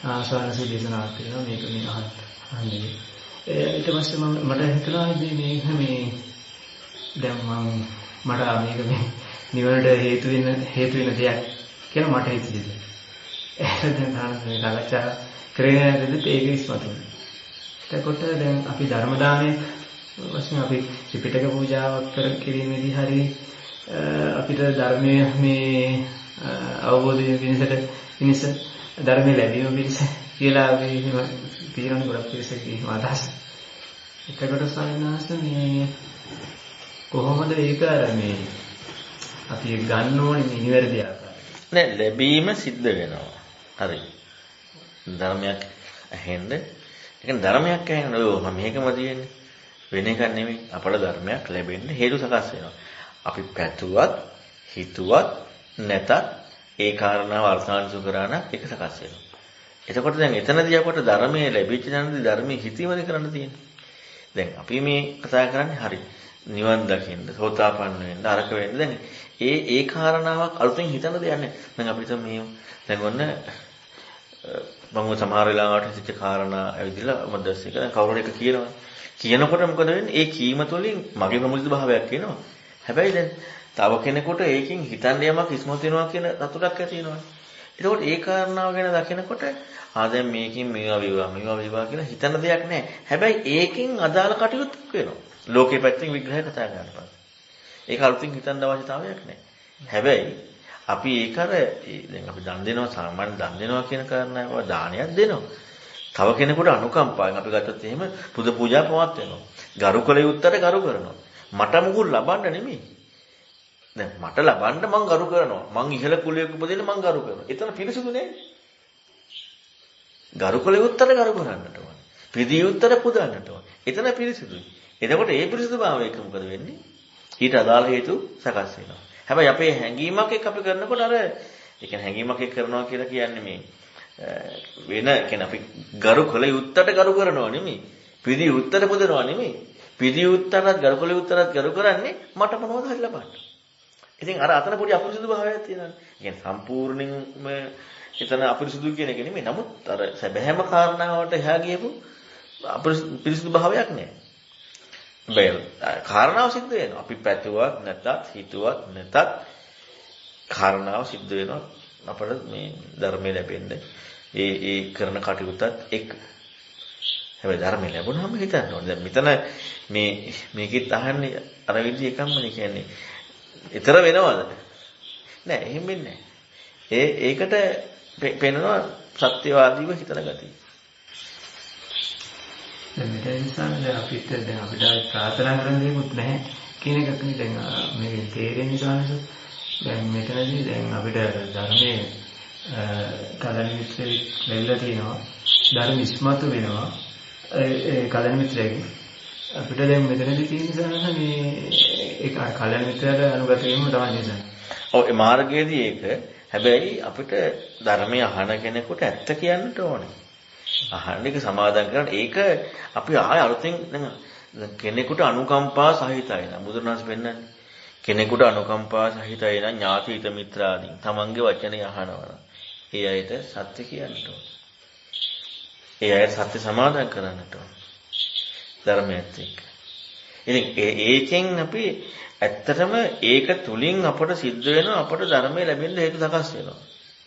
S3: ආසානසී දේශනාවක් කරනවා මේක මේ අහන්නේ. ඊට පස්සේ මට හිතුණා මේ දැන් මට මේක මේ නිවනට හේතු වෙන දෙයක් කියලා මට හිතෙන්නේ. දැන් මේ කලචා ක්‍රියාවෙත් ඒක ඉස්මතු වෙනවා. එතකොට දැන් අපි ධර්ම දානය වශයෙන් අපි ත්‍රිපිටක පූජාවක් කිරීමේදී හරි අපිට ධර්මයේ මේ අවබෝධය පිණිස ධර්මයේ ලැබීම පිණිස කියලා අපි තීරණ ගොඩක් පිළිසෙකී අදහස්. එතකොට සාමාන්‍යස මේ කොහොමද ඒක මේ අපි ගන්න ඕනේ මේ නිවැරදි ආකාරය.
S1: නෑ ලැබීම සිද්ධ වෙනවා. හරි. ධර්මයක් ඇහෙන්න. ඒ කියන්නේ ධර්මයක් ඇහෙන්න ඔය මම මේකම දියෙන්නේ. වෙන එකක් නෙමෙයි. අපට ධර්මයක් ලැබෙන්න හේතු සකස් වෙනවා. අපි පැතුවත්, හිතුවත් නැතත් ඒ කාරණාව අර්ථාන්විත කරා නම් ඒක සකස් වෙනවා. එතකොට දැන් එතනදී අපට ධර්මයේ ලැබිච්ච තැනදී ධර්මයේ හිතීමද කරන්න තියෙන්නේ. දැන් අපි මේ කතා කරන්නේ හරි. නිවන් දකින්න, සෝතාපන්න වෙන්න, අරක වෙන්න. දැන් ඒ කාරණාවක් අලුතෙන් හිතන්න දෙයක් නැහැ. දැන් අපි හිතමු මේ දැන් ඔන්න මම සමහර වෙලාවට හිතච්ච කාරණා ඇවිදලා මදස්සික දැන් කවුරු එක කියනවා. කියනකොට මොකද වෙන්නේ? ඒ කීම තුළින් මගේ ප්‍රමුඛ භාවයක් එනවා. හැබැයි දැන් තව කෙනෙකුට ඒකෙන් හිතන්න යමක් ඉස්මතු වෙනවා කියන සතුටක් ඇති වෙනවා. ඒකෝට ඒ කාරණාව ගැන දකිනකොට දැන් මේකෙන් මේවා වේවා කියලා හිතන්න දෙයක් නැහැ. හැබැයි ඒකෙන් අදාළ කටයුතු වෙනවා. ලෝකේ පැත්තෙන් විග්‍රහය කතා කරන්න පස්සේ. ඒක අලුතින් හිතන්න අවශ්‍යතාවයක් නැහැ. හැබැයි අපි ඒක දැන් අපි දන් දෙනවා සාමාන්‍ය දන් දෙනවා කියන කාරණාව දානයක් දෙනවා. තව කෙනෙකුට අනුකම්පාවෙන් අපි ගත්තොත් එහෙම පුද පූජා පවත්වනවා. ගරු කළ යුත්තට ගරු කරනවා. මට මුකුත් ලබන්න නෙමෙයි. දැන් මට ලබන්න මං ගරු කරනවා. මං ඉහළ කුලයක උපදින මං ගරු කරනවා. එතන පිරිසුදු නෑ. ගරු කළ යුත්තට ගරු කරන්නට ඕනේ. පිළිදී යුත්තට පුදන්නට ඕනේ. එතන පිරිසුදුයි. එතකොට ඒ පිරිසුදුභාවයක මොකද වෙන්නේ? ඊට අදාළ හේතු සකස් වෙනවා. හැබැයි අපේ හැඟීමක් එක්ක අපි කරනකොට අර ඒ කියන්නේ හැඟීමක් එක්ක කරනවා කියලා කියන්නේ මේ වෙන කියන්නේ අපි ගරු කළ යුත්තට ගරු කරනවා නෙමෙයි. පිළිදී යුත්තට පුදනවා නෙමෙයි. පිළිදී යුත්තටත් ගරු කළ යුත්තටත් ගරු කරන්නේ මට මොනවද හරි ලබන්න. ඉතින් අර අතන පොඩි අපිරිසුදු භාවයක් තියෙනවා. කියන්නේ සම්පූර්ණයෙන්ම එතන අපිරිසුදු කියන එක නෙමෙයි. නමුත් අර සැබෑම කාරණාවට එහා ගියපු අපිරිසුදු භාවයක් නෑ. බෑ. කාරණාව සිද්ධ වෙනවා. අපි පැතුවත් නැතත් හිතුවත් නැතත් කාරණාව සිද්ධ වෙනවා. අපට මේ ධර්මයේ ලැබෙන්නේ ඒ කරන කටයුත්තත් එක්ක. හැබැයි ධර්මය ලැබුණාම හිතන්න ඕනේ. දැන් මෙතන මේකෙත් අහන්නේ අර විදිහ එකක්මනේ කියන්නේ. ඊතර වෙනවද? නෑ එහෙම වෙන්නේ නෑ. ඒකට පෙන්වනවා සත්‍යවාදීව හිතන ගතිය.
S3: දැන් මෙතන නිසා අපිට ප්‍රාර්ථනා කරන්න දෙයක් නැහැ කියන එකක් නේ දැන් මේ තේරෙන නිසා දැන් මෙතනදී දැන් අපිට ධර්මයේ කලණ මිත්‍රෙක් ලැබිලා තියෙනවා. ධර්ම ඉස්මතු වෙනවා. ඒ කලණ මිත්‍රයෙක් අපිට දැන් මෙතනදී තියෙන නිසා මේ ඒක කලණ මිත්‍රයාට අනුගත වීම තමයි නේද?
S1: ඔව් ඒ මාර්ගයේදී ඒක හැබැයි අපිට ධර්මය අහන කෙනෙකුට ඇත්ත කියන්නට ඕනේ. අහන්න එක සමාදන් කරන්න ඒක අපි ආය අලුතෙන් දැන් කෙනෙකුට අනුකම්පා සහිතයි නම් බුදුරණස් පෙන්නන්නේ. කෙනෙකුට අනුකම්පා සහිතයි නම් ඥාති හිත මිත්‍රාදී තමන්ගේ වචනේ අහනවා. ඒ අයට සත්‍ය කියන්නට ඕනේ. ඒ අයට සත්‍ය සමාදන් කරන්නට ඕනේ. ධර්මයේත් එක්ක. ඉතින් ඒකෙන් අපි ඇත්තටම ඒක තුලින් අපට සිද්ධ වෙනවා අපට ධර්මයේ ලැබෙන්න හේතු සකස් වෙනවා.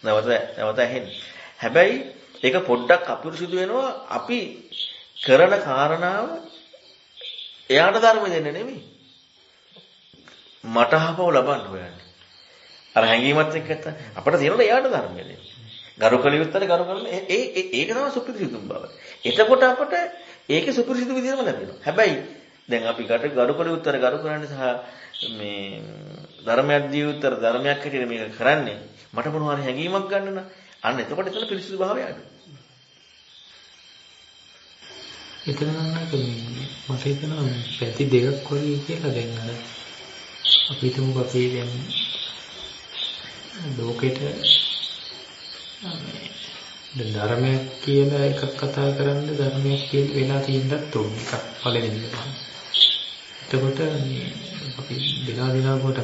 S1: නැවත ඇහෙන්නේ. හැබැයි ඒක පොඩ්ඩක් අපිරිසුදු වෙනවා අපි කරන කාරණාව එයාට ධර්ම දෙන්න නෙමෙයි. මට අහපව ලබන්න හොයන්නේ. අර හැංගීමත් එක්ක අපිට තියෙනවා එයාට ධර්මය දෙන්න. ගරු කළ යුත්තට ගරු කරන ඒක තමයි සුපිරිසිදුම් බව. එතකොට අපට ඒකේ සුපිරිසිදු විදිහම ලැබෙනවා. හැබැයි දැන් අපි ගරුකඩ උත්තර ගරු කරන්නේ සහ මේ ධර්මයක් දී උත්තර ධර්මයක් හැටියට මේක කරන්නේ මට මොනවා හරි හැඟීමක් ගන්න නම් අන්න එතකොට එතන පිරිසිදු භාවය අඩුයි.
S2: එතන නම් මට හිතෙනවා පැති දෙකක් වගේ කියලා දැන් අර අපි හිතමු අපි දැන් ලෝකෙට දැන් ධර්මයක් කියලා එකක් කතා කරන්න ධර්මයක් කියලා වෙලා තියෙන්නත් ඕනේ එකක් පළවෙනි එක. එතකොට මේ අපි දිනා කොට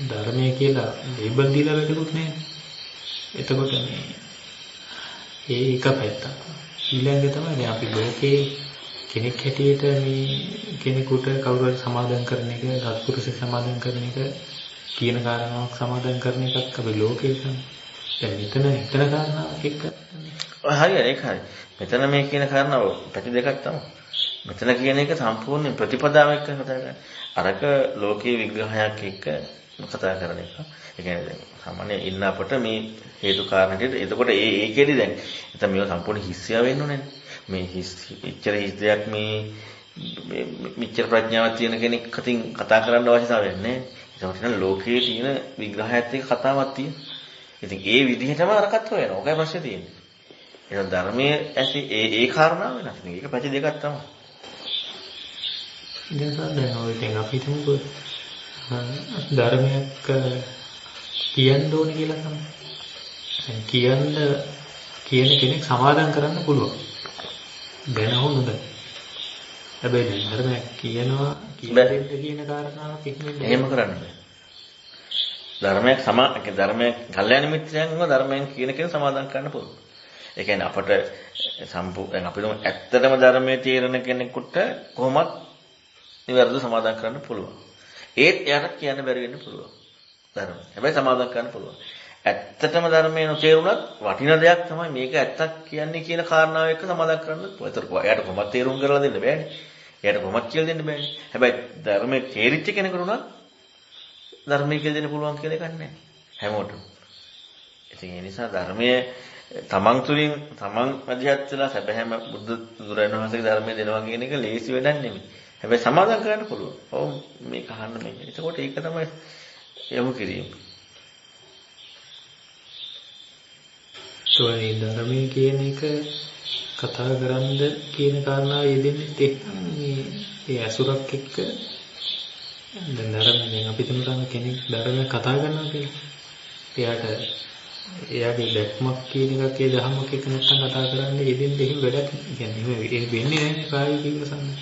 S2: ධර්මය කියලා ලේබල් දීලා වැඩකුත් නැහැ. එතකොට මේ ඒක පැත්තක්. ඊළඟ තමයි අපි ලෝකේ කෙනෙක් හැටියට මේ කෙනෙකුට කවුරු හරි සමාදම් කරන එක, සත්පුරුෂ සමාදම් කරන එක කියන කාරණාවක් සමාදම් කරන එකක් අපි ලෝකේ කරන්නේ. දැන් මෙතන කාරණාවක් එක්ක
S1: හරියට ඒක හරි. මෙතන මේ කියන කාරණාව පැති දෙකක් තමයි. මෙතන කියන එක සම්පූර්ණ ප්‍රතිපදාවක් එක්ක කතා කරන්නේ. අරක ලෝකීය විග්‍රහයක් එක්ක කතා කරන එක. ඒ කියන්නේ සාමාන්‍ය ඉන්න අපට මේ හේතු කාරණා දෙක. එතකොට ඒකෙදි දැන් නැත්නම් මේව සම්පූර්ණ හිස්සියා වෙන්න ඕනේ. මේ ඉච්ඡර හිස් දෙයක් මේ මිච්ඡර ප්‍රඥාවක් තියෙන කෙනෙක් අතින් කතා කරන්න අවශ්‍යතාවයක් නැහැ. ඒකට නම් ලෝකයේ තියෙන විග්‍රහයත් එක්ක කතාවක් තියෙනවා. ඉතින් ඒ විදිහටම අරකට හොයනවා. ඔකයි ප්‍රශ්නේ තියෙන්නේ. එහෙනම් ධර්මයේ ඇති ඒ කාරණාව වෙනස්. මේක පැති දෙකක් තමයි.
S2: දැන් ඔය දැන් අපි හිතමුකෝ ධර්මයක් කියන්න ඕනේ කියලා තමයි. දැන් කියන කෙනෙක් සමාදම් කරන්න පුළුවන්. දැන හොඳද? හැබැයි ධර්මයක් කියනවා කියන කාරණාවක් ඉක්මනට
S1: එහෙම කරන්න බෑ. ධර්මයක් ධර්මයක් කල්යාණ මිත්‍රයන්ව ධර්මයෙන් කියන කෙනෙක් සමාදම් කරන්න පුළුවන්. ඒ කියන්නේ අපට සම්පූර්ණ අපිට ඇත්තටම ධර්මයේ තේරෙන කෙනෙකුට කොහොමත් නිවැරදිව සමාදම් කරන්න පුළුවන්. ඒත් එයාට කියන්න බැරි වෙන්න පුළුවන්. ධර්ම. හැබැයි සමාදම් කරන්න පුළුවන්. ඇත්තටම ධර්මයේ නොතේරුණත් වටින දෙයක් තමයි මේක ඇත්තක් කියන්නේ කියන කාරණාව එක්ක සමාදම් කරන්න පුළුවන්. ඒතර එයාට කොහොමද තේරුම් කරලා දෙන්න බෑනේ. එයාට කොහොමද කියලා දෙන්න බෑනේ. හැබැයි ධර්මයේ තේරිච්ච කෙනෙකුට උනත් ධර්මයේ කියලා දෙන්න පුළුවන් කියලා එකක් නැහැ. හැමෝටම. ඉතින් ඒ නිසා ධර්මයේ තමන් තුළින් තමන් අධ්‍යාත්ම වෙලා සැබෑම බුදු දුරණවහන්සේගේ ධර්මයේ දෙනවා කියන එක ලේසි වැඩක් නෙමෙයි. හැබැයි සමාදම් කරන්න පුළුවන්. ඔව් මේක අහන්න මේ. එතකොට ඒක තමයි යොමු කිරීම.
S2: තෝරේ ධර්මයේ කියන එක කතා කරන්ද කියන කාරණාව යෙදෙන්නේ ඒ අසුරක් එක්ක දැන් ධර්මයෙන් අපි තුමු කෙනෙක් ධර්මය කතා කරනවා කියලා. එයාගේ දැක්මක් කියන එකක් ඒ ධර්මයක් එක්ක නැත්තම් කතා කරන්නේ යෙදෙන්නේ එහෙම වැඩක් කියන්නේ වෙන්නේ නැහැ ප්‍රායෝගිකව සම්මත.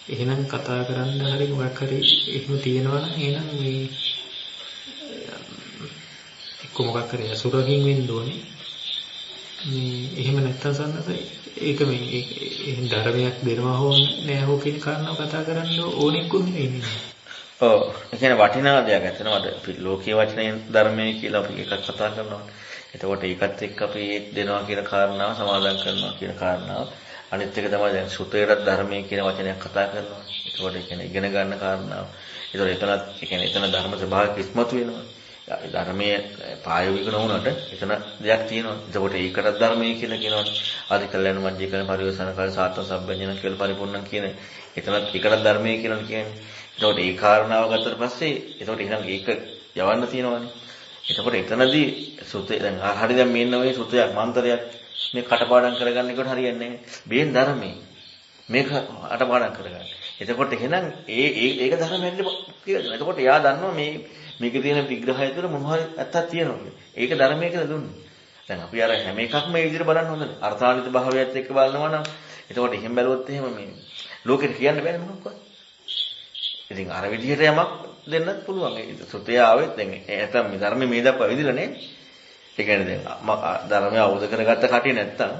S2: එහෙනම් කතා කරන්න හරි මොකක් හරි එහෙම තියෙනවා නම් එහෙනම් මේ එක්ක මොකක් හරි අසුරකින් වෙන්න ඕනේ. මේ එහෙම නැත්තම් සන්නස ඒක මේ එහෙන් ධර්මයක් දෙනවා හෝ නෑ හෝ කියන කාරණාව කතා කරන්න ඕනෙකුත් නෙමෙයි.
S1: ඔව් ඒ කියන්නේ වටිනා දෙයක් ඇත්තනවද අපි ලෝකීය වචනයෙන් ධර්මයේ කියලා අපි එකක් කතා කරනවා. එතකොට ඒකත් එක්ක අපි දෙනවා කියන කාරණාව සමාදම් කරනවා කියන කාරණාව. අනිත් එක තමයි දැන් සුතේරත් ධර්මයේ කියන වචනයක් කතා කරනවා. ඒකෝට ඒ කියන්නේ ඉගෙන ගන්න කාරණාව. ඒතකොට එතනත් ඒ කියන්නේ එතන ධර්ම ස්වභාවයක් ඉස්මතු වෙනවා. ධර්මයේ ප්‍රායෝගික නොවුනට එතන දෙයක් තියෙනවා. ඒකෝට ඒකට ධර්මයේ කියලා කියනවා. ආදිකල්යන මධ්‍යකල්යන පරිවසන කාල සාත්ව සම්බන්ජන කියලා පරිපූර්ණ කියන එතනත් ඒකට ධර්මයේ කියලා කියන්නේ. ඒකෝට ඒ කාරණාව ගත්තට පස්සේ ඒකෝට එහෙනම් ඒක යවන්න තියෙනවානේ. ඒකෝට එතනදී සුතේ දැන් හරි දැන් මෙන්න ඔය සුතයක් මන්තරයක් මේ කටපාඩම් කරගන්න එකට හරියන්නේ නැහැ. බේන් ධර්මයේ මේක අටපාඩම් කරගන්න. එතකොට එහෙනම් ඒක ධර්මයෙන් කියලා. එතකොට එයා දන්නවා මේකේ තියෙන විග්‍රහය තුළ මොනවා හරි ඇත්තක් තියෙනවා කියලා. ඒක ධර්මයේ කියලා දුන්නේ. දැන් අපි අර හැම එකක්ම මේ විදිහට බලන්න හොඳ නැහැ. අර්ථාන්විත භාවයත් එක්ක බලනවා නම් එතකොට එහෙම බැලුවොත් එහෙම මේ ලෝකෙට කියන්න බෑනේ මොකක්වත්. ඉතින් අර විදිහට යමක් දෙන්නත් පුළුවන්. ඒ සුතේ ආවෙත් දැන් නැත්තම් මේ ධර්මයේ මේ දක්වා විදිලා නේ. ඒ කියන්නේ දැන් ධර්මය අවබෝධ කරගත්ත කටිය නැත්තම්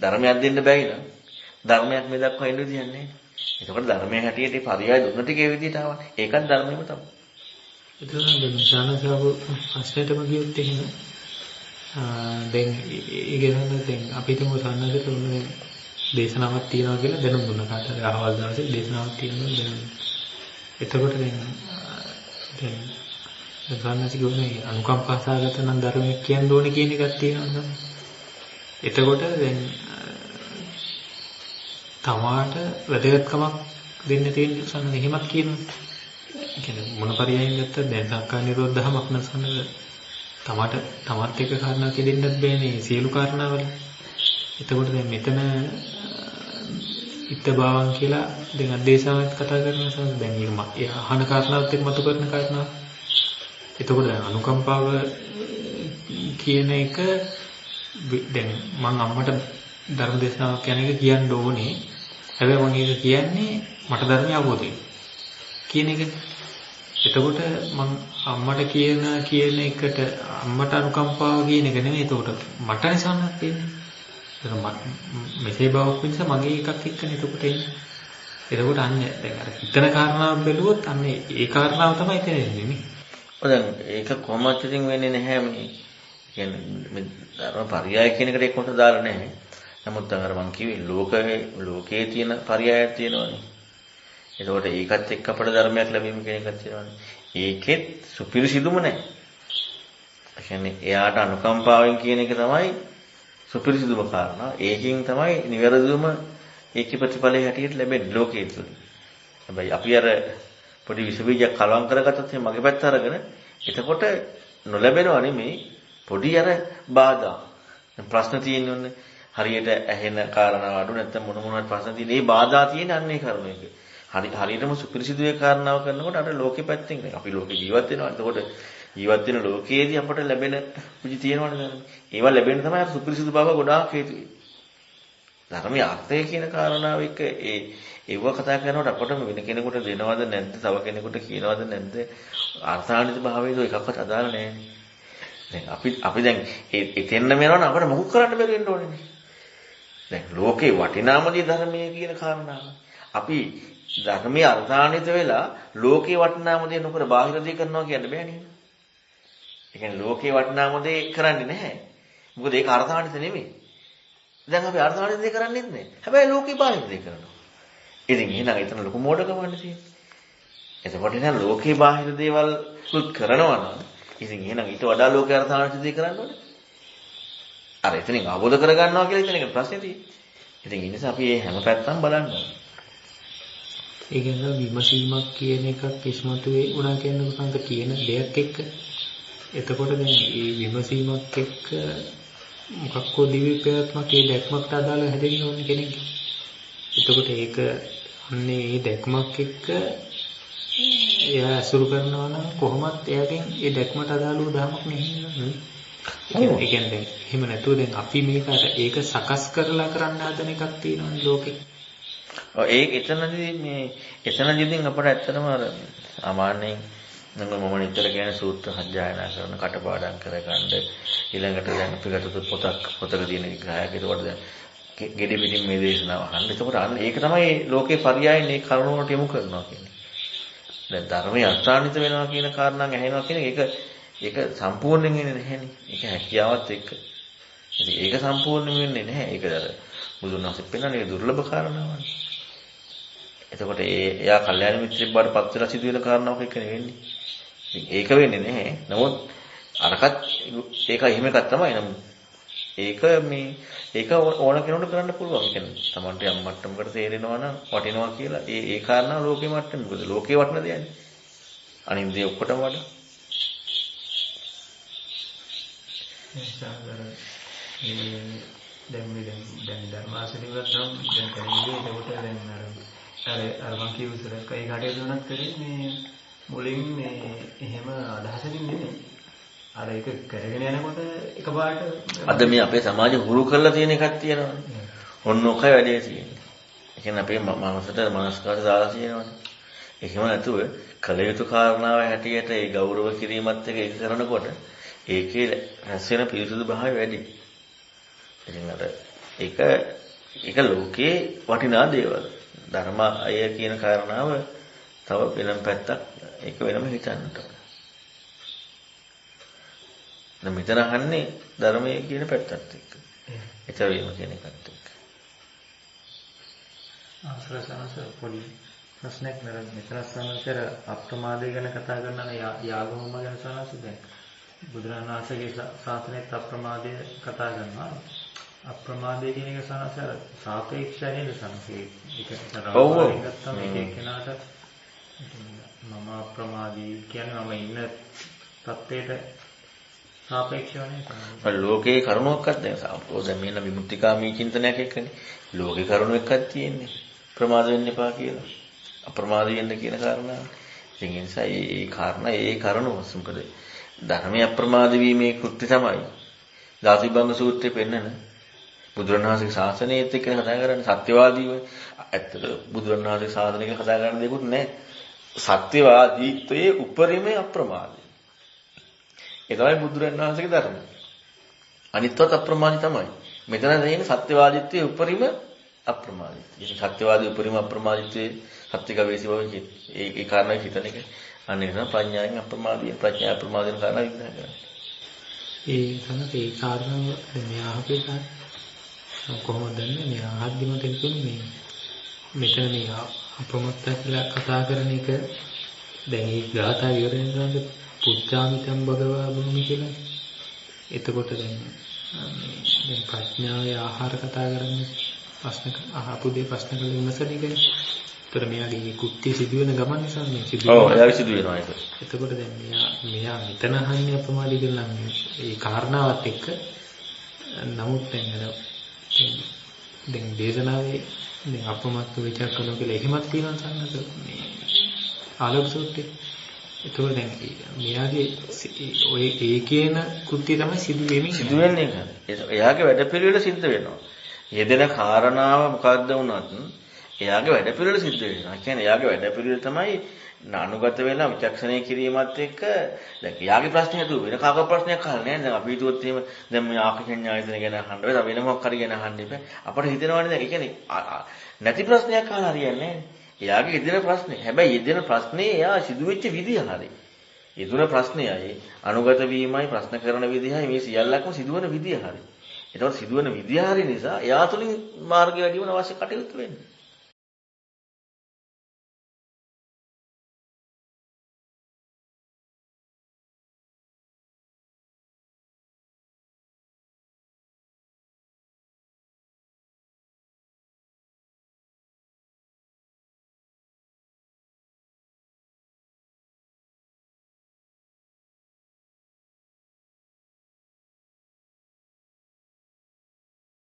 S1: ධර්මයක් දෙන්න බැයි නම් ධර්මයක් මේ දක්වා එන්න විදියක් නැහැ. ඒකෝට ධර්මයේ හැටියට පරියාය දුන්න ටික ඒ විදිහට ආවා. ඒකත් ධර්මයේම තමයි.
S2: ඒක නම් ශානසාව ප්‍රශ්නෙටම ගියොත් එහෙම දැන් ඉගෙනන දැන් අපි තුමු සම්නදට උන්නේ දේශනාවක් තියනවා කියලා දැනුම් දුන්නා කාටද අහවල් දවසේ දේශනාවක් තියෙනවා දැන් එතකොට දැන් සම්නසි කියන්නේ අනුකම්පා සාගත නම් ධර්මයක් කියන්න ඕනේ කියන එකක් තියෙනවා නේද? එතකොට දැන් තමාට වැදගත්කමක් දෙන්න තියෙන සම්මත එහෙමත් කියනවා. කියන්නේ මොන පරියයෙන් ගත්තත් දැන් සක්කාය නිරෝධ ධමයක් නැසනද තමත් එක කාරණා කියෙන්නත් බෑනේ සියලු කාරණාවල. එතකොට දැන් මෙතන ඉත්ත භාවං කියලා දැන් අධේශාවත් කතා කරන සමහර දැන් මේ අහන කාරණාවත් එක්ක මතු කරන කාරණා. එතකොට දැන් අනුකම්පාව කියන එක දැන් මම අම්මට ධර්ම දේශනාවක් කියන එක කියන්න ඕනේ. හැබැයි මම ඒක කියන්නේ මට ධර්මය අවබෝධ කියන එක. එතකොට මම අම්මට කියන එකට අම්මට අනුකම්පාව කියන එක නෙමෙයි. එතකොට මට නිසාවක් තියෙන්නේ. මෙසේ බවක් නිසා මගේ එකක් එක්කනේ එතකොට එන්නේ. එතකොට අන්න දැන් අර හිතන කාරණාව බැලුවොත් අන්න ඒ කාරණාව තමයි එතන එන්නේ නේ.
S1: දැන් ඒක කොහොමද ඉතින් වෙන්නේ නැහැ මේ කියන්නේ මේ ධර්ම පරියාය කියන එකට එක්කොට දාලා නැහැ. නමුත් දැන් අර මම කිව්වේ ලෝකයේ තියෙන පරියායක් තියෙනවානේ. එතකොට ඒකත් එක්ක අපට ධර්මයක් ලැබීම කියන එකක් තියෙනවානේ. ඒකෙත් සුපිරිසිදුම නැහැ. ඒ කියන්නේ එයාට අනුකම්පාවෙන් කියන එක තමයි සුපිරිසිදුම කාරණා. ඒකෙන් තමයි නිවැරදිවම ඒකේ ප්‍රතිඵලය හැටියට ලැබෙන්නේ ලෝකයේ තුල. හැබැයි අපි අර පොඩි විස බීජයක් කලවම් කරගත්තොත් එහෙනම් මගේ පැත්ත අරගෙන එතකොට නොලැබෙනව නෙමෙයි පොඩි අර බාධා. ප්‍රශ්න තියෙන්නේ හරියට ඇහෙන කාරණා අඩු නැත්නම් මොනවාට ප්‍රශ්න තියෙන ඒ බාධා තියෙන අන්නේ කරුණේක. හරියටම සුපිරිසිදු ඒ කාරණාව කරනකොට අර ලෝකෙ පැත්තෙන් අපි ලෝකෙ ජීවත් වෙනවා. එතකොට ජීවත් වෙන ලෝකයේදී අපට ලැබෙන පුජි තියෙනවනේ. ඒවා ලැබෙන්න තමයි අර සුපිරිසිදු බව ගොඩාක් හේතු වෙන්නේ. ධර්මයේ අර්ථය කියන කාරණාව එක්ක ඒව කතා කරනකොට අපට වෙන කෙනෙකුට දෙනවද නැද්ද, තව කෙනෙකුට කියනවද නැද්ද, අර්ථාන්විත භාවයේද එකක්වත් අදාළ නැහැ. දැන් අපි දැන් එතෙන්න මෙනවනම් අපිට මොකක් කරන්න බැරි වෙන්න ඕනේ. දැන් ලෝකේ වටිනාමදී ධර්මයේ කියන කාරණාව. අපි ධර්මයේ අර්ථාන්විත වෙලා ලෝකේ වටිනාමදී නොකර බාහිර දේ කරනවා කියන්න බෑ නේද? ඒ කියන්නේ ලෝකේ වටිනාමදී කරන්නේ නැහැ. මොකද ඒක අර්ථාන්විත නෙමෙයි. දැන් අපි අර්ථාන්විත දේ කරන්නේත් නැහැ. හැබැයි ලෝකේ බාහිර දේ කරනවා. ඉතින් එහෙනම් එතන ලොකු මෝඩකමක් තියෙන්නේ. එතකොට එහෙනම් ලෝකේ බාහිර දේවල් උත් කරනවා නම් ඉතින් එහෙනම් ඊට වඩා ලෝකේ අර්ථාන්විත දේ කරන්න ඕනේ. අර එතනින් අවබෝධ කරගන්නවා කියලා ඉතින් ඒක ප්‍රශ්නේ තියෙන්නේ. ඉතින් ඒ නිසා අපි මේ හැම පැත්තම බලන්න ඕනේ.
S2: ඒ කියන්නේ විමසීමක් කියන එකක් ඉස්මතු වේ උනා කියන උසන්ත කියන දෙයක් එක්ක. එතකොට දැන් මේ විමසීමක් එක්ක මොකක්කෝ දිවි ප්‍රයත්නක් ඒ දැක්මකට අදාළ හැදෙන්න ඕනේ කෙනෙක්. එතකොට ඒක අන්නේ මේ දැක්මක් එක්ක එයා අසුරු කරනවා නම් කොහොමත් එයාගෙන් ඒ දැක්මට අදාළ උදාහරණයක් නෙවෙයි. ඒ කියන්නේ එහෙම නැතුව දැන් අපි ඒක සකස් කරලා කරන්න හදන එකක් තියෙනවානේ ලෝකේ.
S1: ඔව් එතනදී අපට ඇත්තටම අර සාමාන්‍යයෙන් මම නිතර කියන සූත්‍ර සජ්ජායනා කරන කටපාඩම් කරගන්න ඊළඟට දැන් අපි ගත්තොත් පොතක තියෙන විග්‍රහයක්. ඒකවල දැන් ගෙඩි පිටින් මේ දේශනාව අහන්න. ඒකෝට අන්න ඒක තමයි ලෝකේ පරියායෙන් මේ කරුණ වලට යොමු කරනවා කියන්නේ. දැන් ධර්මයේ අර්ථාන්විත වෙනවා කියන කාරණාන් ඇහෙනවා කියන ඒක සම්පූර්ණයෙන් වෙන්නේ නැහැනේ. ඒක හැකියාවත් එක්ක. ඉතින් ඒක සම්පූර්ණයෙන් වෙන්නේ නැහැ. ඒක අර බුදුන් වහන්සේ පෙන්නන්නේ දුර්ලභ කාරණාවක්. එතකොට එයා කල්යාණ මිත්‍රෙක් බවට පත් වෙලා සිදුවෙන කාරණාවක් එක්ක නෙවෙන්නේ. ඉතින් ඒක වෙන්නේ නැහැ. නමුත් අරකට ඒක එහෙම එකක් තමයි. නමුත් ඒක ඕන කෙනෙකුට කරන්න පුළුවන්. ඒ කියන්නේ Tamanට යම් මට්ටමකට තේරෙනවා නම් වටිනවා කියලා ඒ කාරණා ලෝකේ මට්ටම. මොකද ලෝකේ වටින දෙයක්නේ. අනිත් දේ ඔක්කොටම වඩා.
S3: දැන් ධර්මාසනිකවත් නම් දැන් කන්නේ ඒකට දැන් අර මං කියපු සරක ඒ කඩේ දුණත් කරේ මේ මුලින් මේ එහෙම අදහසකින් නෙමෙයි. අර ඒක කරගෙන යනකොට එකපාරට
S1: අද මේ අපේ සමාජය හුරු කරලා තියෙන එකක් තියෙනවානේ. ඔන්න ඔකයි වැඩේ තියෙන්නේ. ඒ කියන්නේ අපේ මනසට දාලා තියෙනවානේ. එහෙම නැතුව කල යුතු කාරණාව හැටියට ඒ ගෞරව කිරීමත් එක්ක ඒක කරනකොට ඒකේ රැස් වෙන පිරිසුදු භාවය වැඩි. ඉතින් අර ඒක ලෝකේ වටිනා දේවල්. ධර්මය කියන කාරණාව තව වෙනම පැත්තක් ඒක වෙනම හිතන්නට ඕන. දැන් මෙතන අහන්නේ ධර්මයේ කියන පැත්තත් එක්ක. ඒතර වීම කියන එකත් එක්ක.
S2: ආශ්‍රසනස පොඩි ප්‍රශ්නයක් නේද මෙතන සමහර අප්‍රමාදය ගැන කතා කරනවා යාගෝම ගැන සනස දැන් බුදුරණාහිගේ ශාසනයත් අප්‍රමාදය කතා කරනවා. අප්‍රමාදයේ කියන එක සනසර සාපේක්ෂයි නේද සනසේ? ඒක
S1: ඔව් ඔව්.
S2: රාගයෙන් ගත්තම එක එක්කෙනාට මම අප්‍රමාදී කියන්නේ මම ඉන්න තත්ත්වයට සාපේක්ෂව නේ.
S1: ලෝකේ කරුණාවක්වත් නැහැ. සාපෝ දැන් මෙන්න විමුක්තිකාමී චින්තනයක් එක්කනේ. ලෝකේ කරුණු එකක් තියෙන්නේ. ප්‍රමාද වෙන්න එපා කියලා. අප්‍රමාදී වෙන්න කියන කාරණාව. ඉතින් ඒ නිසා ඒ කාරණා ඒ කරුණු මොකද? ධර්මයේ අප්‍රමාද වීමේ කෘත්‍ය තමයි. දාසිබංග සූත්‍රයේ පෙන්නන බුදුරණවහන්සේගේ ශාසනයත් එක්ක කතා කරන්නේ සත්‍යවාදීව. ඇත්තට බුදුරණවහන්සේගේ ශාසනයක කතා කරන්න දෙයක් නැහැ. සත්‍යවාදීත්වයේ උපරිමේ අප්‍රමාදය. ඒ තමයි බුදුරණවහන්සේගේ ධර්මය. අනිත්වත් අප්‍රමාදී තමයි. මෙතන තියෙන්නේ සත්‍යවාදීත්වයේ උපරිම අප්‍රමාදීත්වය. ඉතින් සත්‍යවාදී උපරිම අප්‍රමාදීත්වයේ සත්‍ය ගවේෂී බව ඒ කාරණා හිතන එක. අන්න ඒක තමයි ප්‍රඥාවෙන් අප්‍රමාදී ප්‍රඥා අප්‍රමාදීන කාරණා විග්‍රහ කරන්නේ.
S2: ඒ තමයි ඒ කාරණාව දැන් මෙයා අහපේකා කොහොමද දන්නේ මෙයා අහද්දිම තේරුනේ මේ මෙතන මේ අප්‍රමත්ත කියලා කතා කරන එක දැන් මේ ගාථා විවරණය කරනකොට පුච්චාමිතම් භගවා භූමි කියලා. එතකොට දැන් ප්‍රඥාවේ ආහාර කතා කරන්නේ ප්‍රශ්න අහපු දේ ප්‍රශ්න කරලා විමසන එකනේ. ඒතර මෙයාගේ කුට්ටි සිදුවෙන ගමන් නිසා මේ සිදුවෙන.
S1: ඔව් එයාගේ සිදු වෙනවා ඒක.
S2: එතකොට දැන් මෙයා මෙතන අහන්නේ අප්‍රමාදී කියලා නම් ඒ කාරණාවත් එක්ක නමුත් දැන් දේශනාවේ දැන් අප්‍රමත්ත විචාර කරනවා කියලා එහෙමත් තියෙනවා සන්නත මේ ආලෝක සූත්‍රයේ. එතකොට දැන් මෙයාගේ ඔය ඒ කියන කෘත්‍යය තමයි සිදු
S1: වෙන්නේ එයාගේ වැඩපිළිවෙල සිද්ධ වෙනවා. යෙදෙන කාරණාව මොකක්ද වුණත් එයාගේ වැඩපිළිවෙල සිද්ධ වෙනවා. කියන්නේ එයාගේ වැඩපිළිවෙල තමයි නානුගත වෙලා විචක්ෂණය කිරීමත් එක්ක දැන් එයාගේ ප්‍රශ්නේ හදුව වෙන කාක ප්‍රශ්නයක් අහලා නෑ. දැන් අපි හිතුවොත් එහෙම දැන් මේ ආකර්ෂණ්‍යායතන ගැන අහන්න බෑ. වෙන මොකක් හරි ගැන අහන්න ඉබේ. අපිට හිතෙනවානේ දැන් ඒ කියන්නේ නැති ප්‍රශ්නයක් අහලා හරියන්නේ නෑ. එයාගේ යෙදෙන ප්‍රශ්නේ. හැබැයි යෙදෙන ප්‍රශ්නේ එයා සිදුවෙච්ච විදිය හරි. යෙදුන ප්‍රශ්නයයි අනුගත වීමයි ප්‍රශ්න කරන විදියයි මේ සියල්ලක්ම සිදුවන විදිය හරි. ඒතකොට සිදුවන විදිය හරි නිසා එයා තුලින් මාර්ගය වැඩි වෙන අවශ්‍ය කටයුතු වෙන්නේ.